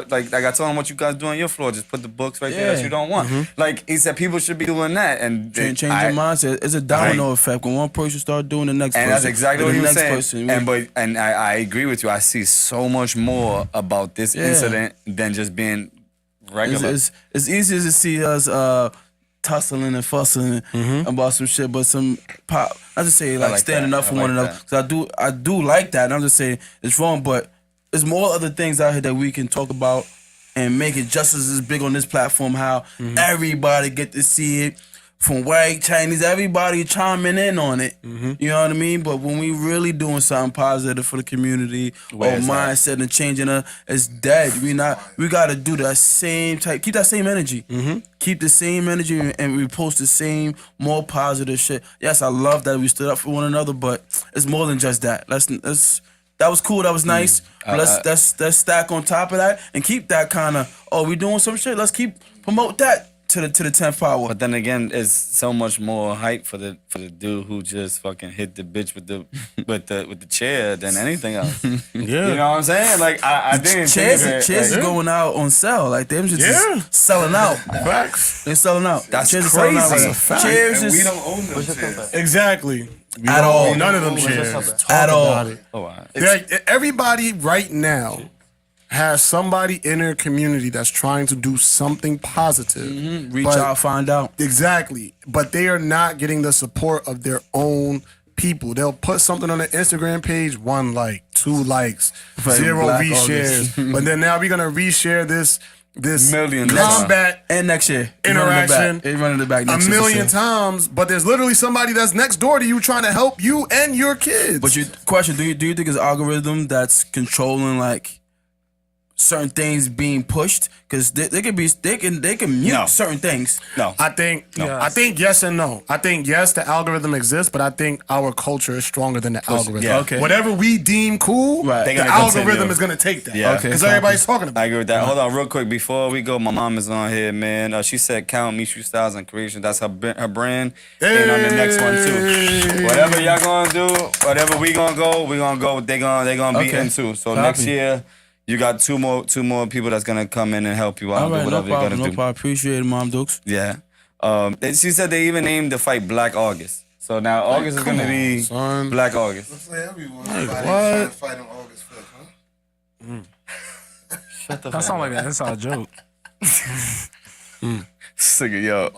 S2: like I told him what you guys do on your floor. Just put the books right there that you don't want. Like he said, people should be doing that and
S4: change your mindset. It's a domino effect. When one person start doing, the next person.
S2: And that's exactly what he was saying.
S4: Person,
S2: and I agree with you. I see so much more about this incident than just being regular.
S4: It's easier to see us tussling and fussing about some shit, but some pop. I just say like standing up for one another. Cause I do like that. And I'm just saying it's wrong, but there's more other things out here that we can talk about and make it just as big on this platform. How everybody get to see it, from white, Chinese, everybody chiming in on it. You know what I mean? But when we really doing something positive for the community or mindset and changing it, it's dead. We gotta do that same type, keep that same energy. Keep the same energy and we post the same, more positive shit. Yes, I love that we stood up for one another, but it's more than just that. That was cool, that was nice. Let's stack on top of that and keep that kind of, we doing some shit, let's keep promote that to the 10th power.
S2: But then again, it's so much more hype for the dude who just fucking hit the bitch with the chair than anything else. You know what I'm saying? Like I didn't
S4: chairs is going out on sale. Like them just selling out.
S6: Facts.
S4: They're selling out.
S2: That's
S4: chairs
S2: crazy.
S4: Are selling out. Chairs
S7: And
S4: is
S7: we don't own them chairs.
S6: Exactly. We
S4: At
S6: don't
S4: all.
S6: own none of them chairs.
S4: At all.
S6: About it.
S2: Oh, wow.
S6: Everybody right now has somebody in their community that's trying to do something positive.
S4: Reach out, find out.
S6: Exactly. But they are not getting the support of their own people. They'll put something on their Instagram page, 1 like, 2 likes, 0
S4: Black
S6: reshares. But then now we're going to reshare this
S2: Millions.
S6: combat
S4: And next year,
S6: interaction
S4: they running the back
S6: a
S4: next year.
S6: million times, but there's literally somebody that's next door to you trying to help you and your kids.
S4: But question, do you think it's algorithm that's controlling like certain things being pushed? Because they can mute certain things.
S2: No.
S6: I think yes and no. I think yes, the algorithm exists, but I think our culture is stronger than the algorithm.
S2: yeah.
S4: Okay.
S6: Whatever we deem cool,
S4: Right.
S6: the
S2: They're gonna
S6: algorithm
S2: continue.
S6: is gonna take that.
S2: Yeah.
S4: Okay.
S6: Because everybody's talking about
S2: I
S6: it.
S2: agree with that. Hold on, real quick before we go. My mom is on here, man. She said, "Count Mishu Styles and Creation." That's her brand. And on the next one too. Whatever y'all gonna do, whatever we gonna go. They gonna be in too. So next year, you got two more people that's gonna come in and help you out.
S4: All right,
S2: do
S4: no
S2: whatever you're
S4: problem,
S2: gonna
S4: no
S2: do.
S4: problem. Appreciate it, Mom Dukes.
S2: Yeah. She said they even named the fight Black August. So now August is gonna be
S6: son.
S2: Black August.
S7: Looks like everyone. Everybody's trying to fight on August 5th, huh?
S5: That sounds like an inside joke.
S2: Nigga, yo.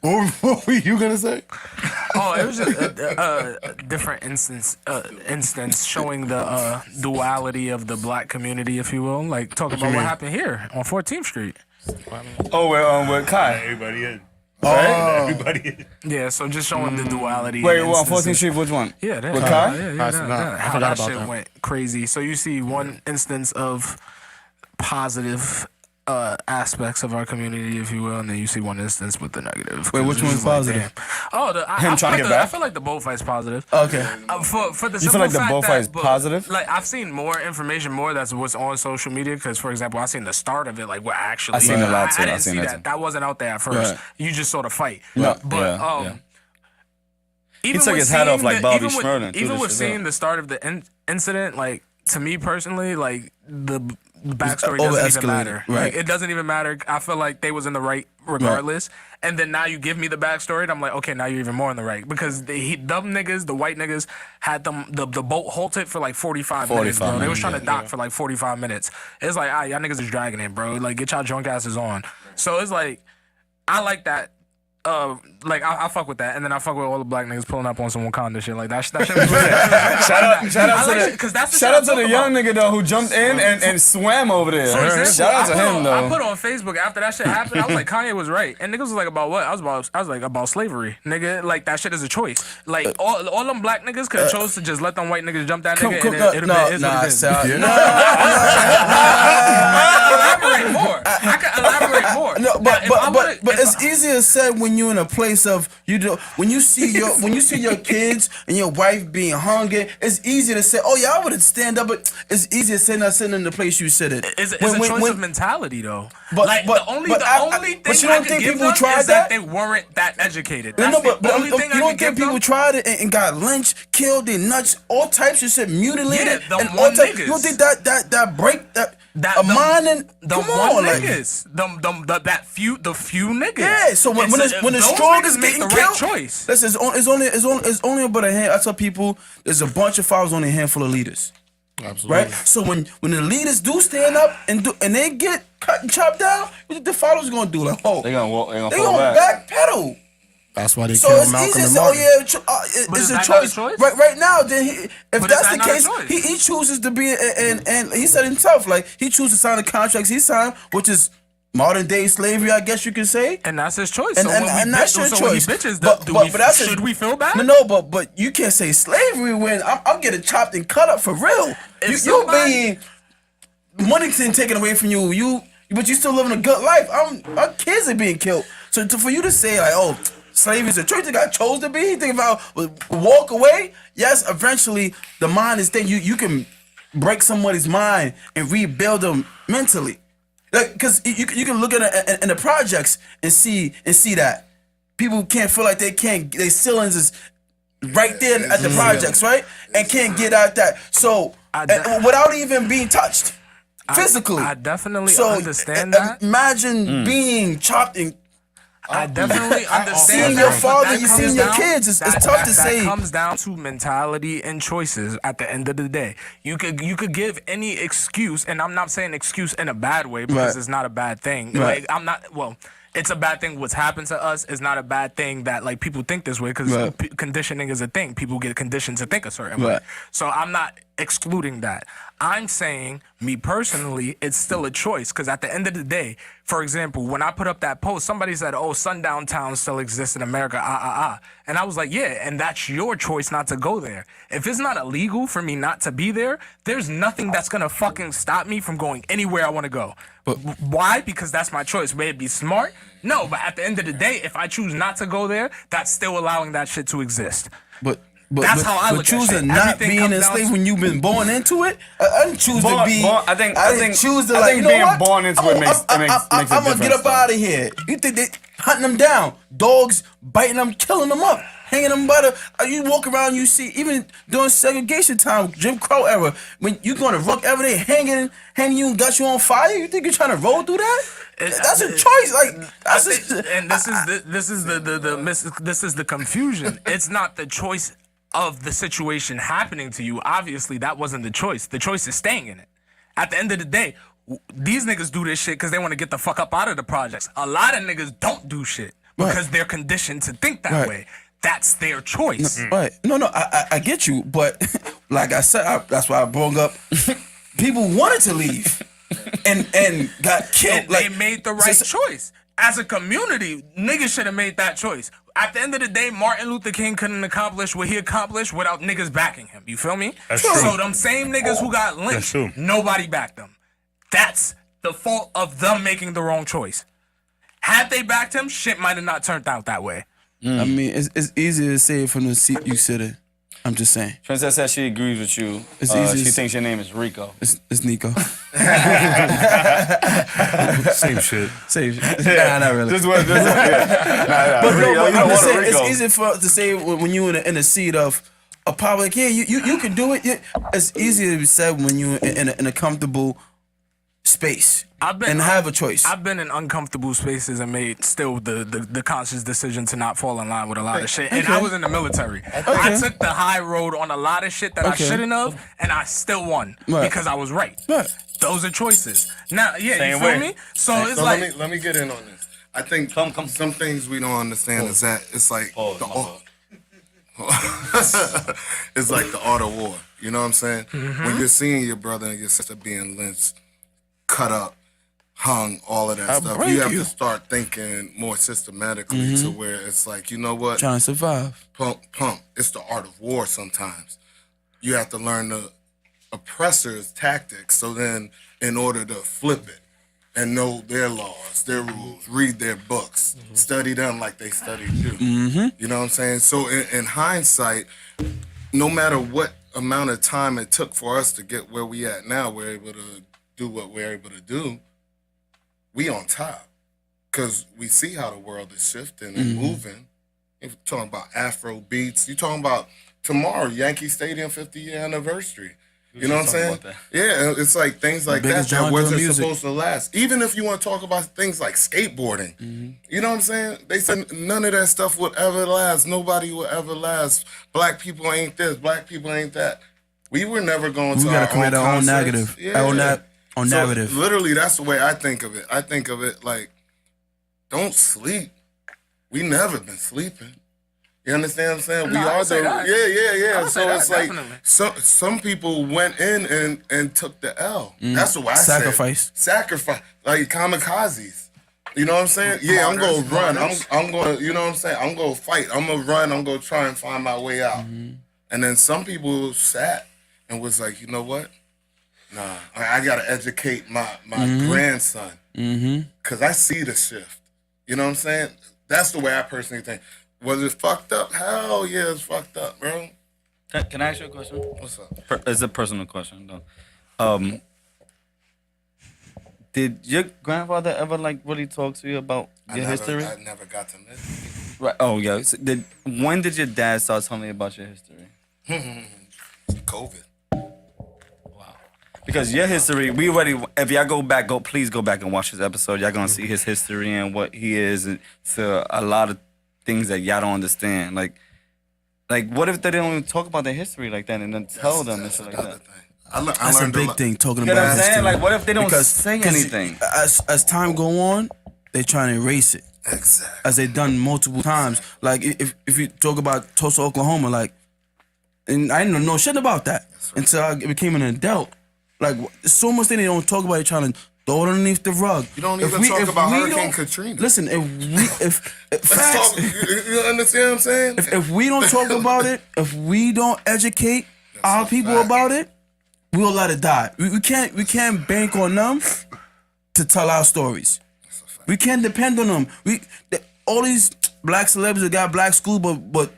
S6: What were you gonna say?
S5: Oh, it was just a different instance showing the duality of the Black community, if you will. Like talk about what happened here on 14th Street.
S2: Oh, with Kai.
S3: Everybody in.
S2: Everybody
S3: in.
S5: Yeah, so just showing the duality.
S2: Wait,
S5: and
S2: on 14th
S5: instances.
S2: Street, which one?
S5: Yeah, that,
S2: With Kai?
S5: yeah,
S6: I
S5: how
S6: forgot
S5: that
S6: about
S5: shit
S6: that.
S5: went crazy. So you see one instance of positive aspects of our community, if you will, and then you see one instance with the negative.
S4: Wait, which
S5: It's
S4: one's
S5: just like,
S4: positive?
S5: damn. Oh,
S2: Him trying to get back?
S5: I feel like the bull fight's positive.
S4: Okay.
S5: For the
S2: You
S5: simple
S2: feel like the
S5: fact
S2: bullfight
S5: that-
S2: is
S5: but,
S2: positive?
S5: Like I've seen more information, that's what's on social media. Because for example, I seen the start of it, like what actually.
S2: I seen a lot too.
S5: I
S2: I
S5: didn't
S2: seen
S5: see
S2: that
S5: that.
S2: too.
S5: That wasn't out there at first.
S4: Right.
S5: You just saw the fight.
S2: Yeah,
S5: But
S2: yeah.
S5: even
S2: took
S5: with
S2: his hat off
S5: seeing
S2: like
S5: the-
S2: Bobby
S5: even with-
S2: Schmurda and threw
S5: Even
S2: the
S5: with
S2: shit
S5: seeing
S2: out.
S5: the start of the incident, like to me personally, like the backstory
S4: over-escalated,
S5: doesn't even matter.
S4: right.
S5: Like, it doesn't even matter. I feel like they was in the right regardless. And then now you give me the backstory, and I'm like, okay, now you're even more in the right because dumb niggas, the white niggas, had them the boat halted for like 45 minutes, bro. They was trying to dock for like 45 minutes. It's like, y'all niggas is dragging it, bro. Like, get y'all drunk asses on. So it's like, I like that like I fuck with that, and then I fuck with all the black niggas pulling up on some Wakanda shit like that. That shit was lit.
S2: Shout out to the young nigga though who jumped in and swam over there.
S5: For example,
S2: Shout out to him though.
S5: I put on Facebook after that shit happened. I was like, Kanye was right, and niggas was like, about what? I was like about slavery, nigga. Like that shit is a choice. Like all them black niggas could have chose to just let them white niggas jump that nigga, and it'll be what it is. Elaborate more. I can elaborate more.
S4: No, but it's easier said when you're in a place of when you see your kids and your wife being hungry. It's easier to say, oh yeah, I would stand up, but it's easier saying not sitting in the place you sit in.
S5: It's a choice of mentality though.
S4: But
S5: the only thing
S4: but you don't think people tried
S5: that they weren't that educated. That's
S4: no, but
S5: the only thing
S4: you don't think people tried it and got lynched, killed, their nuts, all types of shit, mutilated, and all types. You don't think that break that a mind and come on,
S5: niggas, the few niggas.
S4: Yeah, so when the strongest getting
S5: the
S4: killed,
S5: right choice.
S4: Listen, it's only about a hand. I tell people, there's a bunch of followers, only a handful of leaders.
S6: Absolutely.
S4: Right. So when the leaders do stand up and they get cut and chopped down, what the followers gonna do? Like, oh,
S2: they gonna walk. They
S4: gonna
S2: fall back.
S4: backpedal.
S6: That's why they
S4: So
S6: killed
S4: it's
S6: Malcolm
S4: easy to
S6: and
S4: say,
S6: Martin.
S4: oh yeah, it's a
S5: that not
S4: choice.
S5: a choice?
S4: Right now, then if
S5: But
S4: that's
S5: is
S4: the
S5: that not a
S4: case,
S5: choice?
S4: he chooses to be and he said himself, like he chooses to sign the contracts he signed, which is modern day slavery, I guess you could say.
S5: And that's his choice.
S4: And,
S5: so
S4: and that's your choice.
S5: When we bitches,
S4: should
S5: we feel bad?
S4: No, but you can't say slavery when I'm getting chopped and cut up for real. You being money taken away from you, but you still living a good life. Our kids are being killed. So for you to say like, oh, slavery is a choice that God chose to be. You think about walk away. Yes, eventually the mind is thing. You can break somebody's mind and rebuild them mentally. Like, cause you can look at it in the projects and see that people can't feel like their ceilings is right there at the projects, right? And can't get out that. So without even being touched physically.
S5: I definitely understand that.
S4: Imagine being chopped and
S5: I definitely understand.
S4: Seeing your father, you seeing your kids. It's tough to say.
S5: That comes down to mentality and choices. At the end of the day, you could give any excuse, and I'm not saying excuse in a bad way because it's not a bad thing.
S4: Right.
S5: Like it's a bad thing. What's happened to us is not a bad thing. That like people think this way because conditioning is a thing. People get conditioned to think a certain way. So I'm not excluding that. I'm saying, me personally, it's still a choice because at the end of the day, for example, when I put up that post, somebody said, oh, sundown towns still exist in America, And I was like, yeah, and that's your choice not to go there. If it's not illegal for me not to be there, there's nothing that's going to fucking stop me from going anywhere I want to go. But why? Because that's my choice. May it be smart? No, but at the end of the day, if I choose not to go there, that's still allowing that shit to exist.
S4: But
S5: that's how I look at shit.
S4: Choosing not being enslaved when you've been born into it. I didn't choose to be.
S2: I think
S4: choose to
S2: I
S4: like.
S2: think
S4: You know
S2: being
S4: what?
S2: born into it makes a difference.
S4: I'm gonna get up out of here. You think they hunting them down? Dogs biting them, killing them up, hanging them by the. You walk around, you see even during segregation time, Jim Crow era, when you going to rock every day, hanging you and got you on fire. You think you're trying to roll through that? That's a choice. Like
S5: this is the confusion. It's not the choice of the situation happening to you. Obviously, that wasn't the choice. The choice is staying in it. At the end of the day, these niggas do this shit because they want to get the fuck up out of the projects. A lot of niggas don't do shit because they're conditioned to think that way. That's their choice.
S4: Right. No, I get you. But like I said, that's why I brought up people wanted to leave and got killed.
S5: And they made the right choice. As a community, niggas should have made that choice. At the end of the day, Martin Luther King couldn't accomplish what he accomplished without niggas backing him. You feel me?
S3: That's true.
S5: So them same niggas who got lynched, nobody backed them. That's the fault of them making the wrong choice. Had they backed him, shit might have not turned out that way.
S4: I mean, it's easier to say it from the seat you sit in. I'm just saying.
S2: Princess says she agrees with you.
S4: It's easy.
S2: She thinks your name is Rico.
S4: It's Nico.
S3: Same shit.
S4: Same shit. Nah, not really.
S2: But
S4: I'm just saying, it's easy to say when you're in the seat of a public. Yeah, you can do it. It's easier to be said when you're in a comfortable space and have a choice.
S5: I've been in uncomfortable spaces and made still the conscious decision to not fall in line with a lot of shit. And I was in the military. I took the high road on a lot of shit that I shouldn't have, and I still won because I was right. Those are choices. Now, you feel me? So it's like
S6: let me get in on this.
S7: I think some things we don't understand is that it's like it's like the art of war. You know what I'm saying? When you're seeing your brother and your sister being lynched, cut up, hung, all of that stuff, you have to start thinking more systematically to where it's like, you know what?
S4: Trying to survive.
S7: Pump. It's the art of war sometimes. You have to learn the oppressor's tactics. So then, in order to flip it and know their laws, their rules, read their books, study them like they studied you. You know what I'm saying? So in hindsight, no matter what amount of time it took for us to get where we at now, we're able to do what we're able to do. We on top because we see how the world is shifting and moving. You're talking about Afro beats. You're talking about tomorrow, Yankee Stadium 50-year anniversary. You know what I'm saying? Yeah, it's like things like that wasn't supposed to last. Even if you want to talk about things like skateboarding, you know what I'm saying? They said none of that stuff would ever last. Nobody will ever last. Black people ain't this. Black people ain't that. We were never going to.
S4: We gotta create our own negative.
S7: Yeah.
S4: On narrative.
S7: Literally, that's the way I think of it. I think of it like, don't sleep. We never been sleeping. You understand what I'm saying?
S5: No,
S7: We are the yeah. So it's like some people went in and took the L. That's what I
S4: Sacrifice.
S7: Sacrifice. Like kamikazes. You know what I'm saying? Yeah, I'm gonna run. I'm gonna, you know what I'm saying? I'm gonna fight. I'm gonna run. I'm gonna try and find my way out. And then some people sat and was like, you know what? Nah, I gotta educate my grandson. Cause I see the shift. You know what I'm saying? That's the way I personally think. Was it fucked up? Hell yeah, it's fucked up, bro.
S2: Can I ask you a question?
S7: What's up?
S2: It's a personal question, though. Did your grandfather ever like really talk to you about your history?
S7: I never got to miss.
S2: Right. Oh yeah. So when did your dad start telling you about your history?
S7: COVID.
S2: Because your history, we already. If y'all go back, please go back and watch this episode. Y'all gonna see his history and what he is to a lot of things that y'all don't understand. Like what if they don't even talk about their history like that and then tell them and shit like that?
S7: That's
S4: a big thing, talking
S2: You know what
S4: about
S2: I'm saying?
S4: history.
S2: Like, what if they don't say anything?
S4: As time go on, they trying to erase it.
S7: Exactly.
S4: As they done multiple times. Like, if you talk about Tulsa, Oklahoma, like, and I didn't know shit about that until I became an adult. Like, so much thing they don't talk about, they trying to throw it underneath the rug.
S7: You don't even talk about Hurricane Katrina.
S4: Listen, if facts,
S7: you understand what I'm saying?
S4: If we don't talk about it, if we don't educate our people about it, we'll let it die. We can't bank on them to tell our stories. We can't depend on them. All these black celebrities that got black school, but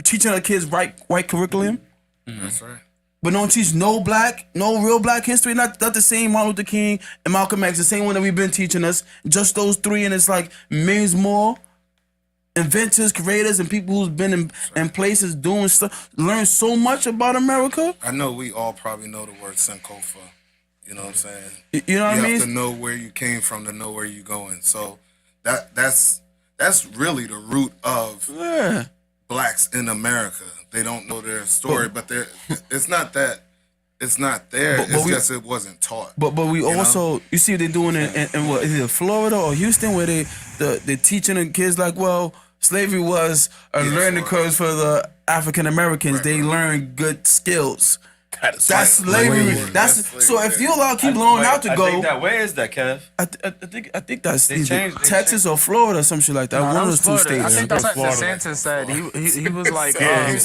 S4: teaching our kids white curriculum.
S7: That's right.
S4: But don't teach no real black history. Not the same Martin Luther King and Malcolm X, the same one that we've been teaching us. Just those three, and it's like millions more inventors, creators, and people who's been in places doing stuff. Learn so much about America.
S7: I know we all probably know the word Sankofa. You know what I'm saying?
S4: You know what I mean?
S7: You have to know where you came from to know where you're going. So that's really the root of blacks in America. They don't know their story, but it's not that it's not there. It's just it wasn't taught.
S4: But we also you see what they're doing in what is it, Florida or Houston, where they're teaching the kids like, well, slavery was a learning curve for the African Americans.
S7: Right,
S4: they learned good skills. That's slavery. So if you allow keep learning out to go.
S2: Where is that, Kev?
S4: I think that's either Texas or Florida or some shit like that. One of those two states.
S5: I think that's what DeSantis said. He was like,
S2: I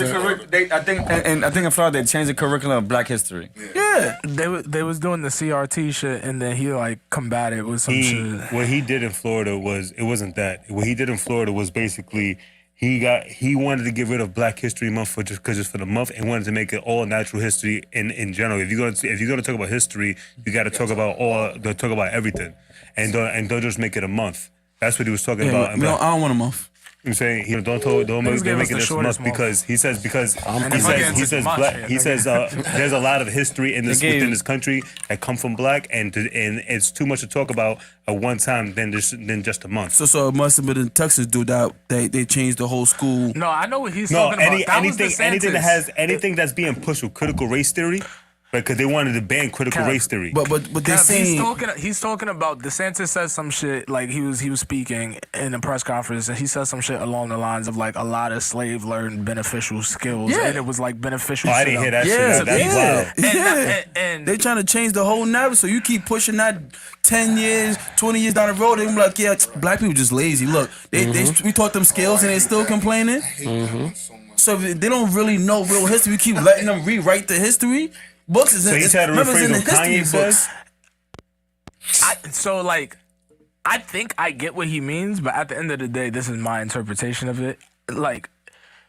S2: think in Florida they changed the curriculum of Black history.
S4: Yeah,
S5: they was doing the CRT shit, and then he like combated with some shit.
S3: What he did in Florida it wasn't that. What he did in Florida was basically he wanted to get rid of Black History Month for the month, and wanted to make it all natural history in general. If you're gonna talk about history, you got to talk about everything, and don't just make it a month. That's what he was talking about.
S4: No, I don't want a month.
S3: I'm saying don't make it this month because he says there's a lot of history within this country that come from Black, and it's too much to talk about at one time than just a month.
S4: So it must have been in Texas, dude. That they changed the whole school.
S5: No, I know what he's talking about.
S3: Anything that's being pushed with critical race theory. Because they wanted to ban critical race theory.
S4: But they're saying
S5: he's talking about DeSantis said some shit like he was speaking in a press conference and he said some shit along the lines of like a lot of slave learned beneficial skills and it was like beneficial.
S3: I didn't hear that shit. That's wild.
S4: And they trying to change the whole narrative. So you keep pushing that 10 years, 20 years down the road, they be like, yeah, black people just lazy. Look, we taught them skills and they still complaining. So if they don't really know real history, we keep letting them rewrite the history. Books is
S3: so you tried to rephrase what Kanye
S4: books.
S5: I think I get what he means, but at the end of the day, this is my interpretation of it. Like,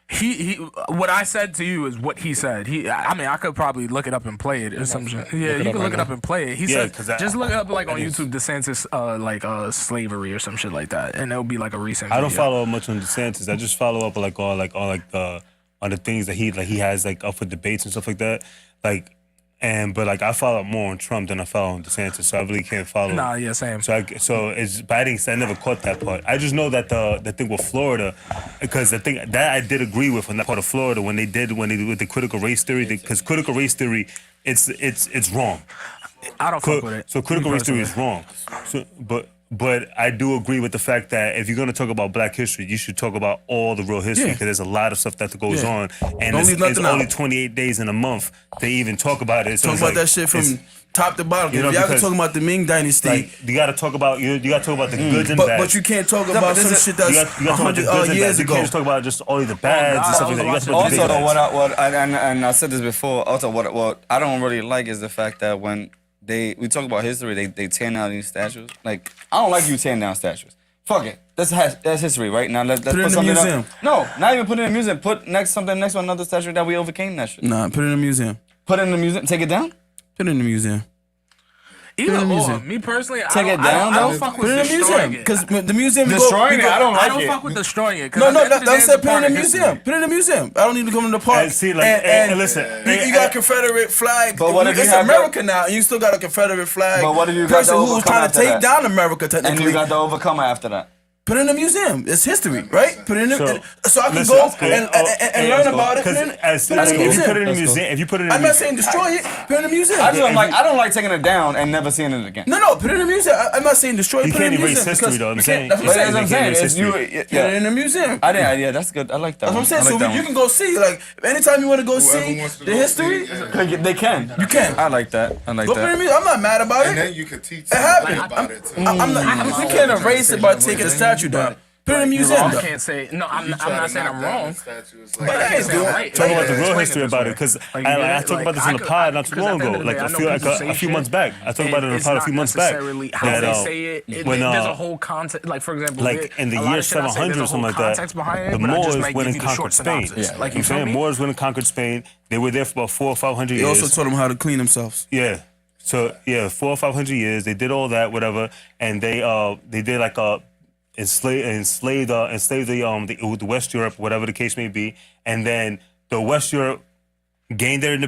S5: he what I said to you is what he said. I could probably look it up and play it or some shit. Yeah, you can look it up and play it. He said, just look it up like on YouTube, DeSantis, slavery or some shit like that, and it'll be like a recent.
S3: I don't follow much on DeSantis. I just follow up on the things that he has like up for debates and stuff like that. But I follow up more on Trump than I follow on DeSantis, so I really can't follow.
S5: Nah, yeah, same.
S3: But I never caught that part. I just know that the thing with Florida, because the thing that I did agree with on that part of Florida when they did with the critical race theory, because critical race theory, it's wrong.
S5: I don't fuck with it.
S3: So critical race theory is wrong. But I do agree with the fact that if you're going to talk about Black history, you should talk about all the real history because there's a lot of stuff that goes on, and it's only 28 days in a month to even talk about it. So
S4: talk about that shit from top to bottom. Y'all can talk about the Ming Dynasty.
S3: You got to talk about the good and bad.
S4: But you can't talk about some shit that's 100 years ago.
S3: You can't just talk about just only the bads and stuff like that.
S2: Also, and I said this before. Also, what I don't really like is the fact that when we talk about history, they tear down these statues. Like, I don't like you tearing down statues. Fuck it. That's history, right? Now let's put
S4: it in the museum.
S2: No, not even put it in a museum. Put something next to another statue that we overcame that shit.
S4: Nah, put it in a museum.
S2: Put it in the museum. Take it down?
S4: Put it in the museum.
S5: Either or. Me personally,
S2: take it down.
S5: I don't fuck with destroying it.
S4: Because the museum
S2: destroying it. I don't like it.
S5: I don't fuck with destroying it.
S4: No. I said put it in the museum. Put it in the museum. I don't need to come to the park.
S3: And listen,
S4: you got a Confederate flag.
S2: But what if
S4: it's America now, and you still got a Confederate flag?
S2: But what if you got
S4: person who was trying to take down America technically?
S2: And you got the overcomer after that.
S4: Put it in the museum. It's history, right? Put it in so I can go and learn about it.
S3: If you put it in the museum,
S4: I'm not saying destroy it. Put it in the museum.
S2: I don't like taking it down and never seeing it again.
S4: No, put it in the museum. I'm not saying destroy it.
S3: You can't erase history, though. I'm saying.
S4: That's what I'm saying.
S2: Put
S4: it in the museum.
S2: Yeah, that's good. I like that.
S4: That's what I'm saying. So you can go see. Like anytime you want to go see the history,
S2: they can.
S4: You can.
S2: I like that.
S4: Put it in the museum. I'm not mad about it.
S7: And then you can teach somebody about it too.
S4: You can't erase it by taking the statue down. Put it in a museum.
S5: I can't say no. I'm not saying I'm wrong.
S3: But I ain't right. Talk about the real history about it because I talked about this in the pod not too long ago, like a few months back. I talked about it in the pod a few months back.
S5: How they say it. There's a whole context. Like for example,
S3: like in the year 700 or something like that, the Moors went and conquered Spain. Like you saying, Moors went and conquered Spain. They were there for about 400 or 500 years.
S4: They also taught them how to clean themselves.
S3: Yeah. So 400 or 500 years. They did all that, whatever, and they did like enslaved the West Europe, whatever the case may be, and then the West Europe gained their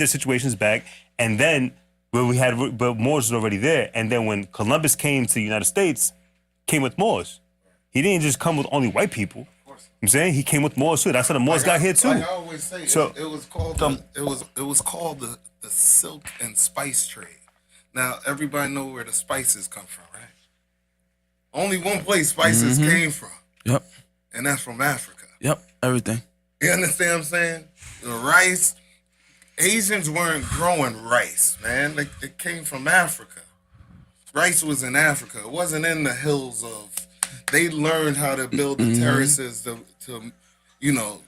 S3: situations back, and then but Moors was already there, and then when Columbus came to the United States, came with Moors. He didn't just come with only white people. I'm saying he came with Moors too. That's how the Moors got here too.
S7: Like I always say, it was called the silk and spice trade. Now everybody know where the spices come from, right? Only one place spices came from.
S4: Yep.
S7: And that's from Africa.
S4: Yep. Everything.
S7: You understand what I'm saying? The rice, Asians weren't growing rice, man. It came from Africa. Rice was in Africa. It wasn't in the hills of. They learned how to build the terraces to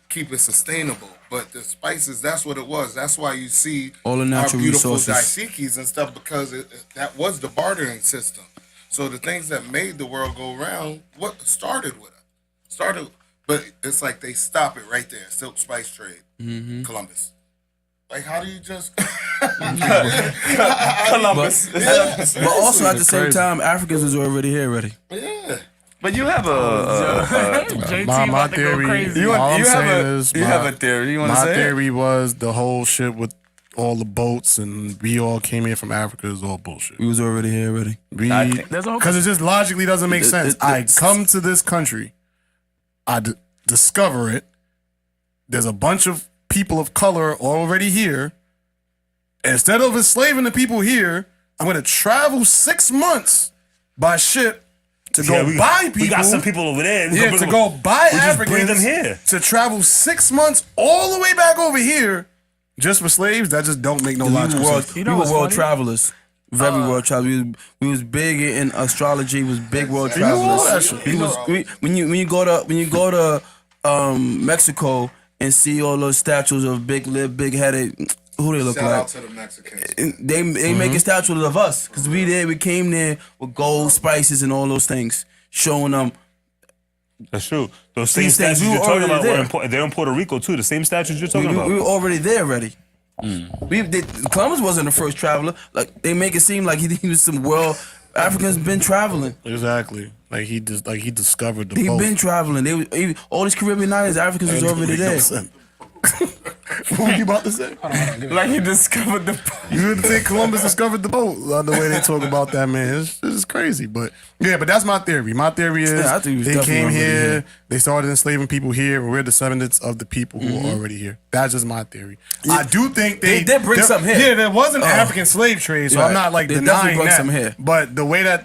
S7: keep it sustainable. But the spices, that's what it was. That's why you see
S4: all the natural
S7: our beautiful
S4: resources.
S7: daisikis and stuff, because that was the bartering system. So the things that made the world go round, what started with it? But it's like they stop it right there. Silk spice trade, Columbus. Like, how do you just
S2: Columbus?
S4: But also at the same time, Africans was already here already.
S7: Yeah.
S2: But you have
S6: my theory.
S2: You have a theory. You want to say?
S6: My theory was the whole shit with all the boats and we all came here from Africa is all bullshit.
S4: We was already here already.
S6: Because it just logically doesn't make sense. I come to this country, I discover it. There's a bunch of people of color already here. Instead of enslaving the people here, I'm going to travel 6 months by ship to go buy people.
S3: We got some people over there.
S6: Yeah, to go buy Africans.
S3: Bring them here.
S6: To travel 6 months all the way back over here just for slaves. That just don't make no logical sense.
S4: We were world travelers. Very world travelers. We was big in astrology. Was big world travelers. When you go to Mexico and see all those statues of big lip, big headed. Who they look
S2: Shout
S4: like?
S2: out to the Mexicans.
S4: They making statues of us because we came there with gold, spices, and all those things, showing them.
S3: That's true. Those same
S4: These things,
S3: statues
S4: we
S3: you're
S4: were
S3: talking
S4: already
S3: about
S4: there.
S3: they're in Puerto Rico too. The same statues you're talking about.
S4: We were already there already. Columbus wasn't the first traveler. Like they make it seem like he was some world. Africans been traveling.
S6: Exactly. Like he discovered the
S4: He
S6: boat.
S4: been traveling. All these Caribbean islands, Africans was already there.
S6: What were you about to say?
S4: Like he discovered the.
S6: You would think Columbus discovered the boat. The way they talk about that, man, it's crazy. But yeah, but that's my theory. My theory is
S4: I think he was
S6: they
S4: definitely
S6: came
S4: already
S6: here,
S4: here.
S6: they started enslaving people here, and we're descendants of the people who were already here. That's just my theory. I do think
S4: They did bring some here.
S6: Yeah, there was an African slave trade, so
S4: Yeah,
S6: I'm not like
S4: they
S6: denying
S4: definitely brought
S6: that.
S4: some here.
S6: But the way that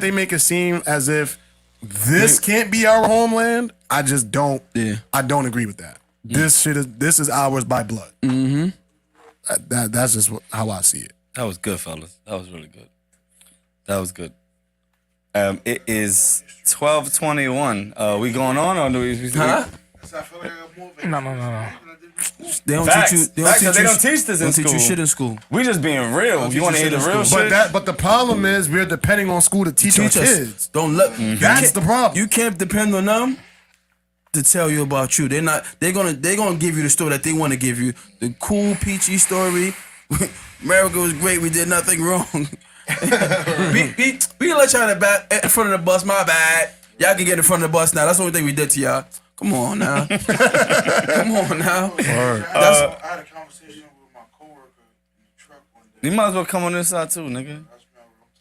S6: they make it seem as if this can't be our homeland, I just don't.
S4: Yeah.
S6: I don't agree with that. This is ours by blood. Mm-hmm. That's just how I see it.
S2: That was good, fellas. That was really good. That was good. It is 12:21. We going on or do we?
S4: Huh?
S7: I feel like I got more
S5: No.
S4: They don't
S2: Facts.
S4: teach you. They don't
S2: Facts,
S4: teach
S2: 'cause they
S4: you.
S2: don't teach this in
S4: Don't teach you
S2: school.
S4: shit in school.
S2: We just being real.
S4: teach
S2: You want to
S4: you
S2: hear the
S4: shit in
S2: real
S4: school.
S2: shit?
S6: But the problem is we're depending on school to teach our
S4: Teach us.
S6: kids.
S4: Don't let.
S6: That's the problem.
S4: You can't depend on them to tell you about you. They're not. They're gonna give you the story that they want to give you. The cool peachy story. America was great. We did nothing wrong. we let y'all in front of the bus. My bad. Y'all can get in front of the bus now. That's the only thing we did to y'all. Come on now. Come on now.
S7: I had a conversation with my coworker in the truck one day.
S2: You might as well come on this side too, nigga.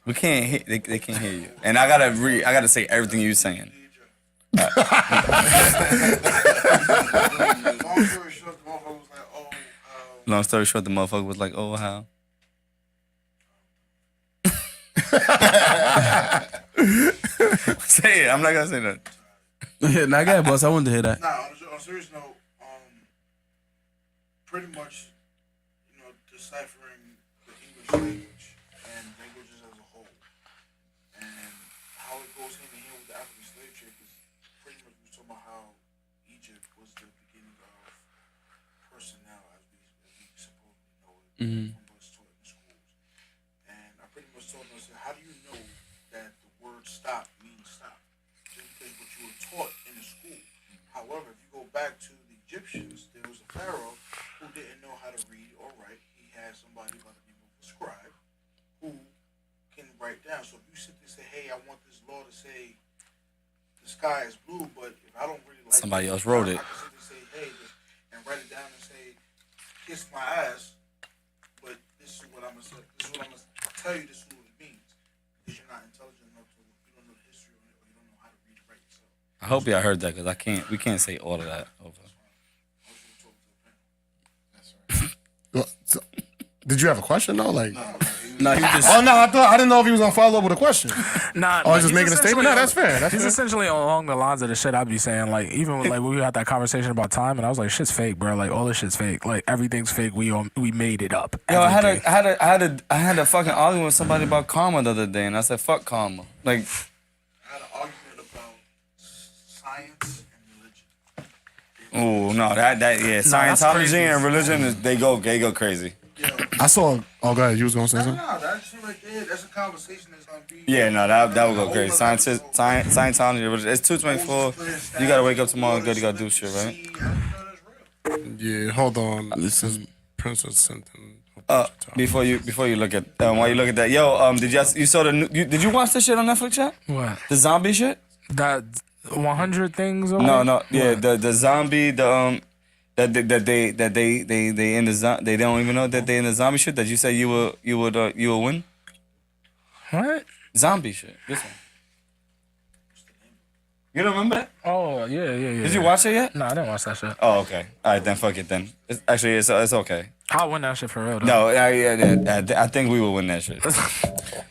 S2: We can't hear. They can't hear you. And I gotta say everything you saying.
S7: Long story short, the motherfucker was like, "Oh,
S2: Long story short, the motherfucker was like, "Oh, how?" Say it. I'm not gonna say that.
S4: Nah, go ahead, boss. I wanted to hear that.
S7: Nah, on a serious note, pretty much, deciphering the English language and languages as a whole, and how it goes hand in hand with the African slave trade. Because pretty much we were talking about how Egypt was the beginning of personnel as we supposedly know it from what's taught in schools. And I pretty much told them, I said, how do you know that the word stop means stop? Just because what you were taught in the school. However, if you go back to the Egyptians, there was a pharaoh who didn't know how to read or write. He had somebody by the name of a scribe who can write down. So if you sit there and say, hey, I want this law to say the sky is blue, but if I don't really like
S2: Somebody
S7: it,
S2: else wrote it.
S7: I can sit there and say, hey, and write it down and say, kiss my ass, but this is what I'm going to say. This is what I'm going to tell you. This is what it means. Because you're not intelligent enough to, you don't know the history of it, or you don't know how to read and write yourself.
S2: I hope y'all heard that because we can't say all of that over.
S6: Well, so- did you have a question though? Like,
S4: Nah, he just.
S6: oh no, I didn't know if he was gonna follow up with a question.
S5: Nah,
S6: Oh, he's just
S5: he's
S6: making a statement. No,
S5: essentially-
S6: that's fair. That's
S5: He's
S6: fair.
S5: essentially along the lines of the shit I'd be saying. Like even when, like when we had that conversation about time, and I was like, "Shit's fake, bro. Like all this shit's fake. Like everything's fake. We made it up."
S2: Yo, I
S5: Everything.
S2: had a fucking argument with somebody about karma the other day, and I said, "Fuck karma." Like,
S7: I had an argument about science and religion.
S2: oh no, that yeah,
S5: that's
S2: Scientology
S5: crazy.
S2: and religion they go crazy.
S6: I saw. Oh, go ahead. You was gonna say
S7: No,
S6: something?
S7: that shit right there, that's a conversation that's going to be...
S2: Yeah, no, that would go crazy. Scientology, religion. It's 2:24. You gotta wake up tomorrow. Good, you gotta do shit, right?
S6: Yeah. Hold on. This is Princess something.
S2: Before you look at while you look at that, yo, you saw the did you watch the shit on Netflix yet?
S5: What?
S2: The zombie shit?
S5: That 100 things. Or
S2: No, yeah, the zombie, that they in the they don't even know that they in the zombie shit that you said you would win.
S5: What?
S2: Zombie shit. This one. You don't remember that?
S5: Oh yeah.
S2: Did you watch it yet?
S5: No, I didn't watch that shit.
S2: Oh, okay. All right, then fuck it then. It's okay.
S5: I'll win that shit for real though.
S2: No, I think we will win that shit.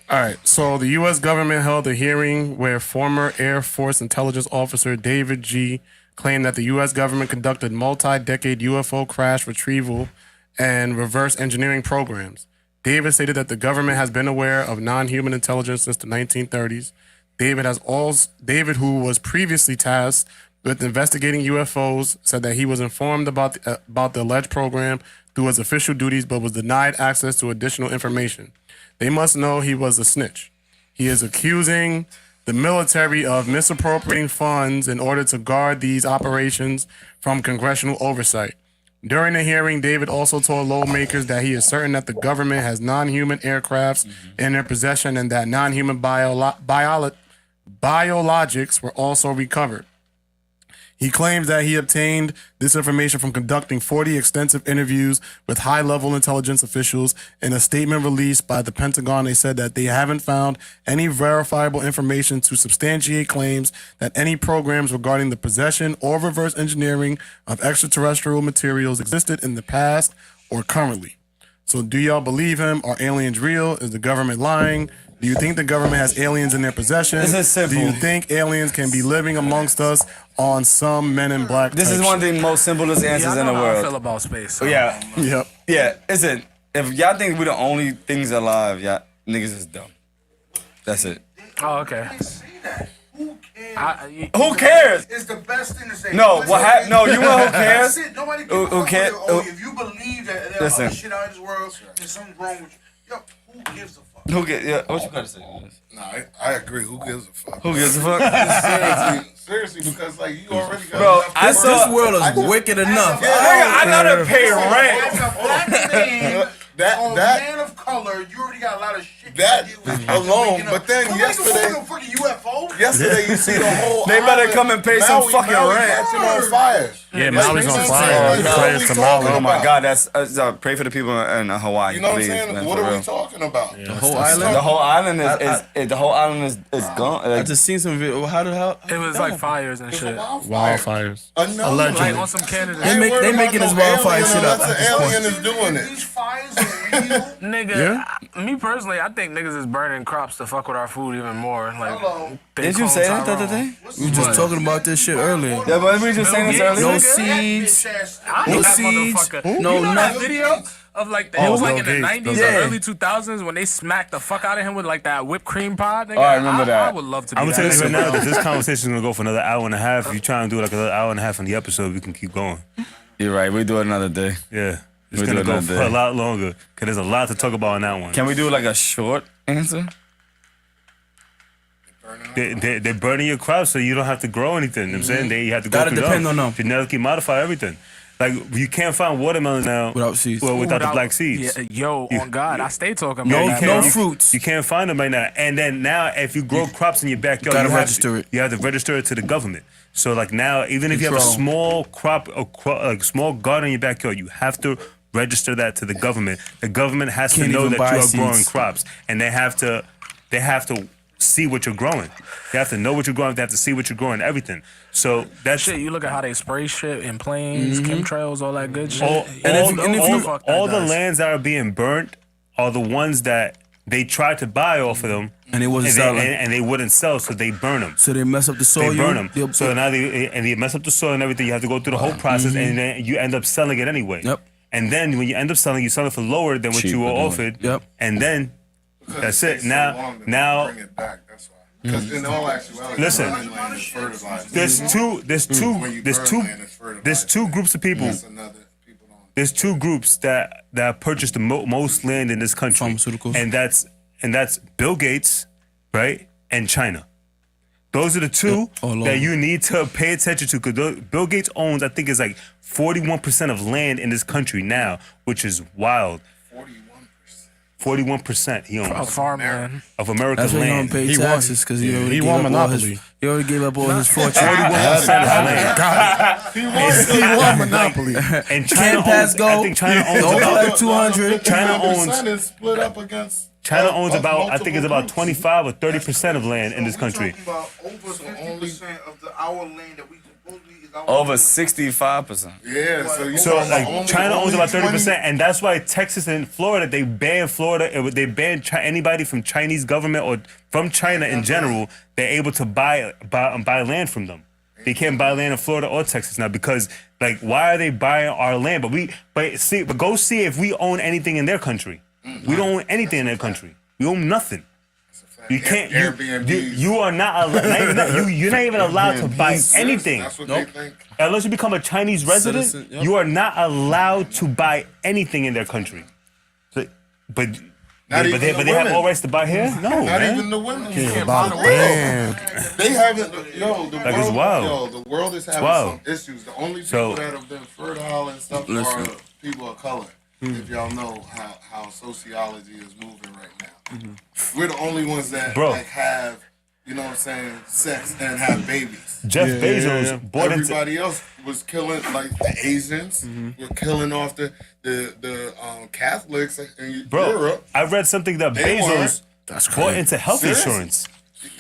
S6: All right, so the U.S. government held a hearing where former Air Force intelligence officer David G. claimed that the U.S. government conducted multi-decade UFO crash retrieval and reverse engineering programs. David stated that the government has been aware of non-human intelligence since the 1930s. David, who was previously tasked with investigating UFOs, said that he was informed about the alleged program through his official duties, but was denied access to additional information. They must know he was a snitch. He is accusing the military of misappropriating funds in order to guard these operations from congressional oversight. During the hearing, David also told lawmakers that he is certain that the government has non-human aircrafts in their possession and that non-human biologics were also recovered. He claims that he obtained this information from conducting 40 extensive interviews with high-level intelligence officials. In a statement released by the Pentagon, they said that they haven't found any verifiable information to substantiate claims that any programs regarding the possession or reverse engineering of extraterrestrial materials existed in the past or currently. So do y'all believe him? Are aliens real? Is the government lying? Do you think the government has aliens in their possession?
S2: This is simple.
S6: Do you think aliens can be living amongst us on some Men in Black?
S2: This is one of the most simplest answers in the
S5: I
S2: world.
S5: feel about space. So.
S2: Yeah.
S6: Yep.
S2: Yeah. Listen, if y'all think we're the only things alive, y'all niggas is dumb. That's it.
S5: Oh, okay.
S7: Say that. Who cares?
S2: Who cares?
S7: It's the best thing to say.
S2: No, no, you know who cares?
S7: That's it. Nobody
S2: Who
S7: cares.
S2: cares?
S7: If you believe that there's
S2: Listen.
S7: other shit out in this world, there's something wrong with you. Yo, who gives a fuck?
S2: Who cares? Yeah, what you gotta say?
S9: No, I agree. Who gives a fuck?
S2: Who gives a fuck?
S9: Seriously, because like you already got
S2: Bro,
S9: enough
S2: I
S9: work.
S2: saw-
S4: This world is wicked enough.
S2: I gotta pay rent.
S7: As a black man, or a
S9: that
S7: man of color, you already got a lot of shit.
S9: that
S7: to deal with.
S9: alone,
S7: Waking up.
S9: but then
S7: Nobody
S9: yesterday-
S7: can fuck a fucking UFO.
S9: yesterday you see the whole.
S2: They better
S9: island,
S2: come and pay some fucking rent.
S9: catching on fire.
S6: Yeah, Maui's on
S9: That's
S6: fire.
S9: what
S6: Prayers
S9: we
S6: to
S9: talking
S6: Maui.
S2: Oh my
S9: about.
S2: God, that's pray for the people in Hawaii,
S9: You know what I'm
S2: please,
S9: saying?
S2: man,
S9: What
S2: for
S9: are we
S2: real.
S9: talking about?
S4: The whole island.
S2: The whole island is gone.
S4: I
S2: Like,
S4: just seen some video. How?
S5: It was like fires and shit.
S6: Wildfires.
S9: Allegedly.
S5: Like on some Canada.
S4: They making this wildfire shit up.
S9: Unless an alien is doing it.
S7: These fires are real.
S5: Nigga, me personally, I think niggas is burning crops to fuck with our food even more. Like,
S7: Hello.
S2: didn't you say that the other day?
S4: We were just talking about this shit earlier.
S2: Yeah, but we just saying this
S5: Bill
S2: earlier.
S4: No
S5: Gates,
S4: seeds.
S5: I
S4: No
S5: know that
S4: seeds.
S5: motherfucker.
S4: No
S5: You know that
S4: nothing.
S5: video of like
S6: Oh,
S5: it was like
S6: Bill
S5: in the
S6: Gates,
S5: 90s
S6: Bill
S5: or
S6: Gates.
S5: early 2000s when they smacked the fuck out of him with like that whipped cream pod. Nigga.
S2: Oh, I remember that.
S5: I would love to be
S3: I'm gonna
S5: that
S3: tell you right
S5: nigga,
S3: now
S5: bro.
S3: that this conversation is gonna go for another hour and a half. If you try and do like another hour and a half on the episode, we can keep going.
S2: You're right. We do it another day.
S3: Yeah, it's
S2: We
S3: gonna
S2: do
S3: go
S2: another
S3: for
S2: day.
S3: a lot longer because there's a lot to talk about on that one.
S2: Can we do like a short answer?
S3: They're burning your crops so you don't have to grow anything. You know what I'm saying? They have to go
S4: Gotta
S3: through
S4: depend on them.
S3: genetically modify everything. Like you can't find watermelon now
S4: Without seeds.
S3: Well, without the black seeds.
S5: Yeah, yo, on God, I stay talking
S3: No,
S5: about
S3: you
S5: that.
S3: can't.
S5: bro.
S3: You-
S4: fruits.
S3: You can't find them right now. And then now, if you grow crops in your backyard,
S4: Gotta
S3: you have
S4: register it.
S3: You have to register it to the government. So like now, even if you have a
S4: Control.
S3: small crop, like small garden in your backyard, you have to register that to the government. The government has
S4: Can't
S3: to know
S4: even
S3: that
S4: buy
S3: you are
S4: seeds.
S3: growing crops, and they have to see what you're growing. They have to know what you're growing. They have to see what you're growing. Everything. So that's
S5: Shit, you look at how they spray shit in planes, chemtrails, all that good shit.
S3: all,
S5: Fuck that
S3: all the
S5: does.
S3: lands that are being burnt are the ones that they tried to buy off of them,
S4: And they wasn't
S3: and
S4: selling.
S3: and they wouldn't sell, so they burn them.
S4: So they mess up the soil.
S3: They burn them.
S4: They'll-
S3: So now they mess up the soil and everything. You have to go through the whole process, and then you end up selling it anyway.
S4: Yep.
S3: And then when you end up selling, you sell it for lower than what you were
S2: Cheaper,
S3: offered.
S4: Yep.
S3: And then
S9: Because
S3: that's
S9: it
S3: it.
S9: takes so
S3: Now,
S9: long to
S3: now
S9: bring it back. That's why. Because in all actuality,
S3: Listen.
S9: burning land is fertilized.
S3: there's two
S9: When you burn land, it's fertilized.
S3: there's two groups of people.
S9: That's another. People don't.
S3: There's two groups that purchase the most land in this country,
S4: Pharmaceuticals.
S3: and that's Bill Gates, right, and China. Those are the two
S4: all over.
S3: that you need to pay attention to because Bill Gates owns, I think, it's like 41% of land in this country now, which is wild.
S9: 41%.
S3: 41% he owns
S5: A farmland.
S3: of America's
S4: That's why he
S3: land.
S4: don't pay
S6: He
S4: taxes because he already
S6: he
S4: gave
S6: won
S4: up all
S6: Monopoly.
S4: his. He already gave up all his fortune.
S3: 41% of land.
S6: He won Monopoly.
S3: And
S4: Can
S3: China
S4: pass
S3: owns,
S4: go.
S3: I think China owns
S4: Don't
S3: about,
S4: collect 200.
S3: China owns-
S9: 100% is split up against.
S3: China owns about, I think it's about
S9: multiple groups.
S3: 25 or 30% of land in this country.
S7: We're talking about over 50% of our land that we supposedly is our
S2: Over
S7: land.
S2: 65%.
S9: Yeah, so you
S3: So
S9: talking about
S3: like
S9: only-
S3: China owns
S9: only
S3: about
S9: 20
S3: 30%, and that's why Texas and Florida they ban anybody from Chinese government or from China in general. They're able to buy land from them. They can't buy land in Florida or Texas now because like why are they buying our land? But go see if we own anything in their country. We don't own anything in their country. We own nothing. You can't. You are not allowed. You're not even allowed to buy anything.
S9: That's what they think.
S3: Unless you become a Chinese resident,
S4: Citizen, yep.
S3: you are not allowed to buy anything in their country. But they have
S9: women.
S3: all rights to buy here? No,
S9: Not
S3: man.
S9: even the women. You can't buy the world. They haven't. Yo, the
S3: Like,
S9: world.
S3: it's wild.
S9: Yo, the world is having
S3: wild.
S9: some issues. The only people
S3: So-
S9: that have been fertile and stuff
S4: Listen.
S9: are people of color. If y'all know how sociology is moving right now, we're the only ones that
S3: Bro.
S9: like have, you know what I'm saying, sex and have babies.
S3: Jeff Bezos bought into.
S9: Everybody else was killing, like the Asians were killing off the Catholics in
S3: Bro,
S9: Europe.
S3: I read something that
S9: They
S3: Bezos
S9: weren't.
S3: bought into health
S9: Seriously?
S3: insurance.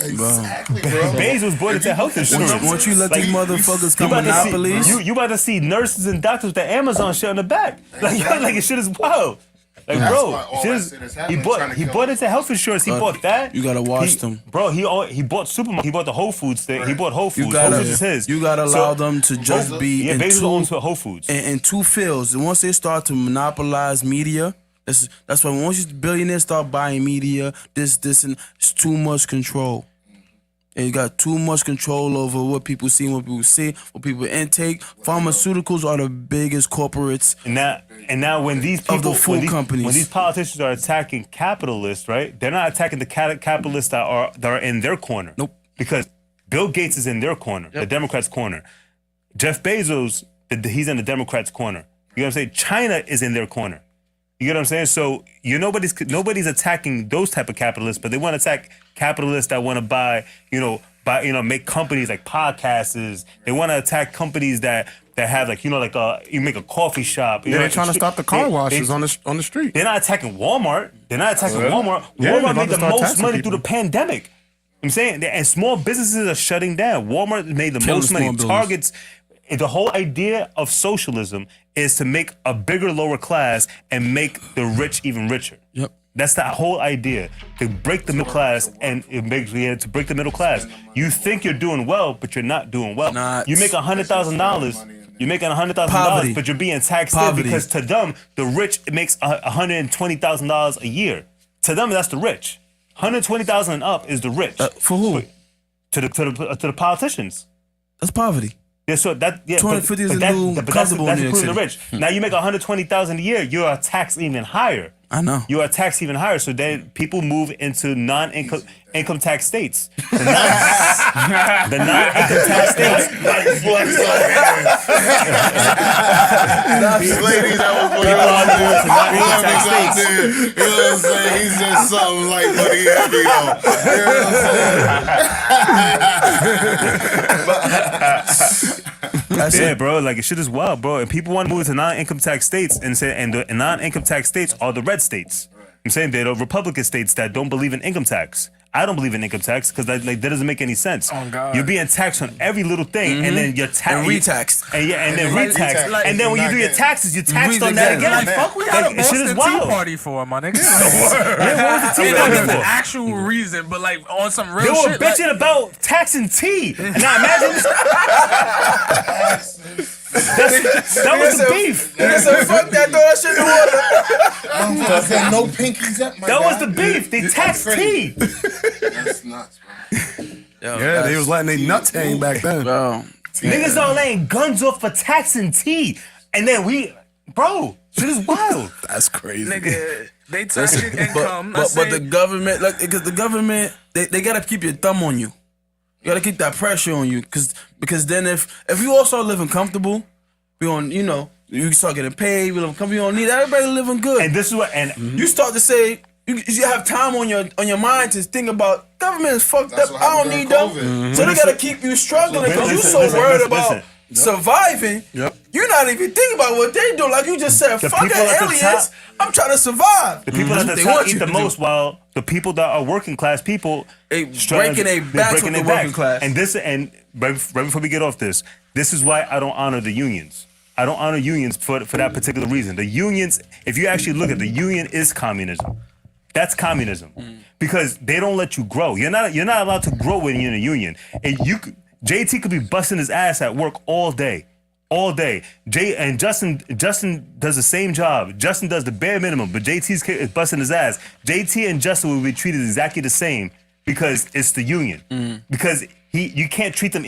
S9: Exactly, bro.
S3: Bezos bought into health insurance.
S4: Once you let
S3: Like,
S4: these motherfuckers
S3: You
S4: come
S3: about, to
S4: monopolies,
S3: see, you about to see nurses and doctors with the Amazon shit on the back. Like, like it shit is wild. Like,
S9: That's
S3: bro,
S9: why all
S3: shit
S9: that
S3: is-
S9: shit is
S3: he
S9: happening,
S3: bought
S9: trying to
S3: he
S9: kill
S3: bought
S9: us.
S3: into health insurance. He bought that.
S4: you gotta watch them.
S3: Bro, he bought supermarket. He bought the Whole Foods thing. He bought Whole Foods.
S4: You gotta,
S3: Whole Foods is his.
S4: you gotta allow them to just be
S3: Yeah,
S4: in
S3: Bezos
S4: two,
S3: owns Whole Foods.
S4: in two fields. And once they start to monopolize media, that's why once billionaires start buying media, this and it's too much control. And you got too much control over what people see, what people intake. Pharmaceuticals are the biggest corporates.
S3: And now when these people,
S4: Of the food companies.
S3: when these politicians are attacking capitalists, right? They're not attacking the capitalists that are in their corner.
S4: Nope.
S3: Because Bill Gates is in their corner, the Democrats' corner. Jeff Bezos, he's in the Democrats' corner. You know what I'm saying? China is in their corner. You get what I'm saying? So nobody's attacking those type of capitalists, but they want to attack capitalists that want to buy, make companies like podcasts. They want to attack companies that have like, you make a coffee shop.
S6: Yeah, they're trying to stop the car washes on the street.
S3: They're not attacking Walmart. They're not attacking Walmart.
S6: Yeah, they're
S3: Walmart
S6: about
S3: made
S6: to
S3: the
S6: start
S3: most
S6: taxing
S3: money
S6: people.
S3: through the pandemic. I'm saying, and small businesses are shutting down. Walmart made the
S4: Killing
S3: most money.
S4: small business.
S3: Targets. The whole idea of socialism is to make a bigger lower class and make the rich even richer.
S4: Yep.
S3: That's the whole idea, to break the middle class and to break the middle class. You think you're doing well, but you're not doing well.
S4: Not.
S3: You make $100,000. You're making $100,000,
S4: Poverty.
S3: but you're being taxed in
S4: Poverty.
S3: because to them, the rich makes $120,000 a year. To them, that's the rich. $120,000 and up is the rich.
S4: For who?
S3: To the politicians.
S4: That's poverty.
S3: Yeah, so that
S4: 250 is a new comfortable in
S3: that's
S4: New York
S3: including the
S4: City.
S3: rich. Now you make $120,000 a year, you are taxed even higher.
S4: I know.
S3: You are taxed even higher. So then people move into non-income tax states. The non-income tax states.
S9: These ladies that was going you know what I'm saying? He's just something like Buddy Heavy though. You know what I'm saying?
S3: Yeah, bro, like shit is wild, bro. And people want to move to non-income tax states and the non-income tax states are the red states. I'm saying they're the Republican states that don't believe in income tax. I don't believe in income tax because that doesn't make any sense.
S5: Oh, God.
S3: You're being taxed on every little thing, and then you're
S4: And retaxed.
S3: and then retaxed,
S9: Like,
S3: and then when you do your taxes, you're taxed on that again.
S5: Like, fuck, we had a
S3: Like, shit is
S5: Boston Tea
S3: wild.
S5: Party for, my nigga.
S3: Yeah, what was the tea
S5: Like,
S3: party
S5: there's an
S3: for?
S5: actual reason, but like on some
S3: They
S5: real
S3: were
S5: shit.
S3: bitching about taxing tea. Now imagine that was the beef.
S4: Nigga said, fuck that, throw that shit in the water.
S9: Said no pinkies up, my
S3: That was
S9: guy.
S3: the beef. They taxed tea.
S9: That's nuts, bro.
S6: Yeah, they was letting their nuts hang back then.
S4: Bro.
S3: Niggas are laying guns off for taxing tea, and then shit is wild.
S6: That's crazy.
S5: Nigga, they target income.
S4: But the government, like, because the government, they gotta keep your thumb on you. You gotta keep that pressure on you, because then if we all start living comfortable, we on, you start getting paid, we live comfortable, we don't need everybody living good.
S3: And this is what,
S4: You start to say, you have time on your mind to think about government is fucked
S9: That's
S4: up.
S9: what
S4: I don't
S9: happened
S4: need them.
S9: during COVID.
S4: So they gotta keep you struggling because you so
S3: Listen,
S4: worried
S3: listen,
S4: about
S3: listen.
S4: surviving.
S6: Yep.
S4: You're not even thinking about what they do. Like you just said,
S3: The
S4: fuck
S3: people at the
S4: aliens.
S3: top-
S4: I'm trying to survive.
S3: The people at the
S4: They
S3: top
S4: want
S3: eat
S4: you
S3: the
S4: to do.
S3: most, while the people that are working class people
S4: breaking their backs with the working class.
S3: And right before we get off this is why I don't honor the unions. I don't honor unions for that particular reason. The unions, if you actually look at the union, is communism. That's communism because they don't let you grow. You're not allowed to grow when you're in a union. And JT could be busting his ass at work all day. Justin does the same job. Justin does the bare minimum, but JT is busting his ass. JT and Justin will be treated exactly the same because it's the union. Because you can't treat them.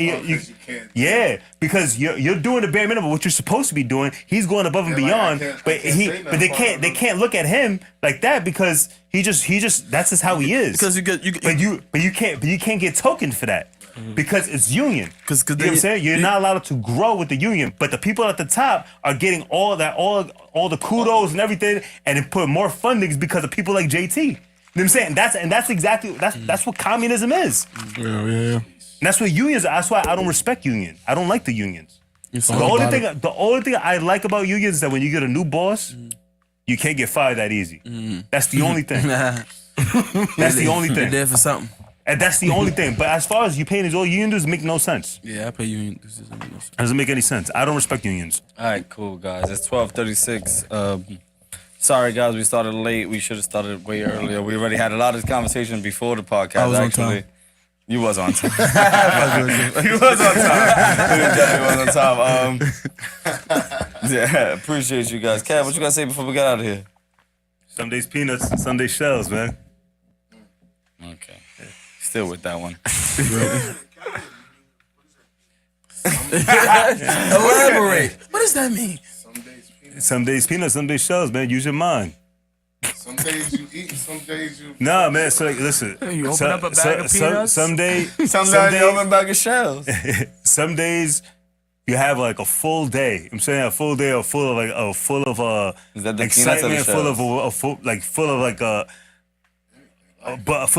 S3: Because you're doing the bare minimum, what you're supposed to be doing. He's going above and beyond, but they can't look at him like that because he just that's just how he is.
S4: Because
S3: you can't get tokened for that. Because it's union. You know what I'm saying? You're not allowed to grow with the union, but the people at the top are getting all the kudos and everything, and they put more fundings because of people like JT. You know what I'm saying? That's what communism is.
S6: Yeah.
S3: And that's what unions are. That's why I don't respect unions. I don't like the unions. The only thing I like about unions is that when you get a new boss, you can't get fired that easy. That's the only thing. That's the only thing.
S4: They're there for something.
S3: And that's the only thing. But as far as you paying these all union dues, make no sense.
S4: Yeah, I pay union dues. It
S3: doesn't make any sense. I don't respect unions.
S2: All right, cool, guys. It's 12:36. Sorry, guys, we started late. We should have started way earlier. We already had a lot of this conversation before the podcast.
S4: I was
S2: actually.
S4: on time.
S2: You was on time. You was on time. You definitely was on time. Yeah, appreciate you guys. Kev, what you gotta say before we get out of here?
S3: Some days peanuts, some days shells, man.
S2: Okay. Still with that one.
S4: Elaborate. What does that mean?
S3: Some days peanuts, some days shells, man. Use your mind.
S9: Some days you eat, some days you.
S3: Nah, man. So like, listen.
S5: You open up a bag of peanuts.
S3: Some days
S2: you open a bag of shells.
S3: Some days you have like a full day. I'm saying a full day, full of
S2: Is that the
S3: excitement, full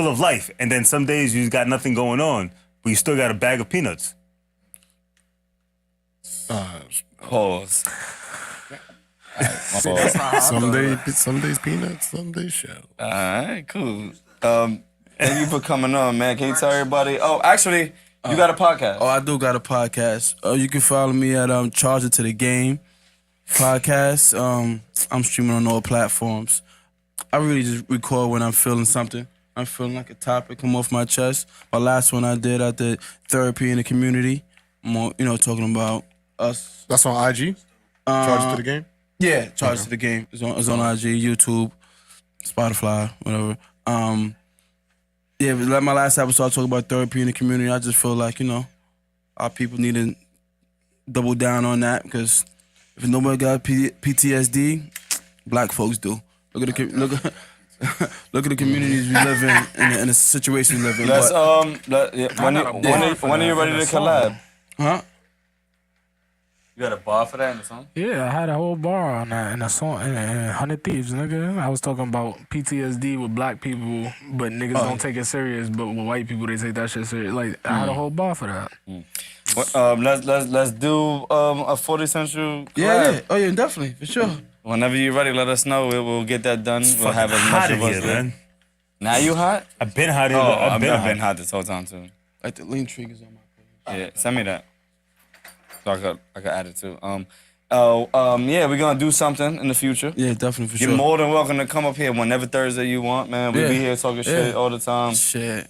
S3: of life. And then some days you got nothing going on, but you still got a bag of peanuts.
S2: Pause.
S6: Some days peanuts, some days shell.
S2: All right, cool. Thank you for coming on, man. Can you tell everybody? Oh, actually, you got a podcast.
S4: Oh, I do got a podcast. You can follow me at Charge It to the Game podcast. I'm streaming on all platforms. I really just record when I'm feeling something. I'm feeling like a topic come off my chest. My last one I did therapy in the community. More, talking about us.
S6: That's on IG. Charge It to the Game.
S4: Yeah, Charge It to the Game. It's on IG, YouTube, Spotify, whatever. Yeah, but like my last episode, I talked about therapy in the community. I just feel like our people need to double down on that because if nobody got PTSD, black folks do. Look at the communities we live in and the situation we live in.
S2: Let's when are you ready to collab?
S4: Huh?
S2: You got a bar for that in the song?
S5: Yeah, I had a whole bar on that in a song in 100 Thieves, nigga. I was talking about PTSD with black people, but niggas don't take it serious. But with white people, they take that shit serious. Like I had a whole bar for that.
S2: Let's do a 40 Central collab.
S4: Yeah. Oh yeah, definitely for sure.
S2: Whenever you're ready, let us know. We'll get that done. We'll have as much
S3: hot
S2: of
S3: in
S2: us
S3: here,
S2: there.
S3: man.
S2: Now you hot?
S3: I've been hot.
S2: I've been hot this whole time too.
S4: Like the lean triggers on my page.
S2: Yeah, send me that. So I could add it too. Yeah, we're gonna do something in the future.
S4: Yeah, definitely for sure.
S2: You're more than welcome to come up here whenever Thursday you want, man. We be here talking shit all the time.
S4: Shit,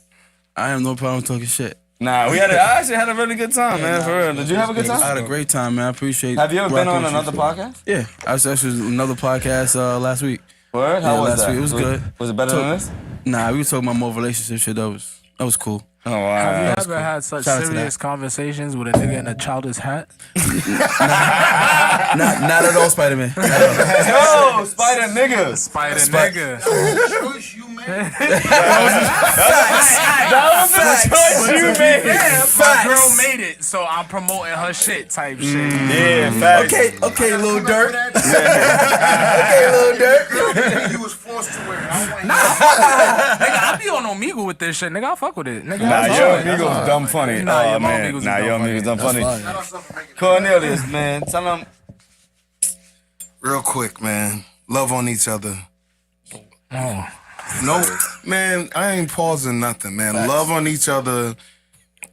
S4: I have no problem talking shit.
S2: Nah, I actually had a really good time, man. For real. Did you have a good time?
S4: I had a great time, man. I appreciate.
S2: Have you ever been on
S4: rocking with
S2: another
S4: you.
S2: podcast?
S4: Yeah, I was actually on another podcast last week.
S2: Word? How was
S4: last
S2: that?
S4: week. It was good.
S2: Was it better than this?
S4: Nah, we were talking about more relationship shit. That was cool.
S2: Oh wow.
S5: Have you
S2: That's
S5: ever
S2: cool.
S5: had such
S4: Shout out to
S5: serious
S4: that.
S5: conversations with a nigga in a childish hat?
S4: Not at all, Spider-Man.
S2: Yo, Spider nigga.
S5: Spider nigga.
S7: Choice you made.
S2: That was the choice you made.
S5: girl made it, so I'm promoting her shit type shit.
S2: Yeah, facts.
S10: Okay, Lil Durk.
S7: You was forced to wear it.
S5: Nigga, I be on Omegle with this shit. Nigga, I fuck with it. Nigga,
S2: Nah,
S5: that's
S2: yo,
S5: hard.
S2: Migos dumb funny.
S5: Nah,
S2: Oh,
S5: your
S2: man.
S5: Migos
S2: Nah,
S5: is
S2: yo,
S5: dumb
S2: Migos dumb funny.
S6: Fire.
S2: Cornelius, man. Tell him.
S1: Real quick, man. Love on each other.
S5: Oh.
S1: No, man, I ain't pausing nothing, man. Love on each other.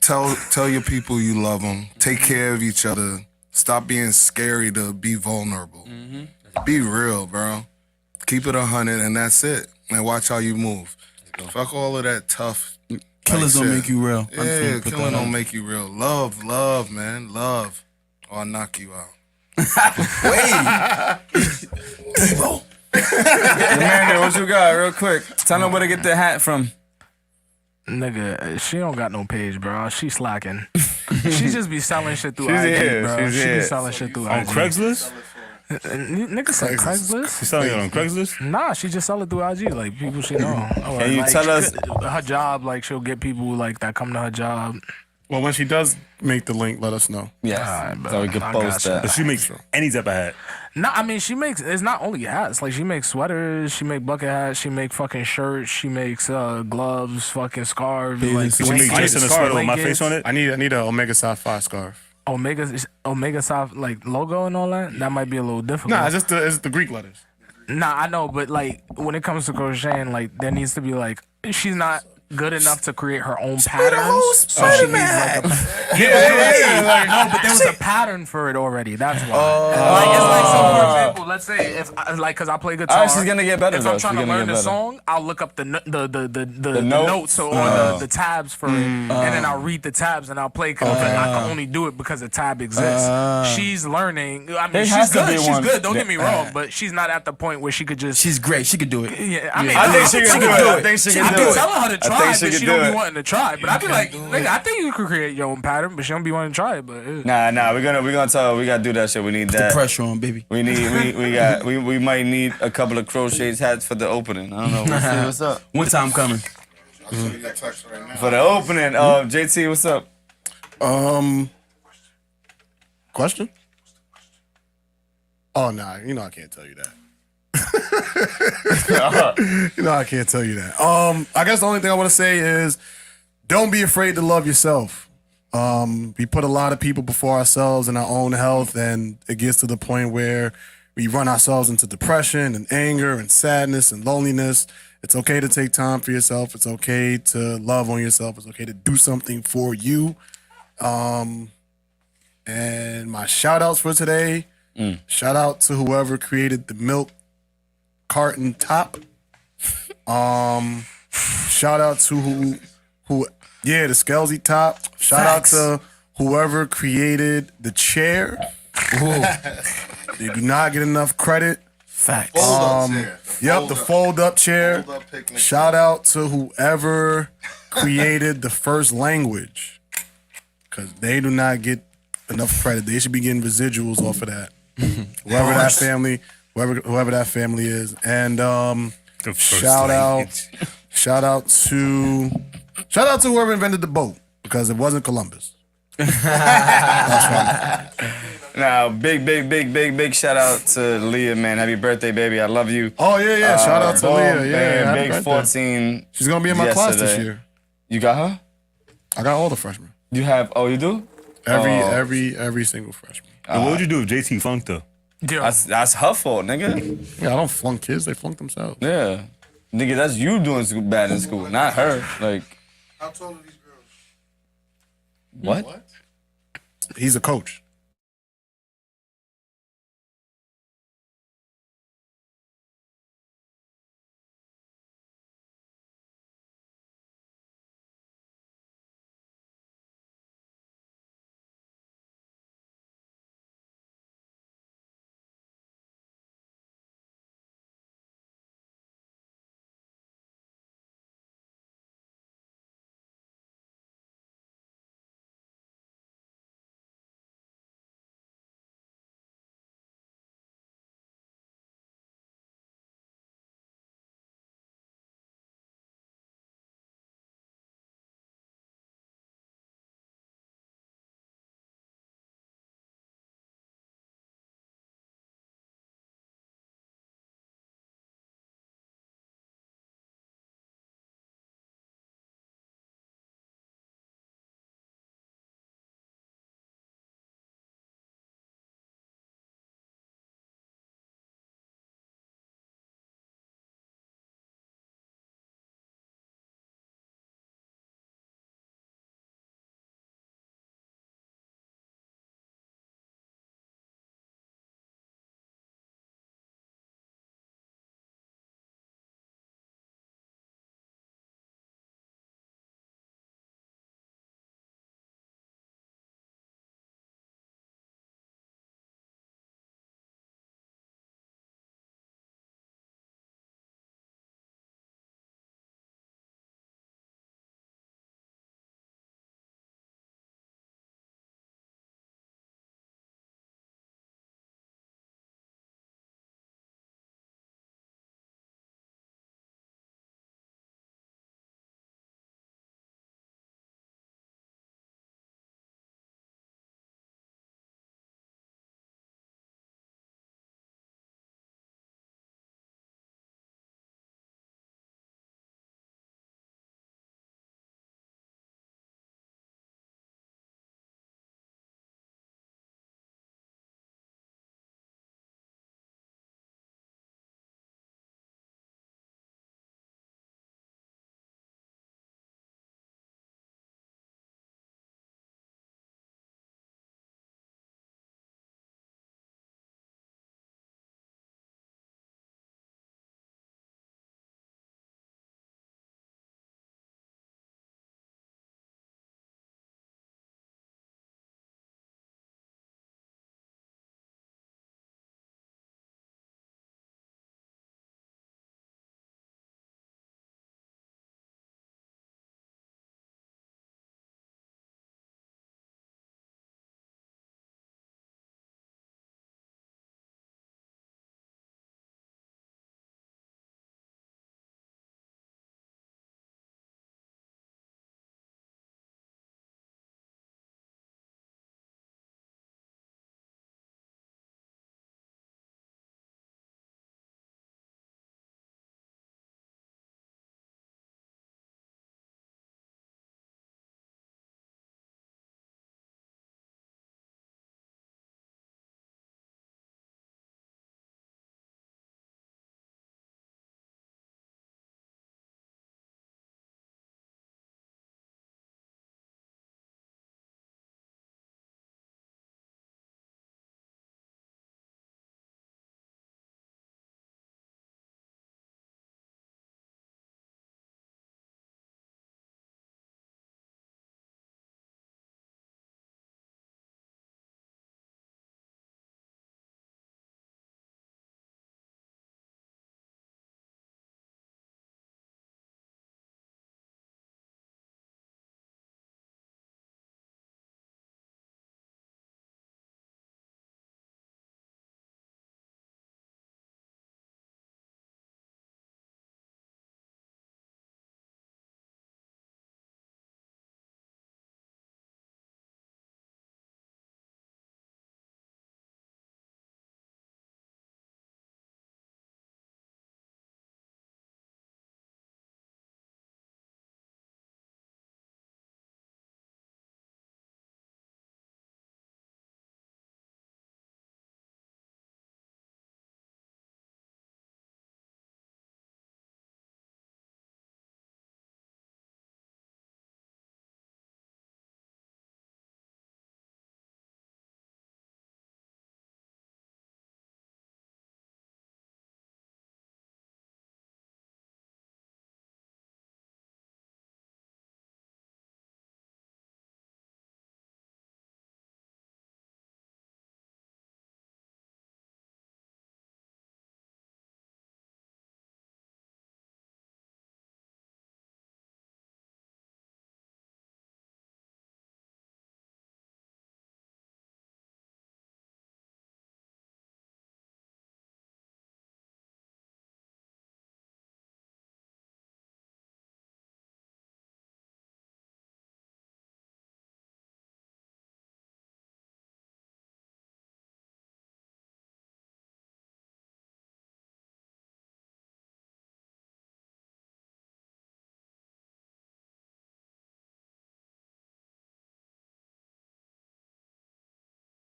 S1: Tell your people you love them. Take care of each other. Stop being scary to be vulnerable. Be real, bro. Keep it 100, and that's it. And watch how you move. Fuck all of that tough.
S4: Killers don't
S1: shit.
S4: make you real.
S1: Yeah, killing don't make you real. Love, man. Love. Or I'll knock you out.
S2: Amanda, what you got, real quick? Tell them where to get the hat from.
S5: Nigga, she don't got no page, bro. She slacking. She just be selling shit through IG,
S2: here,
S5: bro.
S2: she's
S5: She
S2: here.
S5: be selling shit through
S3: On
S5: IG.
S3: Craigslist?
S5: Nigga said Craigslist?
S3: You selling it on Craigslist?
S5: Nah, she just sell it through IG. Like, people she know. Or,
S2: Can you
S5: like,
S2: tell us-
S5: her job, like, she'll get people, like, that come to her job.
S6: Well, when she does make the link, let us know.
S2: Yes.
S5: Alright, bro.
S2: So we can
S5: I
S2: post
S5: gotcha.
S2: that.
S3: But she makes any type of hat.
S5: No, I mean, she makes, it's not only hats. Like, she makes sweaters, she make bucket hats, she make fucking shirts, she makes gloves, fucking scarves. Like,
S3: She makes Jason a sweater with my face on it.
S6: I need a Omega Sapphire scarf.
S5: Omega Soft, like, logo and all that. That might be a little difficult.
S6: Nah, it's the Greek letters.
S5: Nah, I know, but like when it comes to crocheting, like there needs to be like she's not good enough to create her own patterns. So she needs like a no, but there was a pattern for it already. That's why. Like it's like so. For example, let's say if like because I play guitar.
S2: Alright, she's gonna get better,
S5: If
S2: though.
S5: I'm trying
S2: She's
S5: to
S2: gonna
S5: learn
S2: get
S5: the
S2: better.
S5: song, I'll look up the
S2: notes?
S5: notes or the tabs for it, and then I'll read the tabs and I'll play. Cause I can only do it because the tab exists. She's learning. I mean,
S2: There
S5: she's
S2: has to be
S5: good. She's
S2: one.
S5: good. Don't get me wrong, but she's not at the point where she could just.
S10: She's great. She could do it.
S5: Yeah, I mean,
S2: I think she can do it. I think she
S5: I
S2: can do
S5: be
S2: it.
S5: telling her to
S2: I
S5: try,
S2: think she
S5: but
S2: can
S5: she
S2: do
S5: don't
S2: it.
S5: be wanting to try. But I be like, nigga, I think you could create your own pattern, but she don't be wanting to try it. But
S2: Nah, we're gonna tell her we gotta do that shit. We need that.
S10: Pressure on, baby.
S2: We might need a couple of crochet hats for the opening. I don't know. We'll see what's up.
S10: One time coming.
S9: I'll send you that text right now.
S2: For the opening, JT, what's up?
S6: Question? Oh, nah, you know I can't tell you that. You know I can't tell you that. I guess the only thing I want to say is don't be afraid to love yourself. We put a lot of people before ourselves and our own health, and it gets to the point where we run ourselves into depression and anger and sadness and loneliness. It's okay to take time for yourself. It's okay to love on yourself. It's okay to do something for you. And my shout outs for today. Shout out to whoever created the milk carton top. Shout out to the Scalesy top. Shout out to whoever created the chair. They do not get enough credit.
S5: facts.
S9: Fold up chair.
S6: The fold up chair.
S9: Fold up picnic.
S6: Shout out to whoever created the first language, because they do not get enough credit. They should be getting residuals off of that. Whoever that family is, and shout out to whoever invented the boat, because it wasn't Columbus.
S2: Now, big shout out to Leah, man. Happy birthday, baby. I love you.
S6: Oh yeah. Shout out to
S2: boom,
S6: Leah.
S2: man,
S6: Yeah, happy
S2: big
S6: birthday.
S2: 14.
S6: She's gonna be in my class this
S2: yesterday.
S6: year.
S2: You got her?
S6: I got all the freshmen.
S2: You have? Oh, you do?
S6: Every single freshman.
S3: What would you do if JT flunked though?
S5: Yeah.
S2: That's her fault, nigga.
S6: Yeah, I don't flunk kids. They flunk themselves.
S2: Yeah, nigga, that's you doing bad in school, not her. Like,
S7: How tall are these girls?
S2: what?
S6: He's a coach.